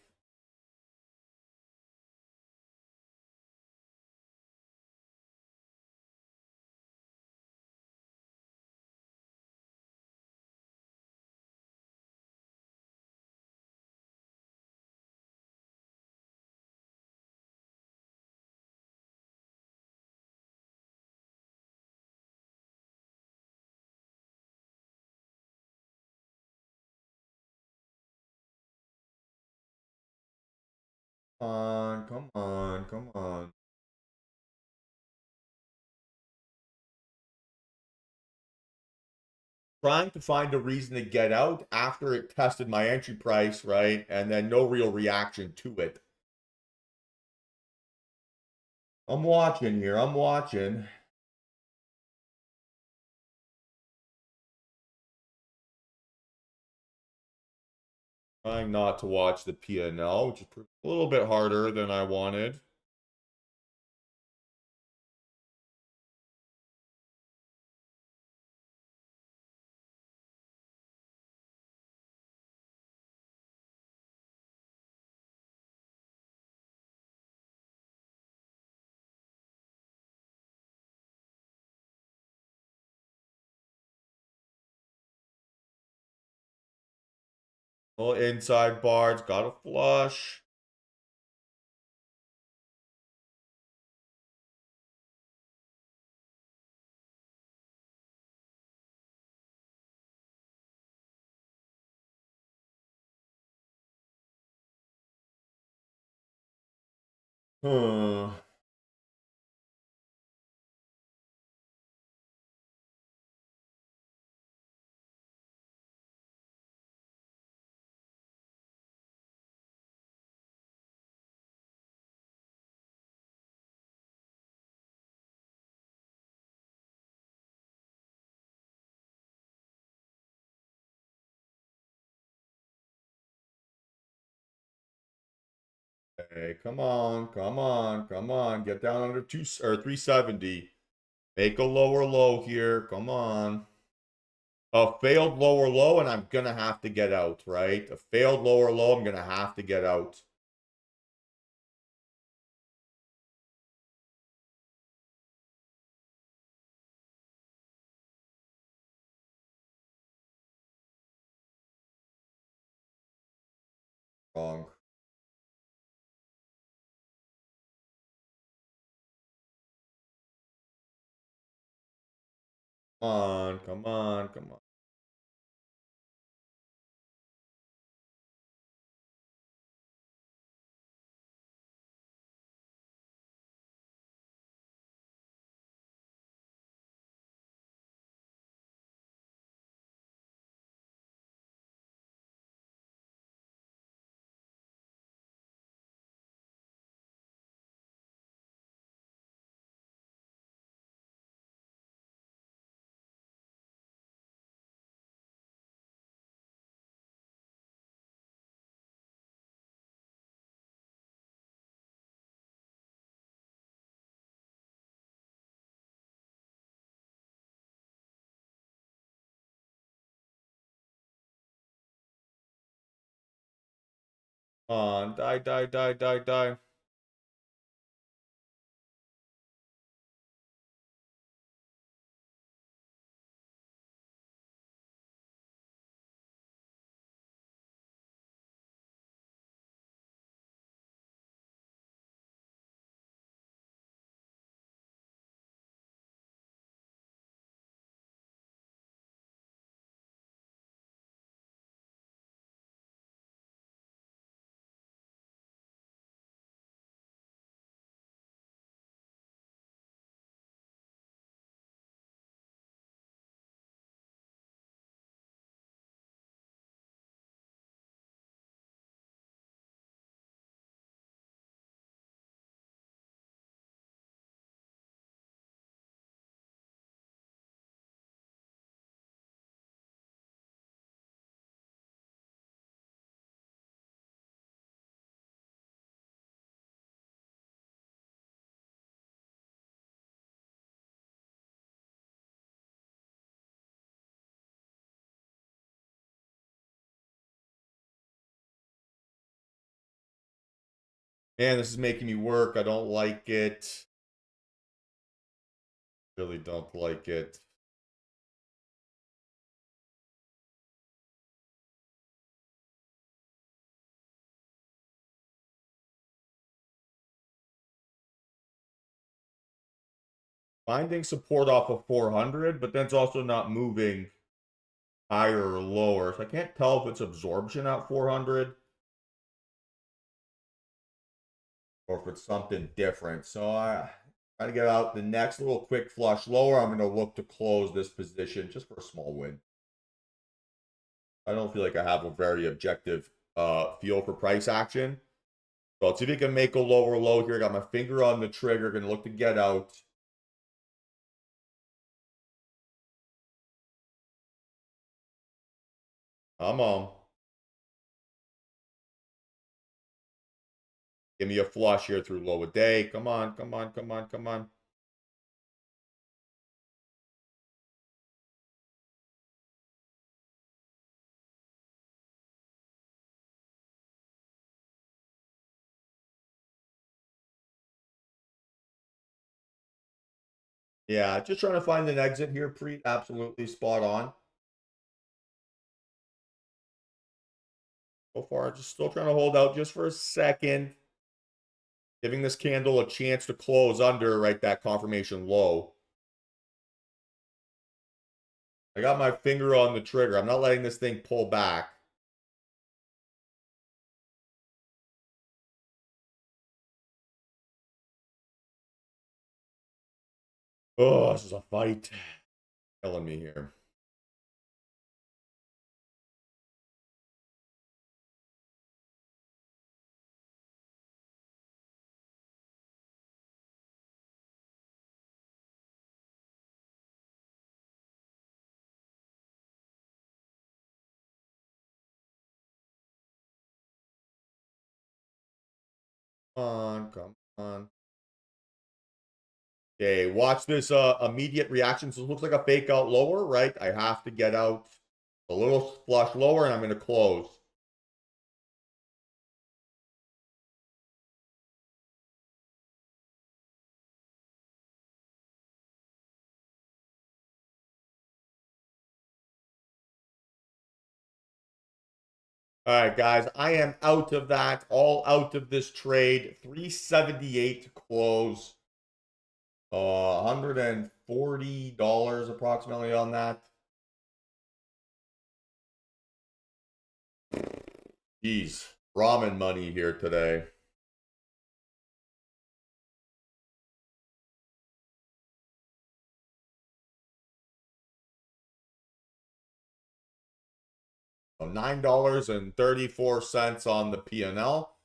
Come on, come on, come on. Trying to find a reason to get out after it tested my entry price, right? And then no real reaction to it. I'm watching here. I'm watching. Trying not to watch the P&L, which is a little bit harder than I wanted. Little inside bars, got a flush. Huh. Hey, come on, come on, come on. Get down under 370. Make a lower low here. Come on. A failed lower low, and I'm gonna have to get out, right? A failed lower low, I'm gonna have to get out. Wrong. Come on, come on, come on. Come on, die, die, die, die, die. Man, this is making me work. I don't like it. Really don't like it. Finding support off of 400, but then it's also not moving higher or lower. So I can't tell if it's absorption at 400 or if it's something different. So I try to get out the next little quick flush lower. I'm going to look to close this position just for a small win. I don't feel like I have a very objective feel for price action. So let's see if we can make a lower low here. Got my finger on the trigger. Going to look to get out. Come on. Give me a flush here through low a day. Come on, come on, come on, come on. Yeah, just trying to find an exit here. Absolutely spot on. So far, just still trying to hold out just for a second. Giving this candle a chance to close under, right, that confirmation low. I got my finger on the trigger. I'm not letting this thing pull back. Oh, this is a fight. Killing me here. Come on, come on. Okay, watch this immediate reaction. So it looks like a fake out lower, right? I have to get out a little flush lower, and I'm going to close. All right, guys, I am out of that, all out of this trade. 378 to close. $140 approximately on that. Jeez, ramen money here today. So $9.34 on the P&L.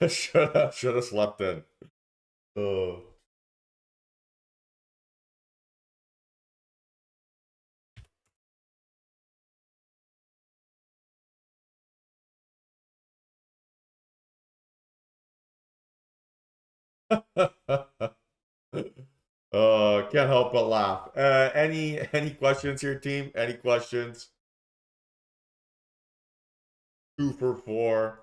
should have slept in. Oh. Can't help but laugh. Any questions here, team? Any questions? 2 for 4.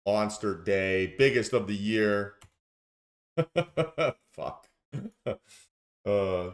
Monster day, biggest of the year. Fuck. uh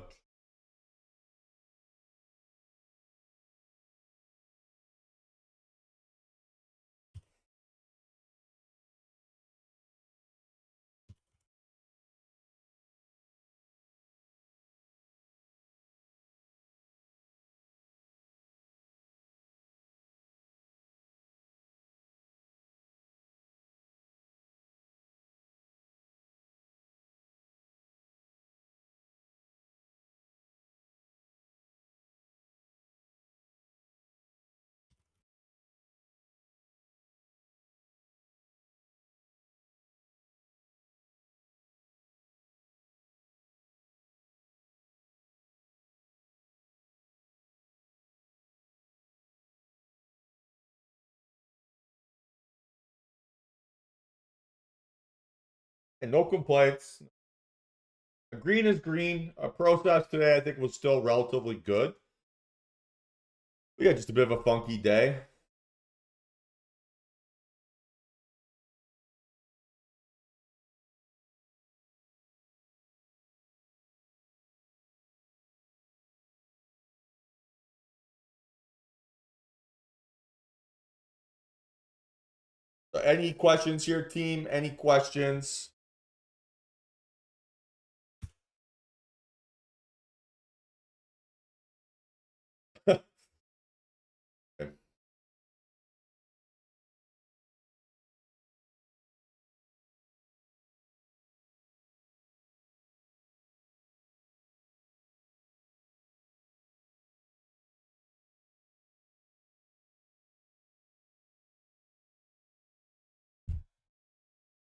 and no complaints. Green is green. A process today, I think, was still relatively good. But yeah, just a bit of a funky day. So any questions here, team? Any questions?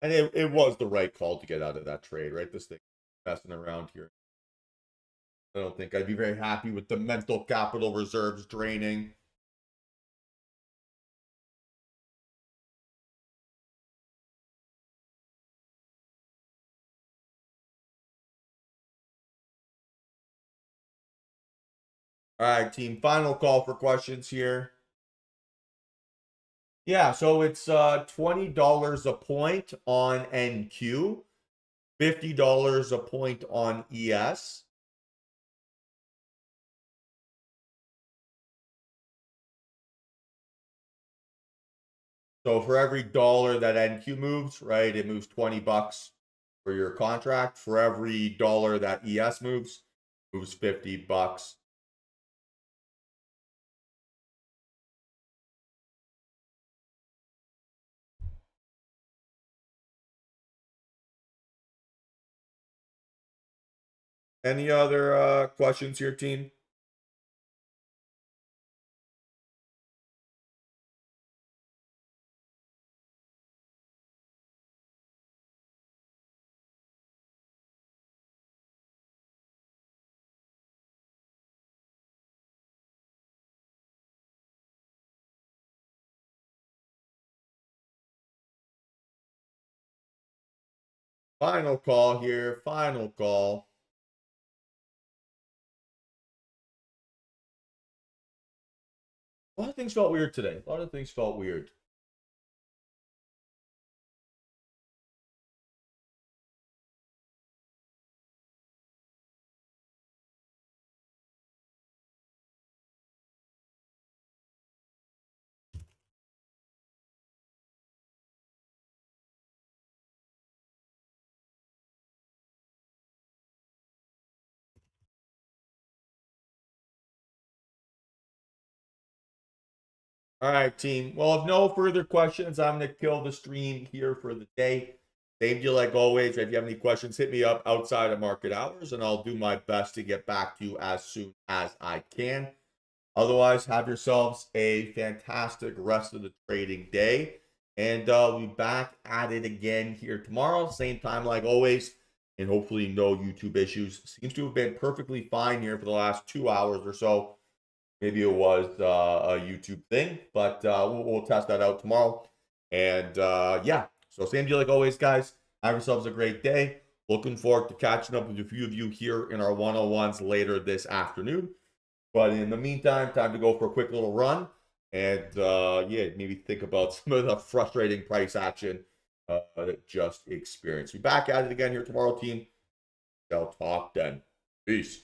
And it was the right call to get out of that trade, right? This thing messing around here. I don't think I'd be very happy with the mental capital reserves draining. All right, team. Final call for questions here. Yeah, so it's $20 a point on NQ, $50 a point on ES. So for every dollar that NQ moves, right, it moves 20 bucks for your contract. For every dollar that ES moves 50 bucks. Any other questions here, team? Final call here. Final call. A lot of things felt weird today. A lot of things felt weird. All right, team. Well, if no further questions, I'm going to kill the stream here for the day. Same deal like always. If you have any questions, hit me up outside of market hours, and I'll do my best to get back to you as soon as I can. Otherwise, have yourselves a fantastic rest of the trading day. And we'll be back at it again here tomorrow, same time like always. And hopefully no YouTube issues. Seems to have been perfectly fine here for the last 2 hours or so. Maybe it was a YouTube thing, but we'll test that out tomorrow. And yeah, so same deal like always, guys. Have yourselves a great day. Looking forward to catching up with a few of you here in our one-on-ones later this afternoon. But in the meantime, time to go for a quick little run. And yeah, maybe think about some of the frustrating price action that just experienced. Be back at it again here tomorrow, team. Shall talk then. Peace.